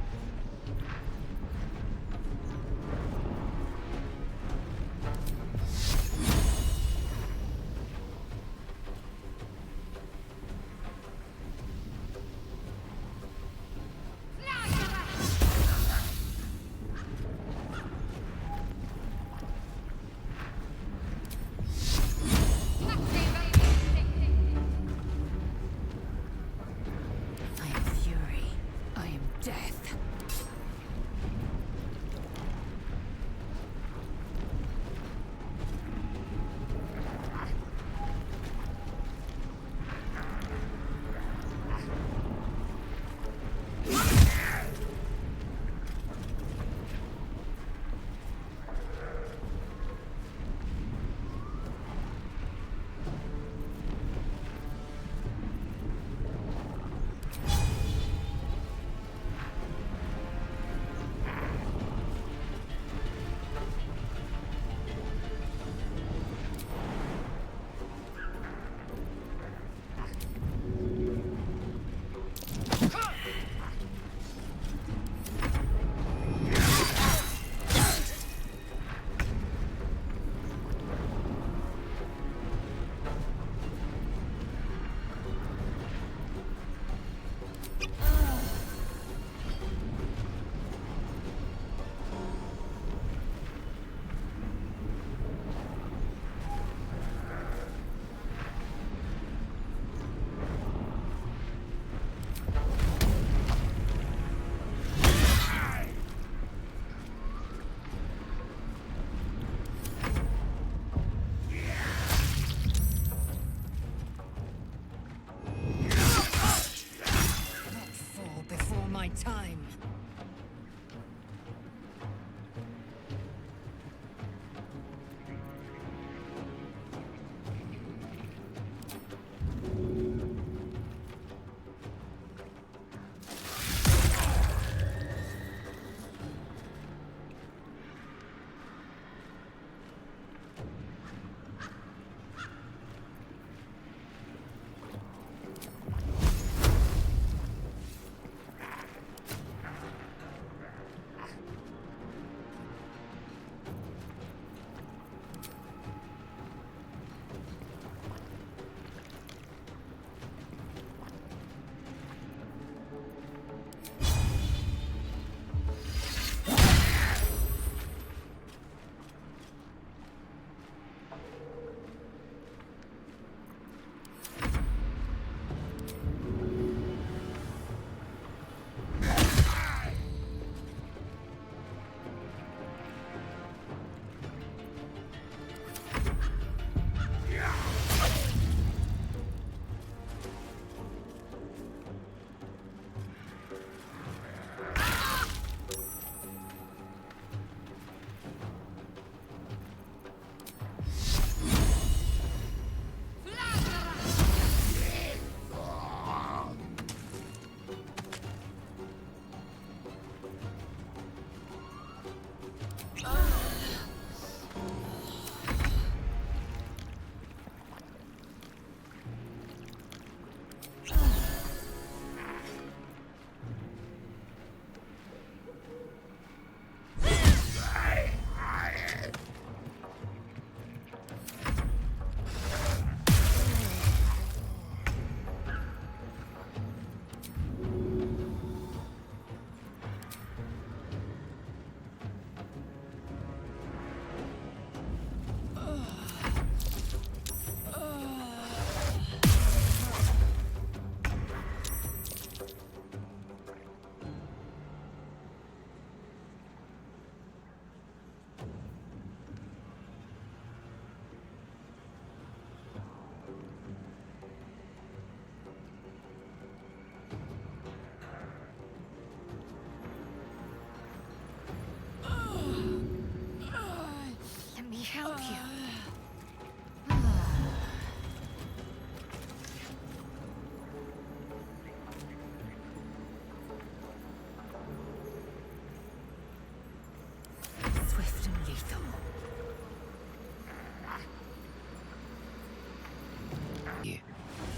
I am fury. I am death.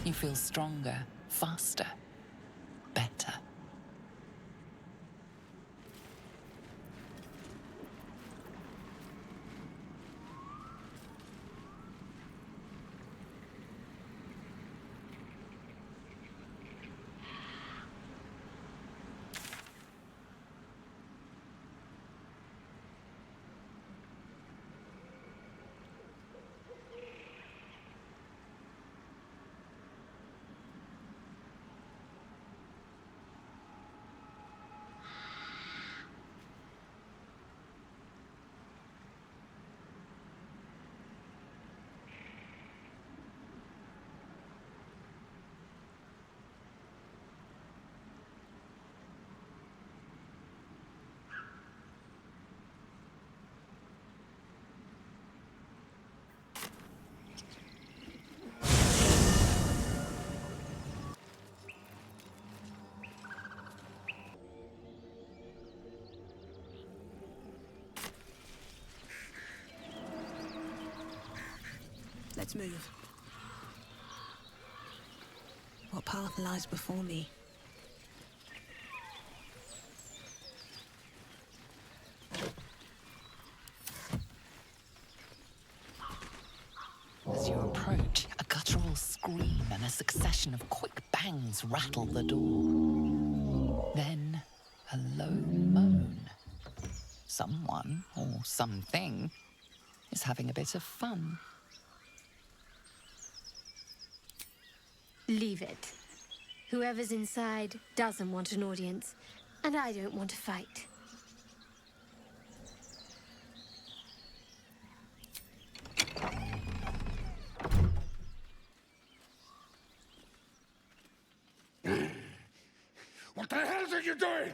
You feel stronger, faster, better. Let's move. What path lies before me? As you approach, a guttural scream and a succession of quick bangs rattle the door. Then, a low moan. Someone, or something, is having a bit of fun. Leave it. Whoever's inside doesn't want an audience, and I don't want to fight. What the hell are you doing?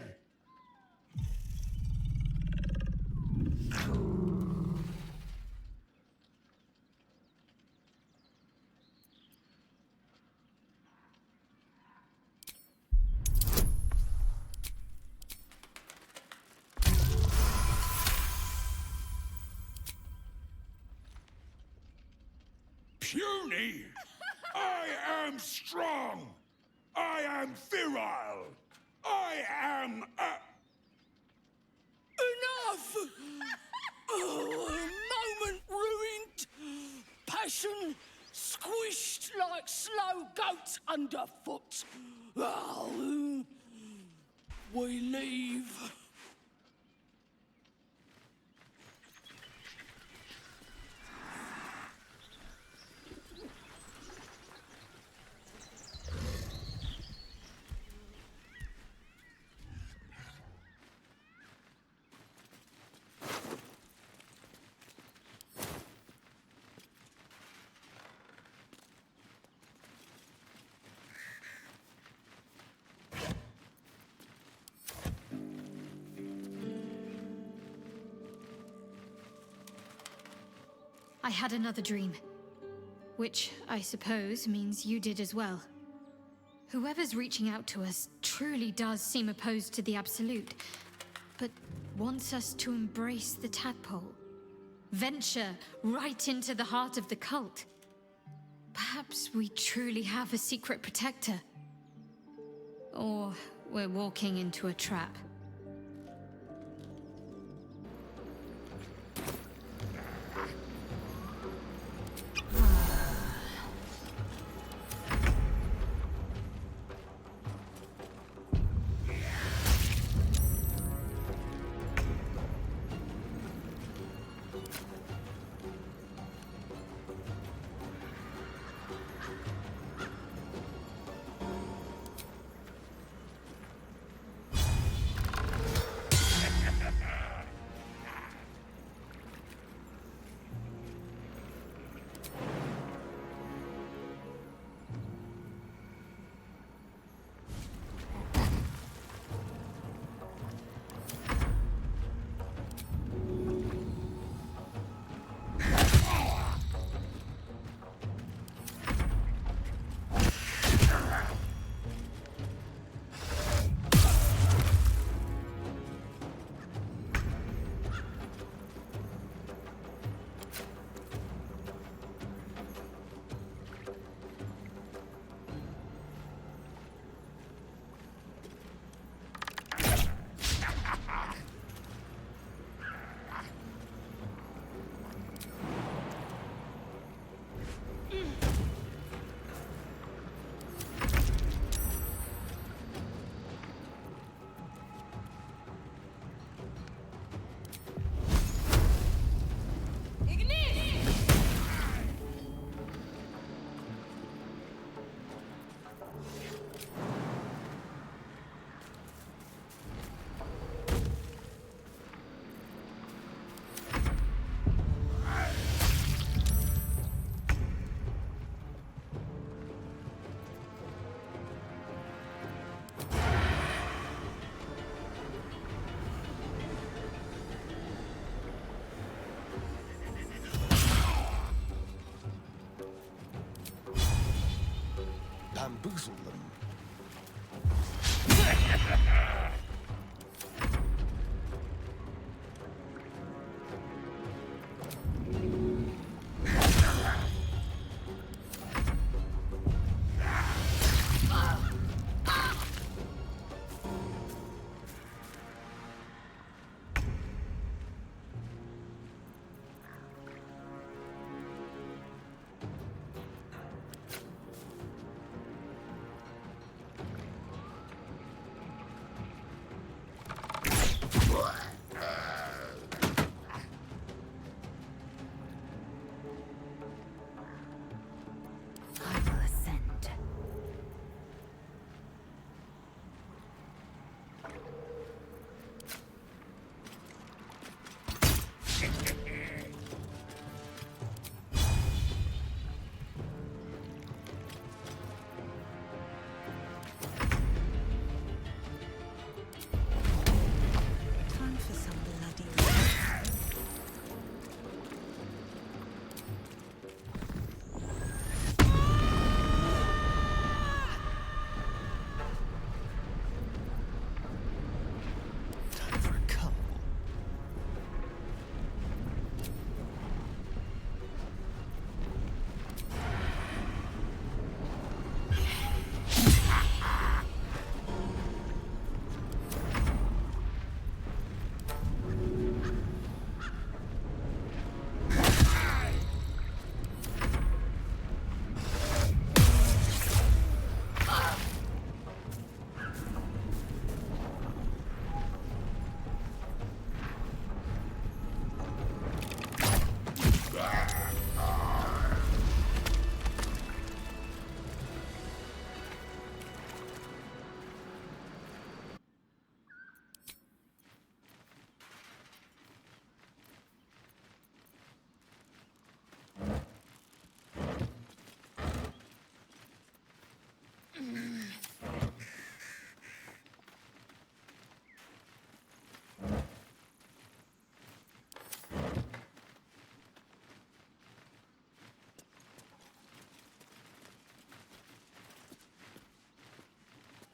Puny! I am strong! I am virile! I am a... Enough! Oh, a moment ruined! Passion squished like slow goats underfoot! Oh, we leave. I had another dream. Which, I suppose, means you did as well. Whoever's reaching out to us truly does seem opposed to the Absolute, but wants us to embrace the tadpole. Venture right into the heart of the cult. Perhaps we truly have a secret protector. Or we're walking into a trap. bamboozle them. Time for some bloody. Time for a cuddle.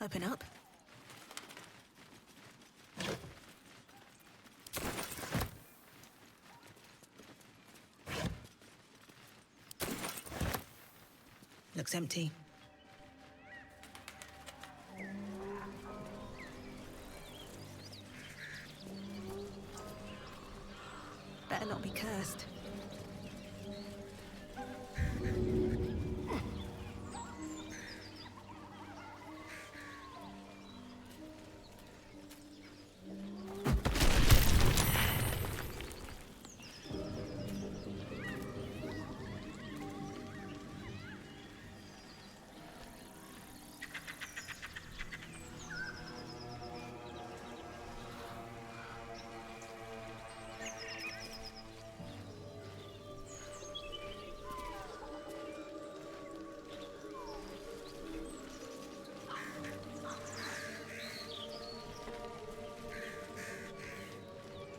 Open up. Looks empty. Better not be cursed.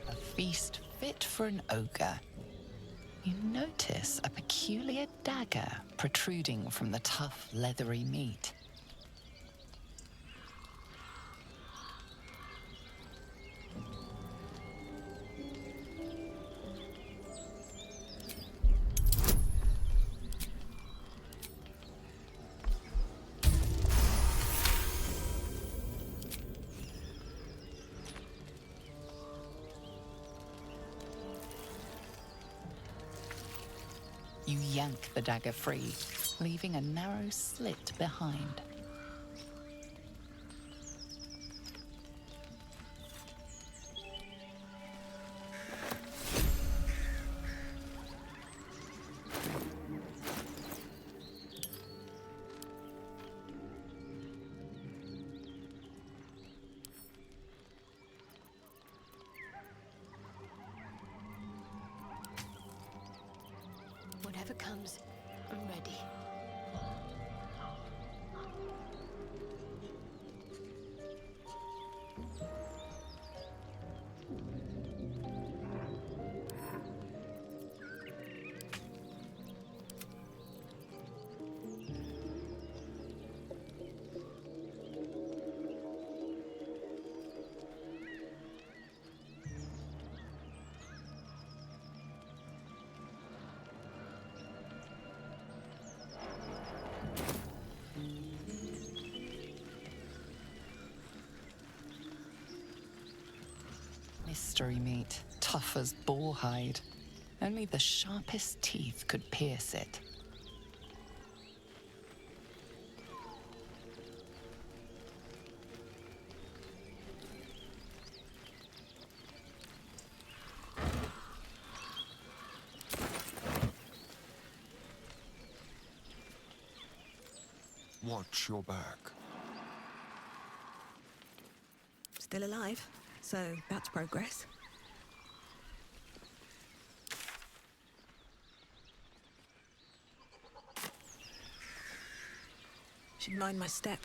A feast fit for an ogre. You notice a peculiar dagger protruding from the tough, leathery meat. You yank the dagger free, leaving a narrow slit behind. Whatever comes, I'm ready. Mystery meat, tough as boar hide. Only the sharpest teeth could pierce it. Watch your back. Still alive, so that's progress. Should mind my step.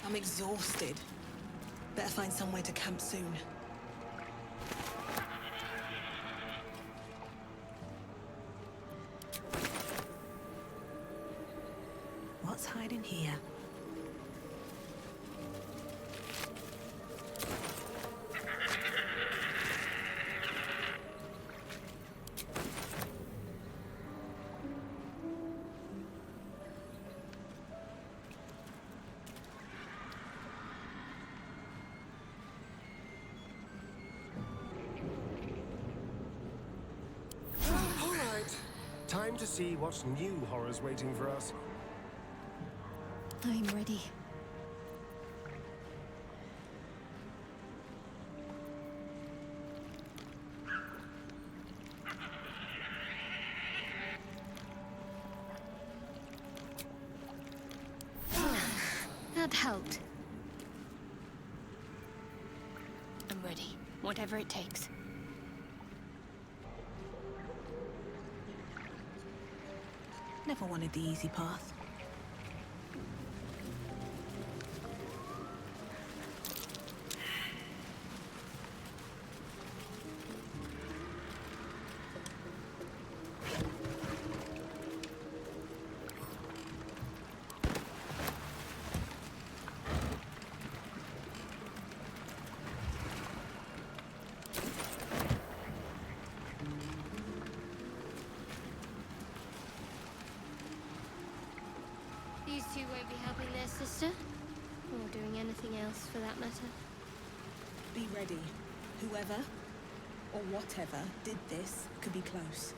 I'm exhausted. Better find somewhere to camp soon. What's hiding here? Time to see what new horror's waiting for us. I'm ready. That helped. I'm ready. Whatever it takes. Never wanted the easy path. These two won't be helping their sister, or doing anything else for that matter. Be ready. Whoever or whatever did this could be close.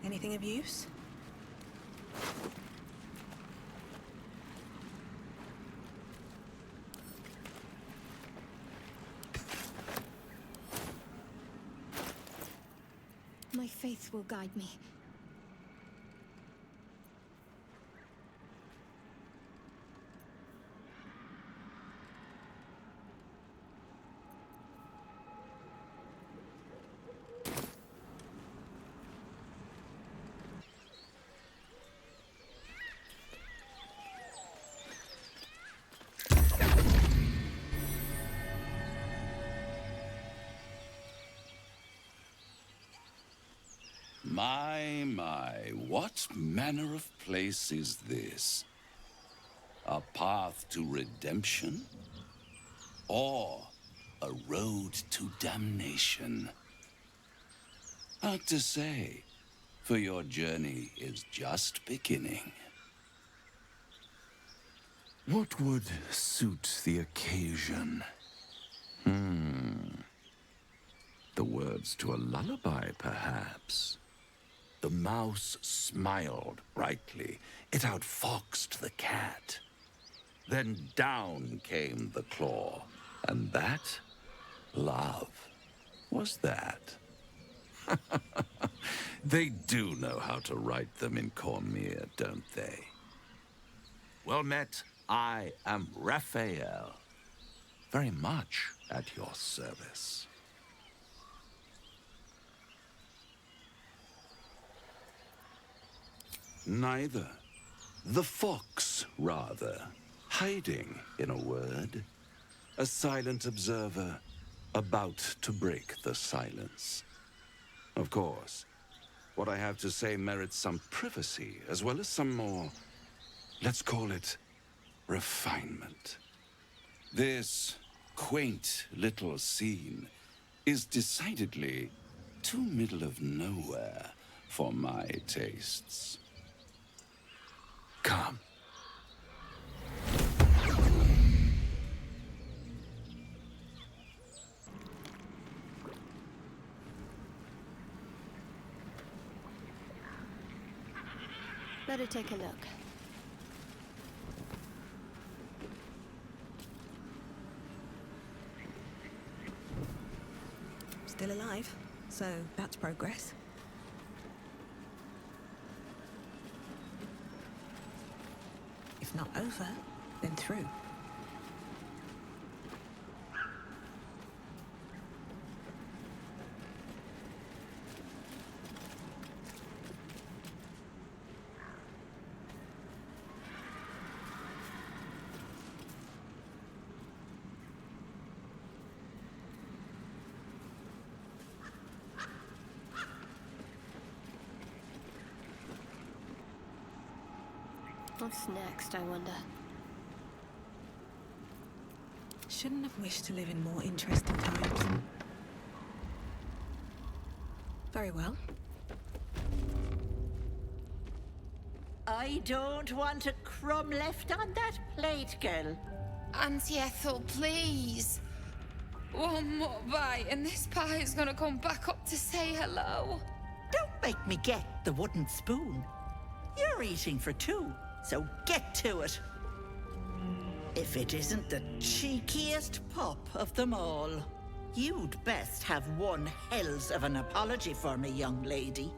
Anything of use? My faith will guide me. My, what manner of place is this? A path to redemption? Or a road to damnation? Hard to say, for your journey is just beginning. What would suit the occasion? The words to a lullaby, perhaps. The mouse smiled brightly. It outfoxed the cat. Then down came the claw. And that, love, was that. They do know how to write them in Cormier, don't they? Well met, I am Raphael. Very much at your service. Neither. The fox, rather. Hiding, in a word. A silent observer, about to break the silence. Of course, what I have to say merits some privacy, as well as some more, let's call it, refinement. This quaint little scene is decidedly too middle of nowhere for my tastes. Come. Better take a look. Still alive, so that's progress. If not over, then through. What's next, I wonder? Shouldn't have wished to live in more interesting times. Very well. I don't want a crumb left on that plate, girl. Auntie Ethel, please. One more bite and this pie is gonna come back up to say hello. Don't make me get the wooden spoon. You're eating for two, so get to it. If it isn't the cheekiest pup of them all, you'd best have one hells of an apology for me, young lady.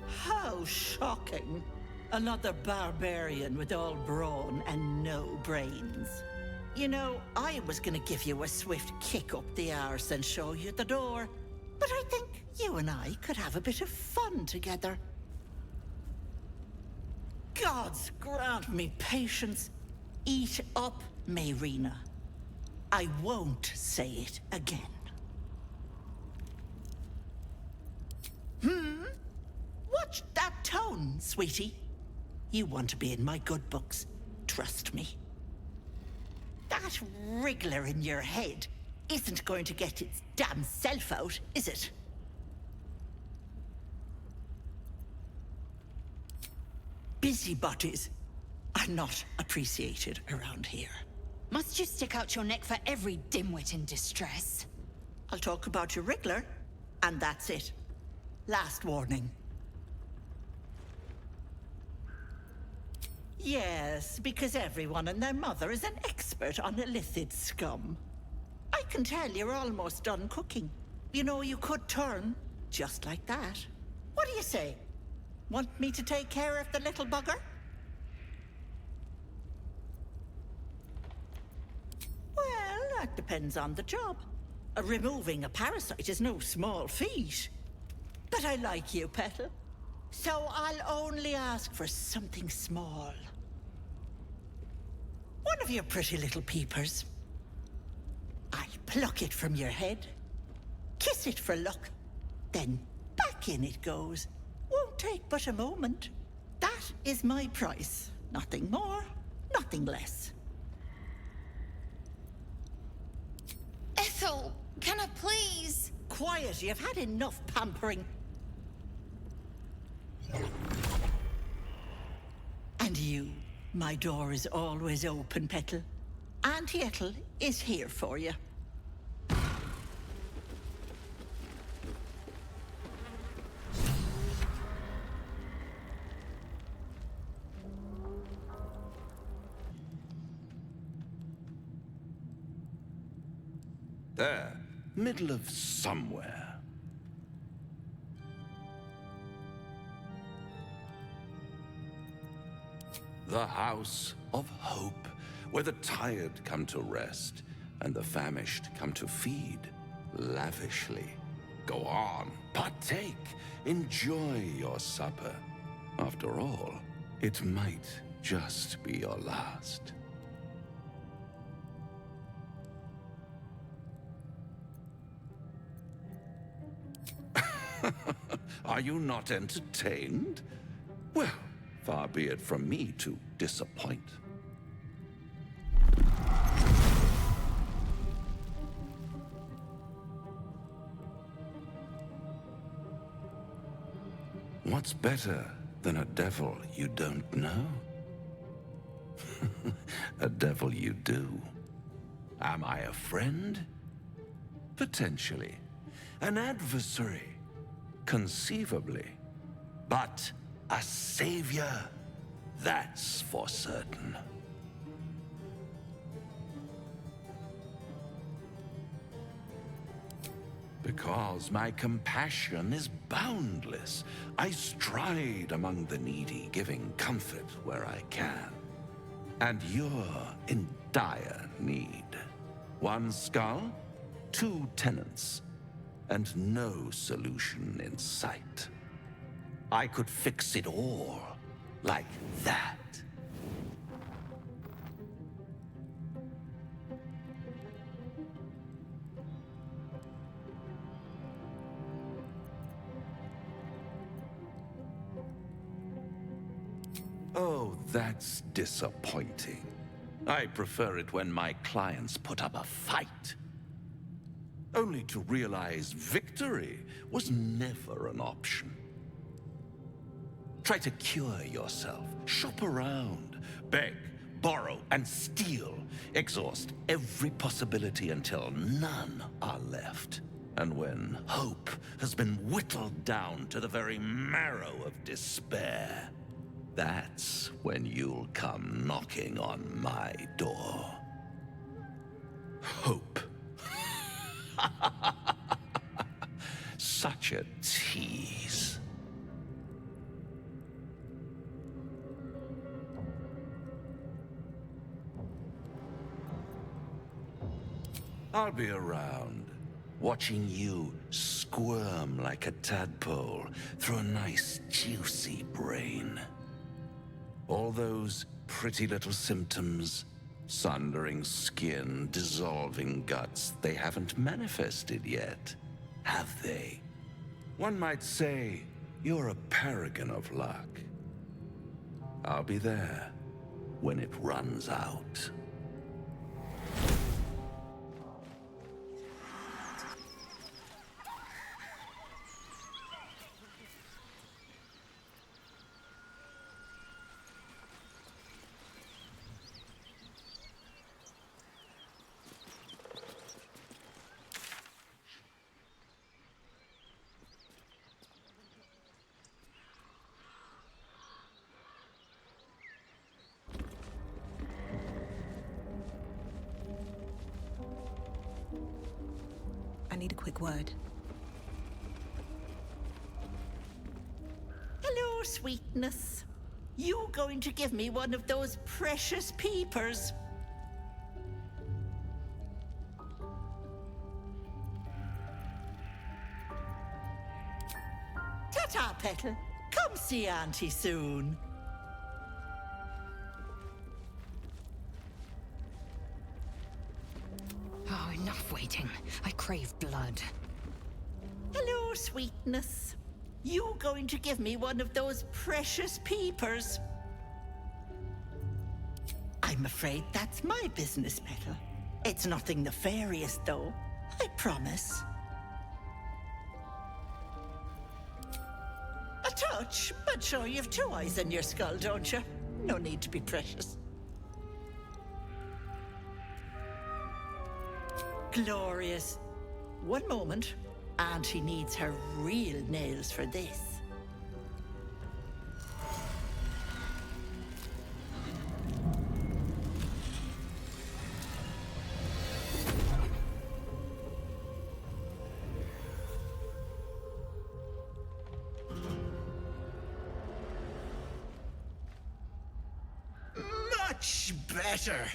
How shocking. Another barbarian with all brawn and no brains. You know, I was gonna give you a swift kick up the arse and show you the door, but I think you and I could have a bit of fun together. Gods grant me patience. Eat up, Mayrina. I won't say it again. Watch that tone, sweetie. You want to be in my good books, trust me. That wriggler in your head isn't going to get its damn self out, is it? Busybodies are not appreciated around here. Must you stick out your neck for every dimwit in distress? I'll talk about your wriggler, and that's it. Last warning. Yes, because everyone and their mother is an expert on illithid scum. I can tell you're almost done cooking. You know, you could turn just like that. What do you say? Want me to take care of the little bugger? Well, that depends on the job. Removing a parasite is no small feat. But I like you, Petal. So I'll only ask for something small. One of your pretty little peepers. I'll pluck it from your head, kiss it for luck, then back in it goes. Won't take but a moment. That is my price. Nothing more, nothing less. Ethel, Can I please? Quiet, you've had enough pampering. And you, my door is always open, Petal. Auntie Ethel is here for you. There, middle of somewhere. The House of Hope, where the tired come to rest and the famished come to feed lavishly. Go on, partake, enjoy your supper. After all, it might just be your last. Are you not entertained? Well, far be it from me to disappoint. What's better than a devil you don't know? A devil you do. Am I a friend? Potentially. An adversary? Conceivably. But a savior? That's for certain. Because my compassion is boundless. I stride among the needy, giving comfort where I can. And you're in dire need. One skull, 2 tenants, and no solution in sight. I could fix it all, like that. Oh, that's disappointing. I prefer it when my clients put up a fight. Only to realize victory was never an option. Try to cure yourself, shop around, beg, borrow, and steal. Exhaust every possibility until none are left. And when hope has been whittled down to the very marrow of despair, that's when you'll come knocking on my door. Hope. Such a tease. I'll be around, watching you squirm like a tadpole through a nice, juicy brain. All those pretty little symptoms, sundering skin, dissolving guts, they haven't manifested yet, have they? One might say you're a paragon of luck. I'll be there when it runs out. I need a quick word. Hello, sweetness. You going to give me one of those precious peepers? Ta-ta, Petal. Come see Auntie soon. Oh, enough waiting. I crave blood. Hello, sweetness. You going to give me one of those precious peepers? I'm afraid that's my business, Petal. It's nothing nefarious, though. I promise. A touch, but sure, you've two eyes in your skull, don't you? No need to be precious. Glorious. One moment. Auntie needs her real nails for this. Much better.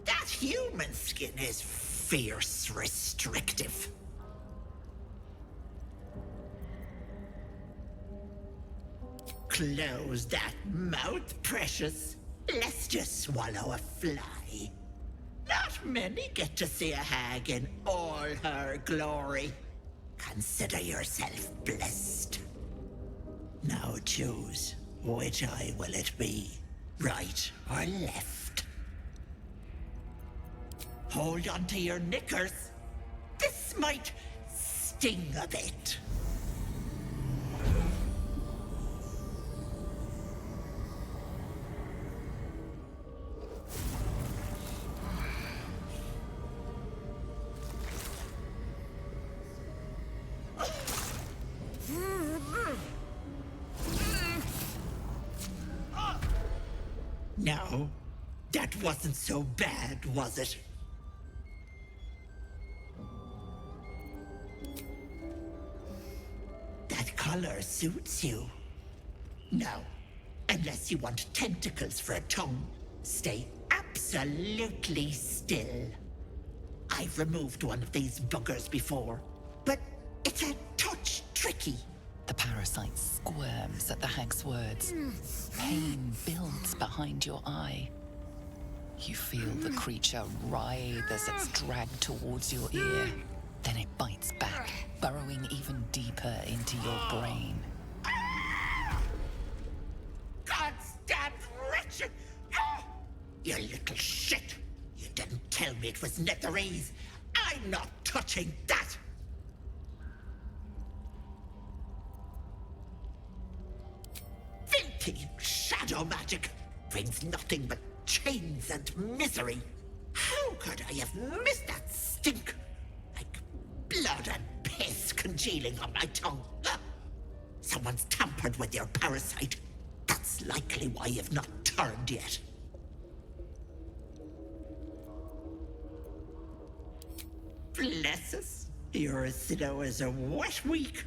That human skin is fierce restrictive. Close that mouth, precious, lest you swallow a fly. Not many get to see a hag in all her glory. Consider yourself blessed. Now choose, which eye will it be? Right or left? Hold on to your knickers. This might sting a bit. No, that wasn't so bad, was it? That color suits you. No, unless you want tentacles for a tongue, stay absolutely still. I've removed one of these buggers before, but it's a touch tricky. The parasite squirms at the hag's words. Pain builds behind your eye. You feel the creature writhe as it's dragged towards your ear. Then it bites back, burrowing even deeper into your brain. Goddamn wretched! You little shit! You didn't tell me it was Netherese. I'm not touching that! Filthy shadow magic brings nothing but chains and misery. How could I have missed that stink? Like blood and piss congealing on my tongue. Someone's tampered with your parasite. That's likely why you've not turned yet. Bless us. You're as slow as a wet week.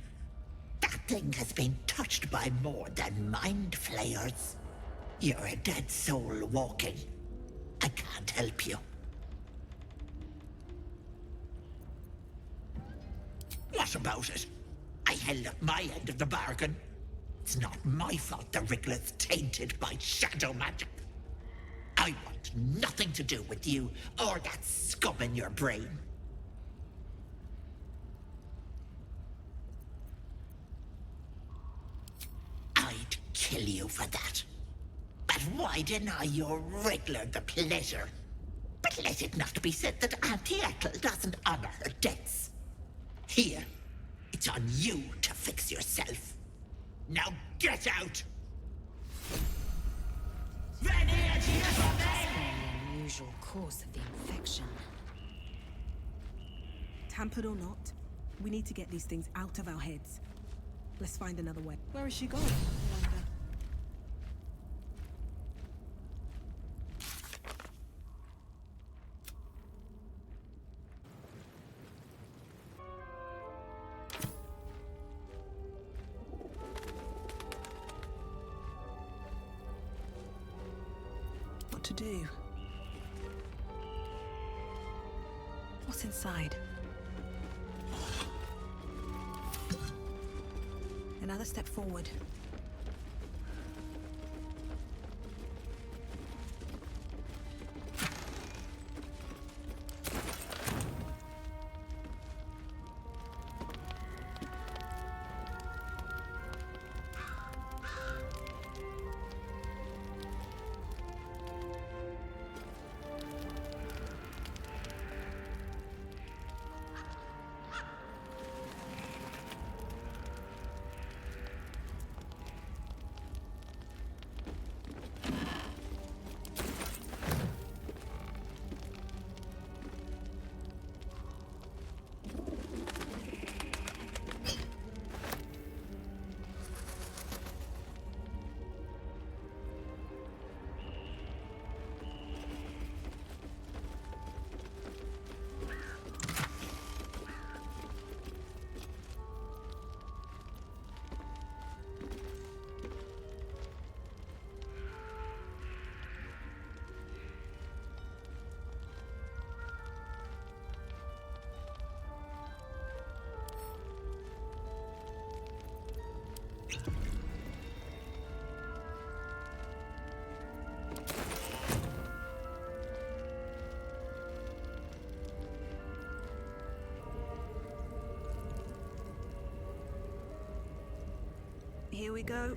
That thing has been touched by more than mind flayers. You're a dead soul walking. I can't help you. What about it? I held up my end of the bargain. It's not my fault the Wriggler's tainted by shadow magic. I want nothing to do with you or that scum in your brain. I'd kill you for that. But why deny your Wriggler the pleasure? But let it not be said that Auntie Ethel doesn't honor her debts. Here, it's on you to fix yourself. Now get out! Unusual course of the infection. Tampered or not, we need to get these things out of our heads. Let's find another way. Where is she going, I wonder? What to do? What's inside? Another step forward. Here we go.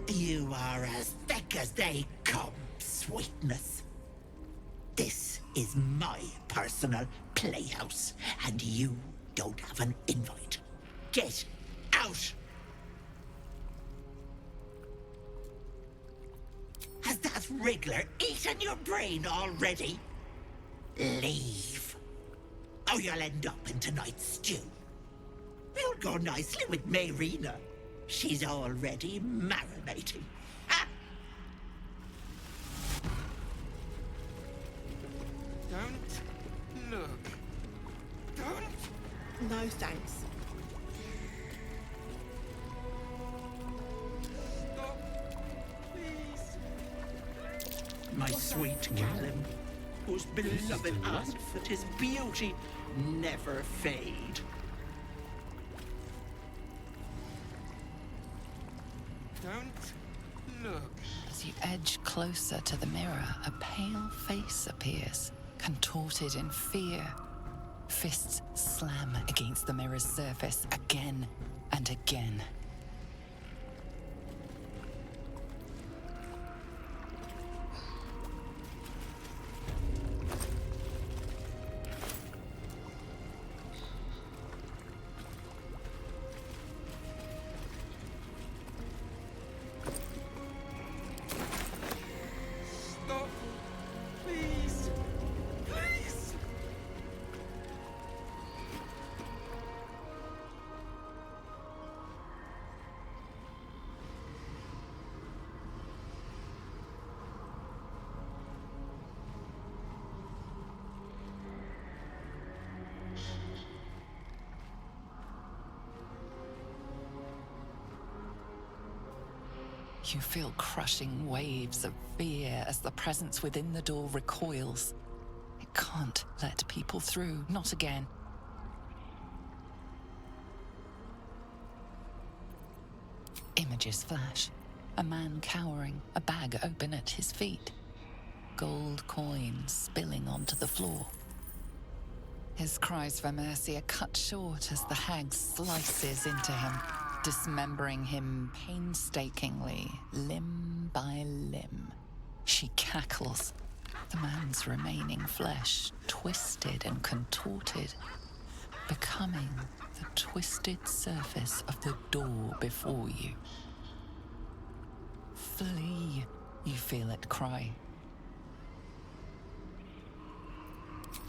You are as thick as they come, sweetness. This is my personal playhouse, and you don't have an invite. Get out! Has that wriggler eaten your brain already? Leave. Or you'll end up in tonight's stew. You'll go nicely with Mayrina. She's already marinating. Ha! Don't look. Don't. No, thanks. Stop, please. My sweet Callum, whose beloved asked that his beauty never fade. Don't look. As you edge closer to the mirror, a pale face appears, contorted in fear. Fists slam against the mirror's surface again and again. Stop. Please. Please. You feel crushing waves of fear as the presence within the door recoils. It can't let people through, not again. Images flash. A man cowering, a bag open at his feet. Gold coins spilling onto the floor. His cries for mercy are cut short as the hag slices into him, dismembering him painstakingly, limb by limb. She cackles, the man's remaining flesh twisted and contorted, becoming the twisted surface of the door before you. Flee, you feel it cry.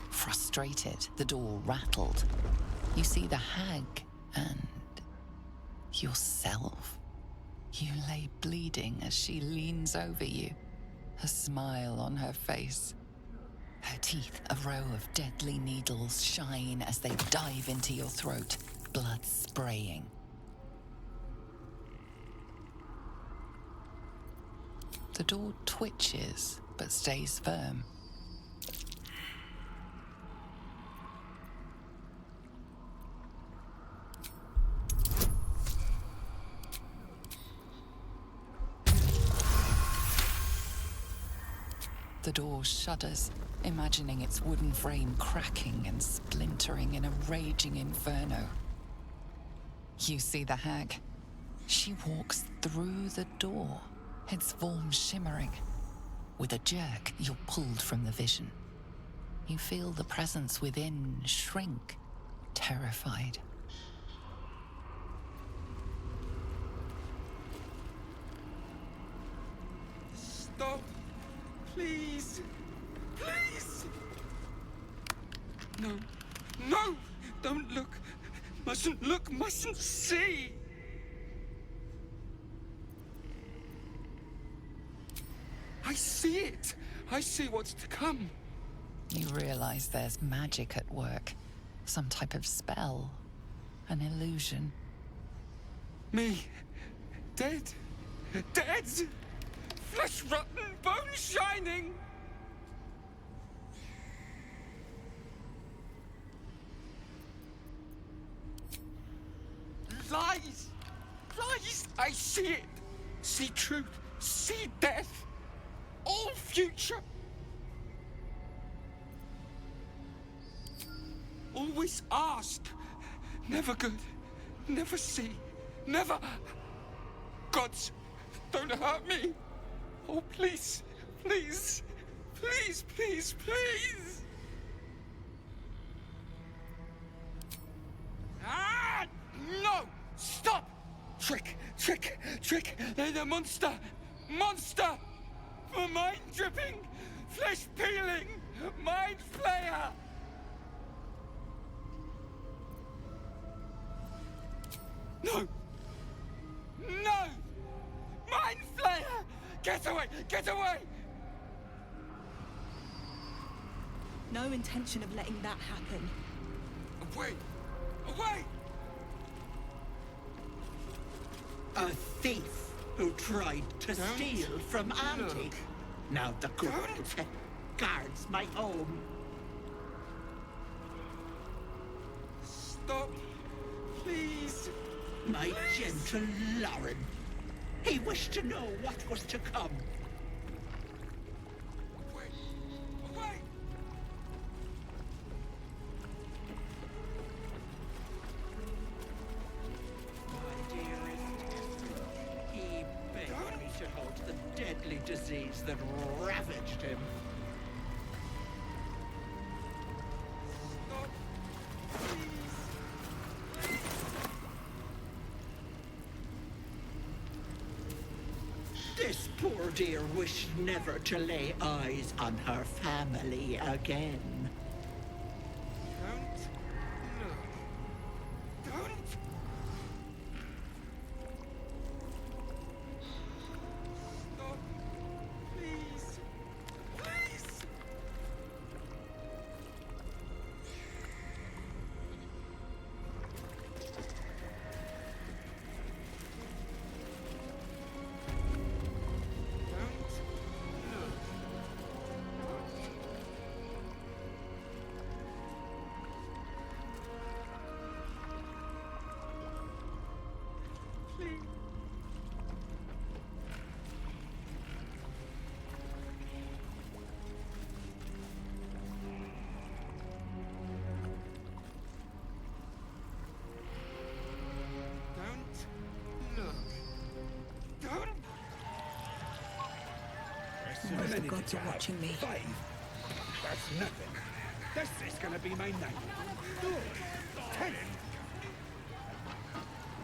Frustrated, the door rattled. You see the hag and yourself. You lay bleeding as she leans over you, a smile on her face. Her teeth, a row of deadly needles, shine as they dive into your throat, blood spraying. The door twitches, but stays firm. The door shudders, imagining its wooden frame cracking and splintering in a raging inferno. You see the hag. She walks through the door, its form shimmering. With a jerk, you're pulled from the vision. You feel the presence within shrink, terrified. Stop. Please. Please. No. No! Don't look. Mustn't look, mustn't see. I see it. I see what's to come. You realize there's magic at work. Some type of spell. An illusion. Me. Dead. Dead! Flesh rotten, bone shining! Lies! Lies! I see it! See truth! See death! All future! Always ask! Never good! Never see! Never! Gods, don't hurt me! Oh, please! Please! Please, please, please! Ah! No! Stop! Trick! Trick! Trick! They're the monster! Monster! For mind dripping! Flesh peeling! Mind flayer! No! No! Mind flayer! Get away! Get away! No intention of letting that happen. Away! Away! A thief who tried to steal from Auntie. Now the good pet guards my home. Stop! Please! My gentle Larian. He wished to know what was to come. Away! Away! My dearest, he begged me to halt the deadly disease that ravaged him. Stop! This poor dear wished never to lay eyes on her family again. Don't! Stop! Please! Please! The gods are watching me. 5. That's nothing. This is gonna be my night. 10.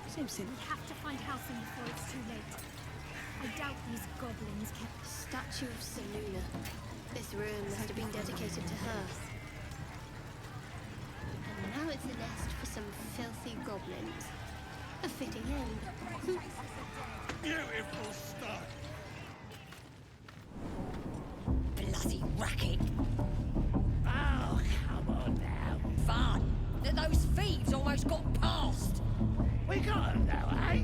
Simpson. We have to find Halcyon before it's too late. I doubt these goblins kept... Statue of Seluna. This room must have been dedicated to her. And now it's a nest for some filthy goblins. A fitting end. Beautiful start. Bloody racket. Oh, come on now. Fun that those thieves almost got past. We got 'em now, eh?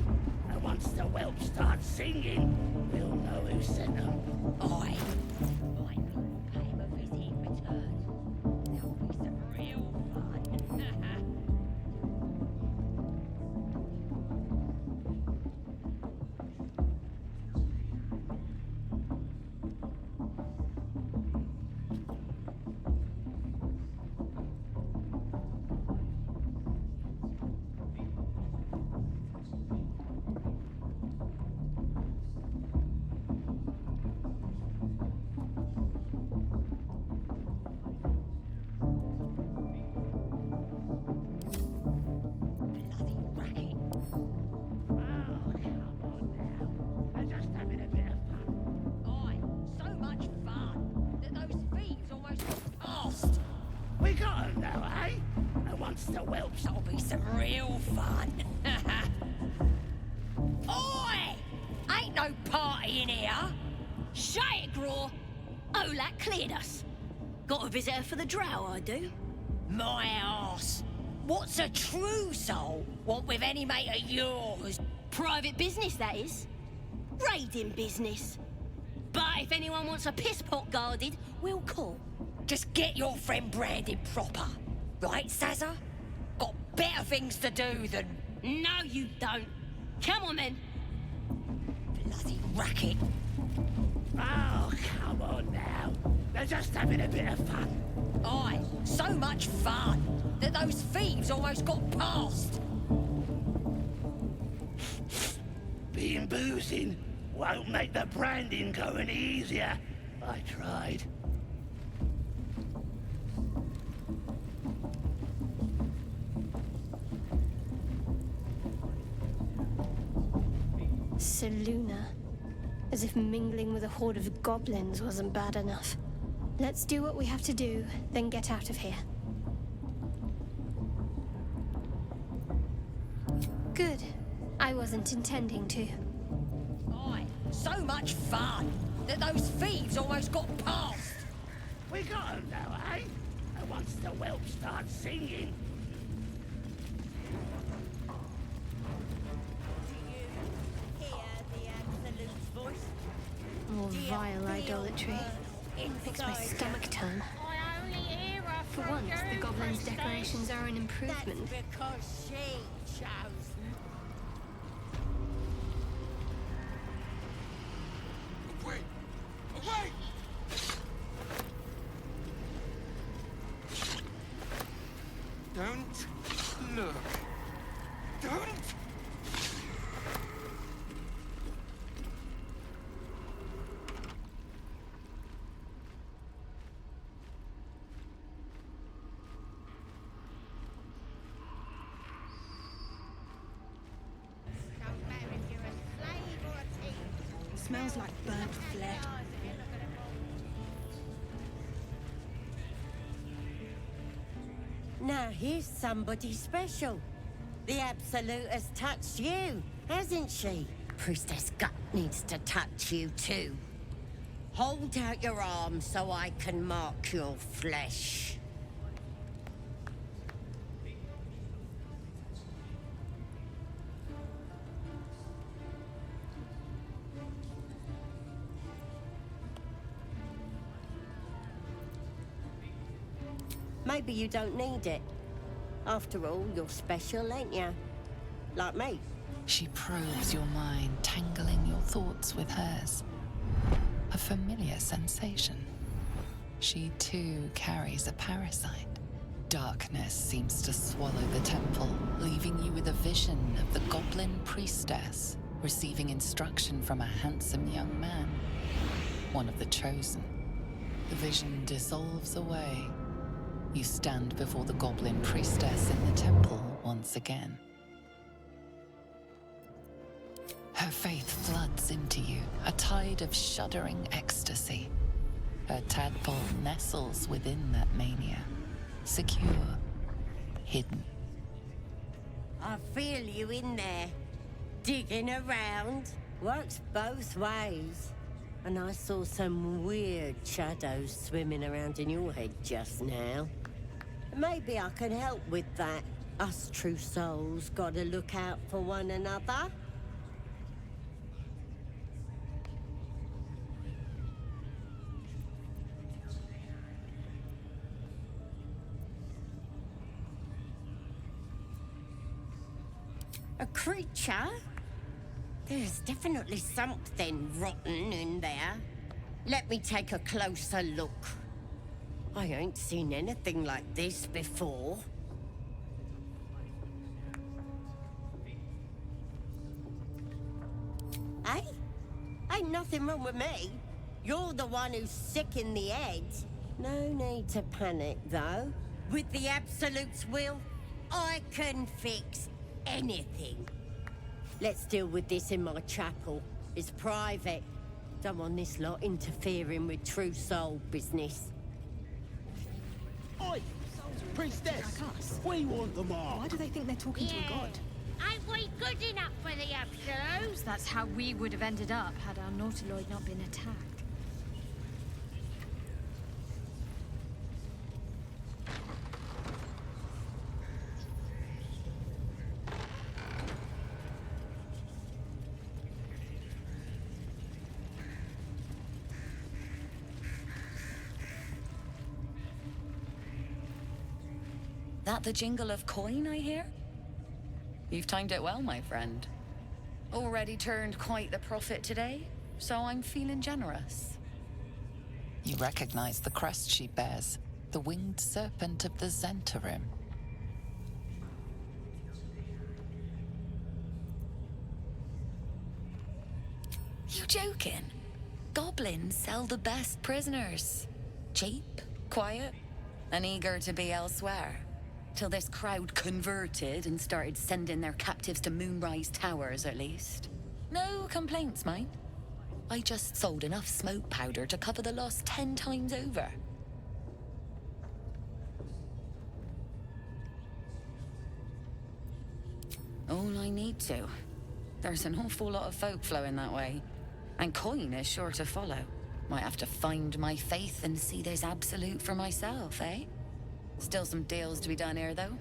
And once the whelp starts singing, we'll know who sent 'em. Aye. Right, pay him a visit in return. There'll be some real fun. We got 'em now, eh? And once the whelps, that'll be some real fun. Oi! Ain't no party in here. Shut it, Graw. Oh, that cleared us. Got a visitor for the drow, I do. My arse. What's a true soul want with any mate of yours? Private business, that is. Raiding business. But if anyone wants a piss pot guarded, we'll call. Just get your friend branded proper. Right, Sazza? Got better things to do than... No, you don't. Come on, then. Bloody racket. Oh, come on now. They're just having a bit of fun. Aye, so much fun that those thieves almost got past. Being boozing won't make the branding go any easier. I tried. Seluna. As if mingling with a horde of goblins wasn't bad enough. Let's do what we have to do, then get out of here. Good. I wasn't intending to. Aye, so much fun that those thieves almost got past. We got 'em now, eh? And once the whelp starts singing... More vile idolatry. Makes my stomach turn. For once, the goblins' decorations are an improvement. Because she chose. Wait! Away! Don't look. Don't! Smells like burnt flesh. Now here's somebody special. The Absolute has touched you, hasn't she? Priestess Gut needs to touch you too. Hold out your arm so I can mark your flesh. Maybe you don't need it. After all, you're special, ain't you? Like me. She probes your mind, tangling your thoughts with hers. A familiar sensation. She too carries a parasite. Darkness seems to swallow the temple, leaving you with a vision of the goblin priestess receiving instruction from a handsome young man, one of the chosen. The vision dissolves away. You stand before the goblin priestess in the temple once again. Her faith floods into you, a tide of shuddering ecstasy. Her tadpole nestles within that mania, secure, hidden. I feel you in there. Digging around. Works both ways. And I saw some weird shadows swimming around in your head just now. Maybe I can help with that. Us true souls gotta look out for one another. A creature? There's definitely something rotten in there. Let me take a closer look. I ain't seen anything like this before. Hey? Ain't nothing wrong with me. You're the one who's sick in the head. No need to panic, though. With the Absolute's will, I can fix anything. Let's deal with this in my chapel. It's private. Don't want this lot interfering with true soul business. Oi! Priestess! We want them all! Why do they think they're talking to a god? Ain't we good enough for the Absolutes? That's how we would have ended up had our Nautiloid not been attacked. That the jingle of coin I hear? You've timed it well, my friend. Already turned quite the profit today, so I'm feeling generous. You recognize the crest she bears, the winged serpent of the Zentarim. You joking? Goblins sell the best prisoners. Cheap, quiet, and eager to be elsewhere. Till this crowd converted and started sending their captives to Moonrise Towers, at least. No complaints, mind. I just sold enough smoke powder to cover the loss 10 times over. All I need to. There's an awful lot of folk flowing that way. And coin is sure to follow. Might have to find my faith and see this absolute for myself, eh? Still some deals to be done here, though.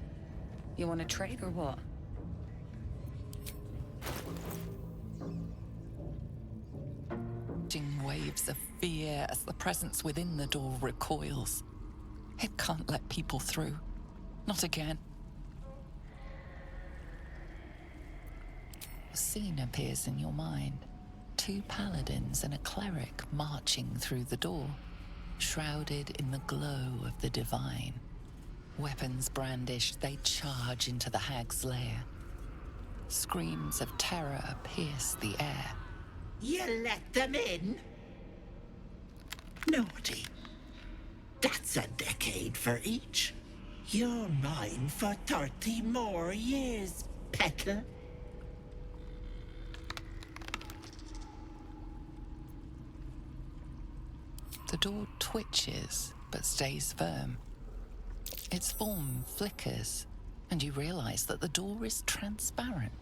You want to trade or what? Waves of fear as the presence within the door recoils. It can't let people through. Not again. A scene appears in your mind. 2 paladins and a cleric marching through the door, shrouded in the glow of the divine. Weapons brandished, they charge into the hag's lair. Screams of terror pierce the air. You let them in? Naughty. That's a decade for each. You're mine for 30 more years, Petal. The door twitches, but stays firm. Its form flickers, and you realize that the door is transparent.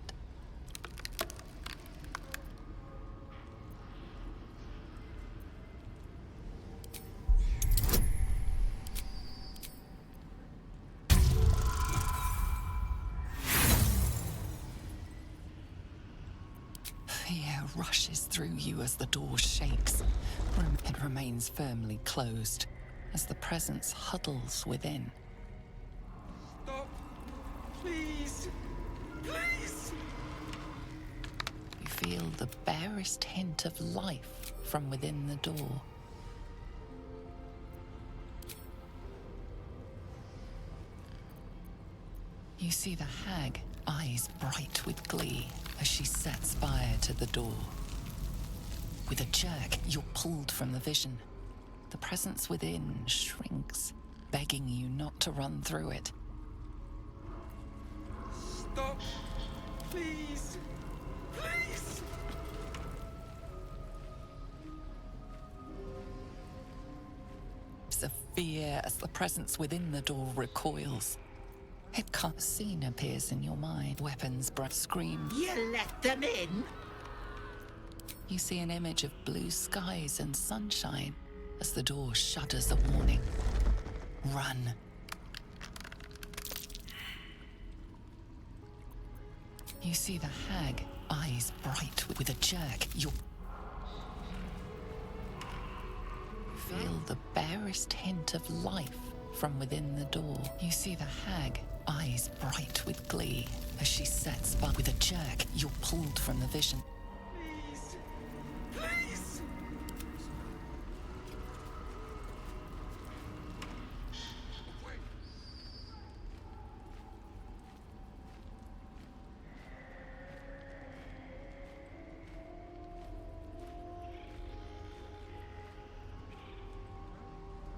Fear rushes through you as the door shakes. It remains firmly closed as the presence huddles within. Stop! Please! Please! You feel the barest hint of life from within the door. You see the hag, eyes bright with glee, as she sets fire to the door. With a jerk, you're pulled from the vision. The presence within shrinks, begging you not to run through it. Stop! Please! Please! Of fear as the presence within the door recoils. It can't. Scene appears in your mind. Weapons, scream. You let them in? You see an image of blue skies and sunshine as the door shudders a warning. Run. You see the hag, eyes bright with a jerk. You feel the barest hint of life from within the door. You see the hag, eyes bright with glee, as she sets by. With a jerk, you're pulled from the vision. Please! Please!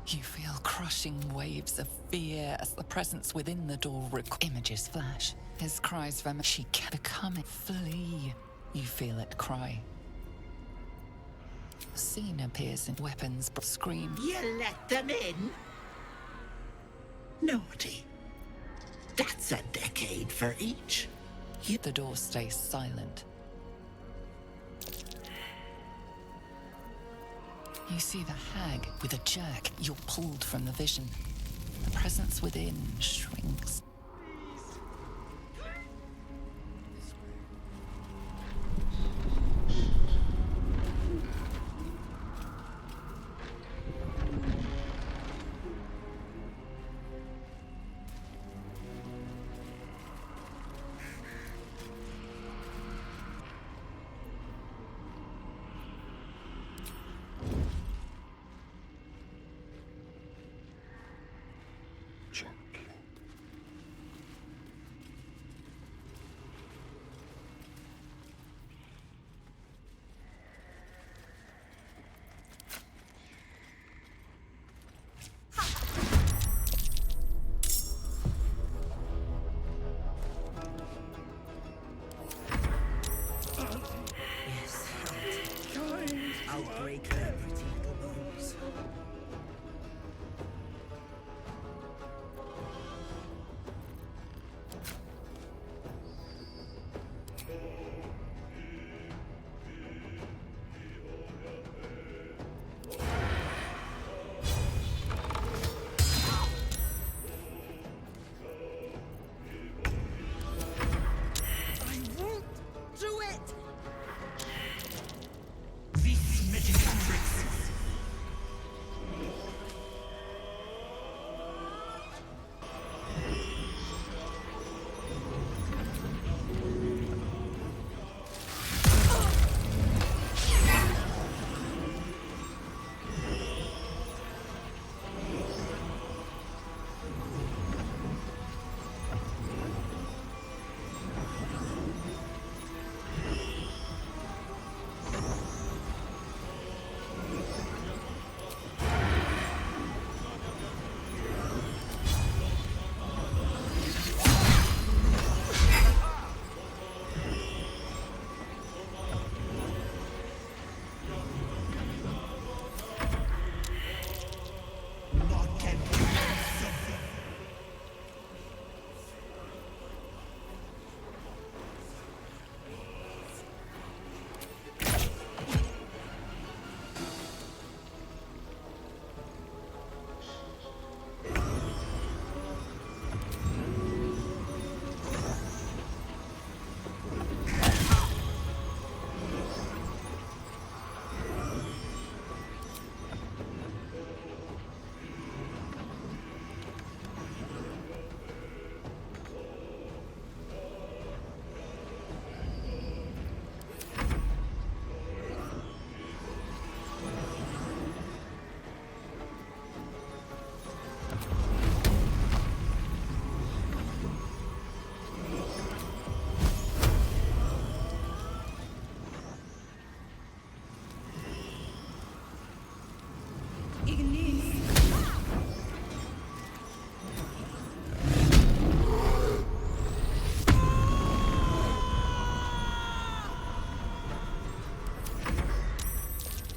You feel crushing waves of fear as the presence within the door images flash. His cries for she can become it. Flee. You feel it cry. A scene appears in weapons, scream. You let them in? Naughty. That's a decade for each. The door stays silent. You see the hag. With a jerk, you're pulled from the vision. The presence within shrinks. break their pretty little bones.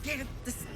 Get this.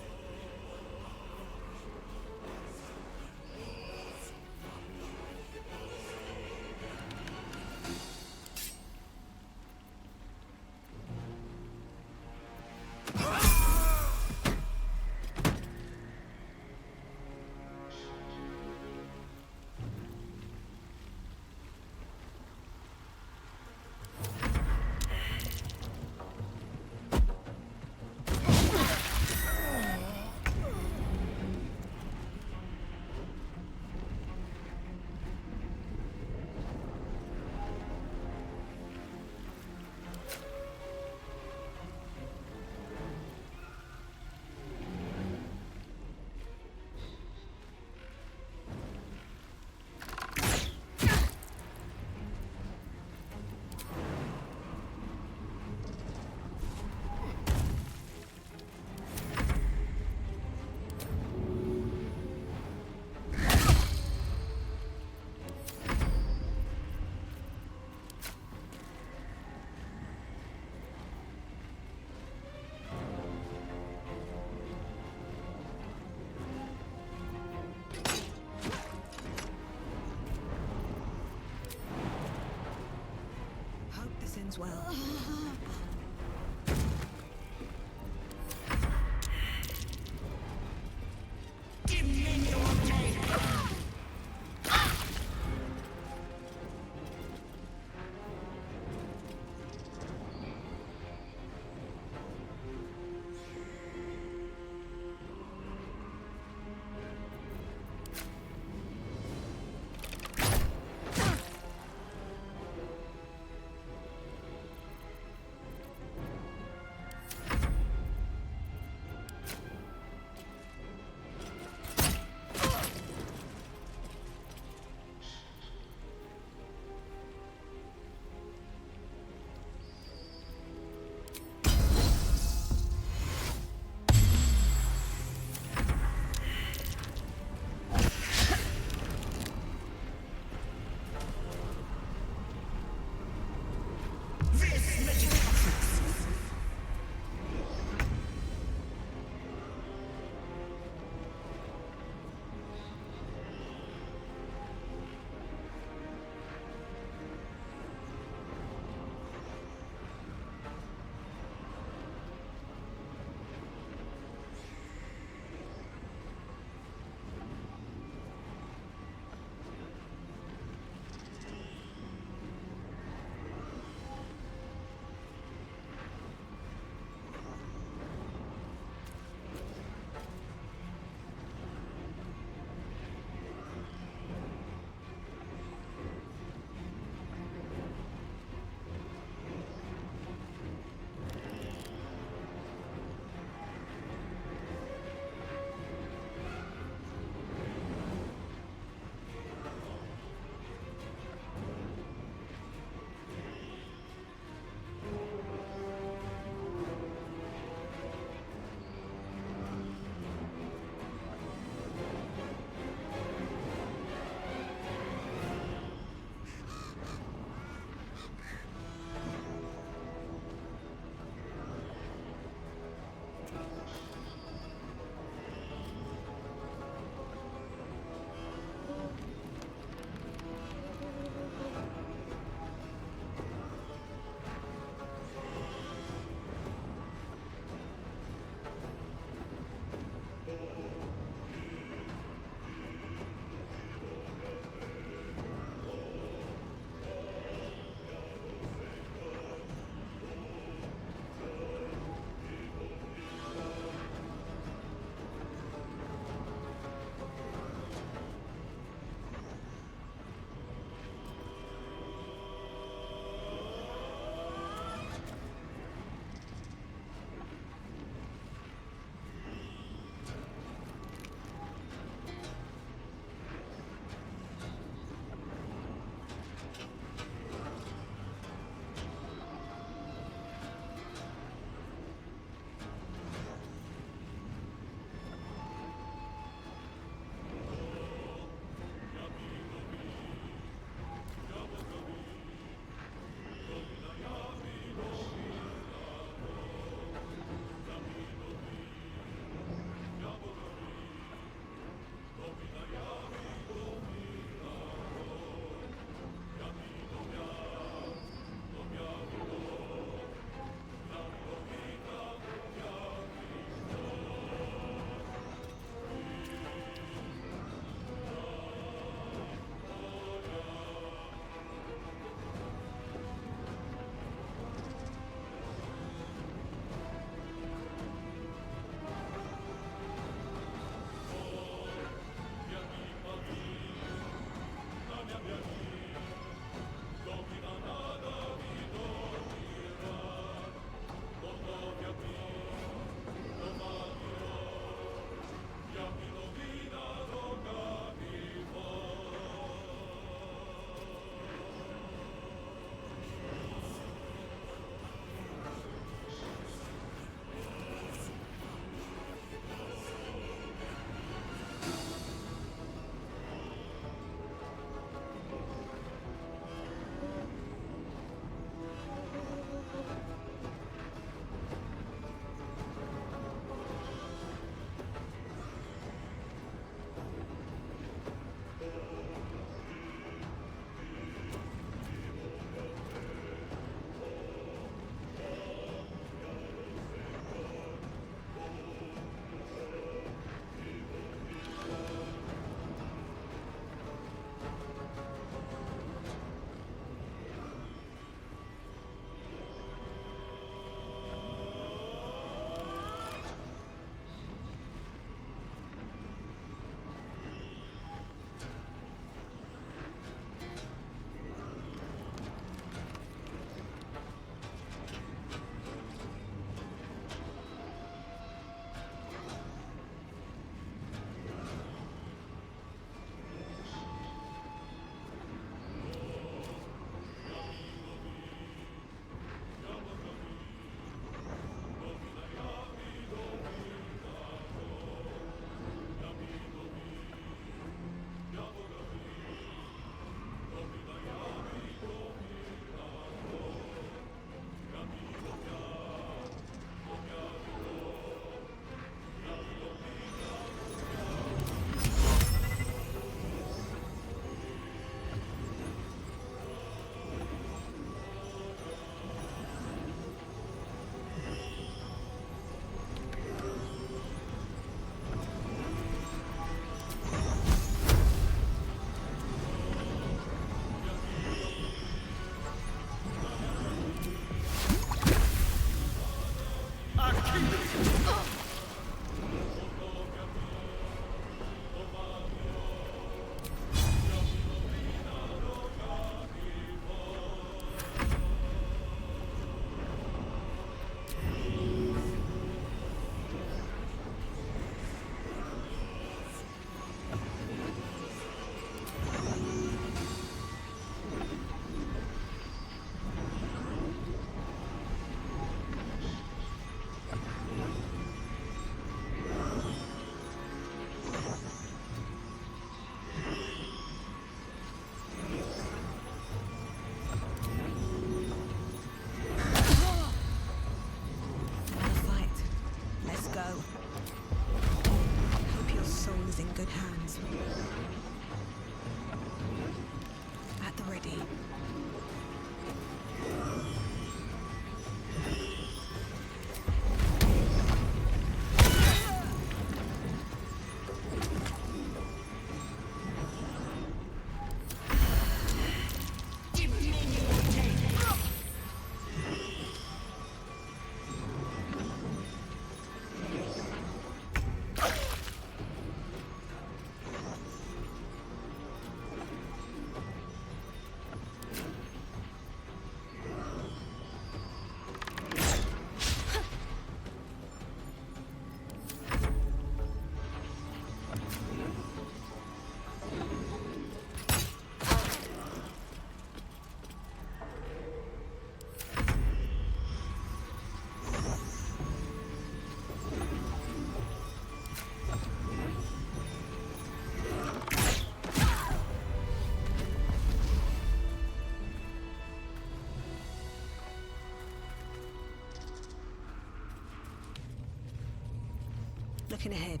Looking ahead.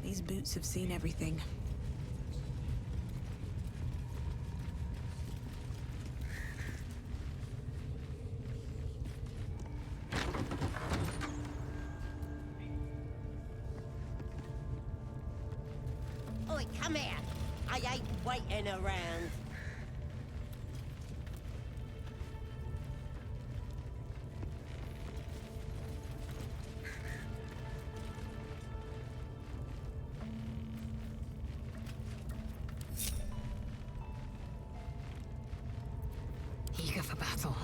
These boots have seen everything. Oi, come here. I ain't waiting around. Eager for battle.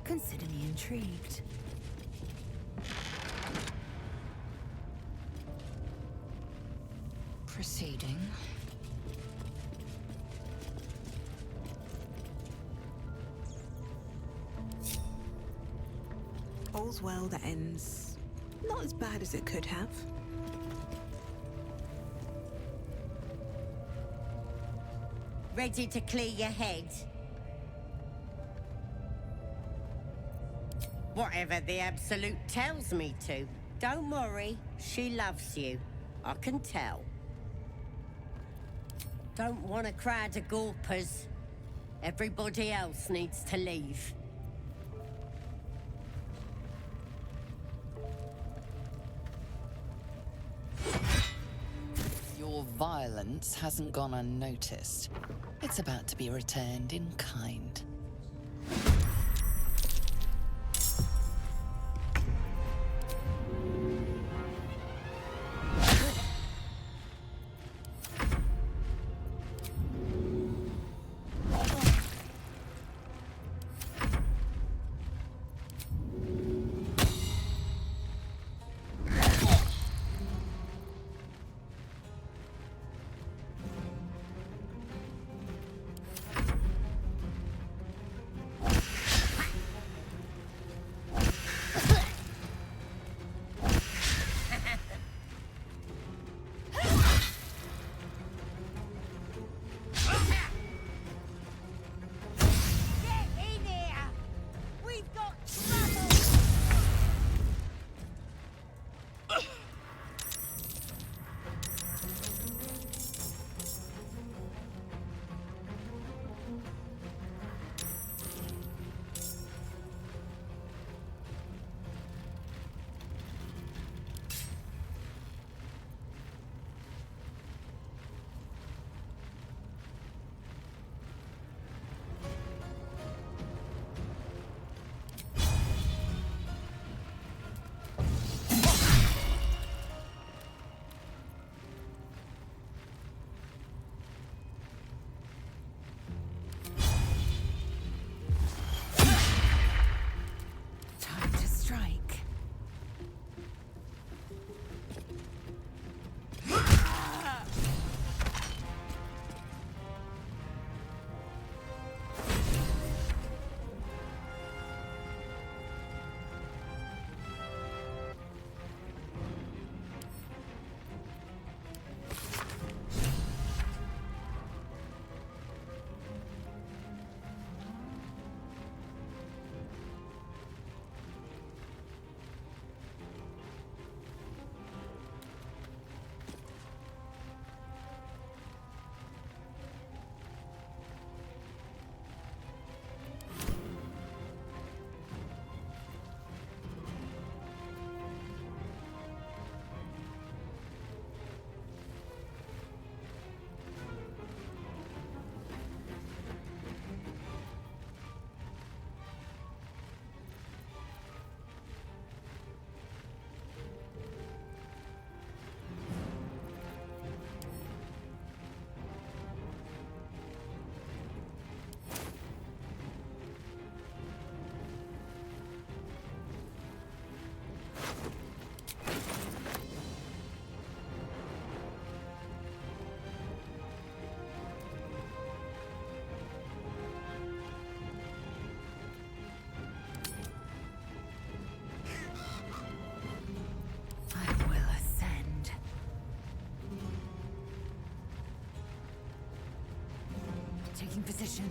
Consider me intrigued. Proceeding. All's well that ends not as bad as it could have. Ready to clear your head? Whatever the Absolute tells me to. Don't worry, she loves you. I can tell. Don't want a crowd of gawpers. Everybody else needs to leave. Your violence hasn't gone unnoticed. It's about to be returned in kind. Taking position.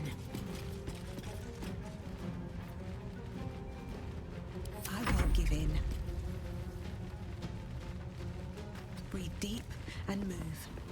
I won't give within. Breathe deep and move.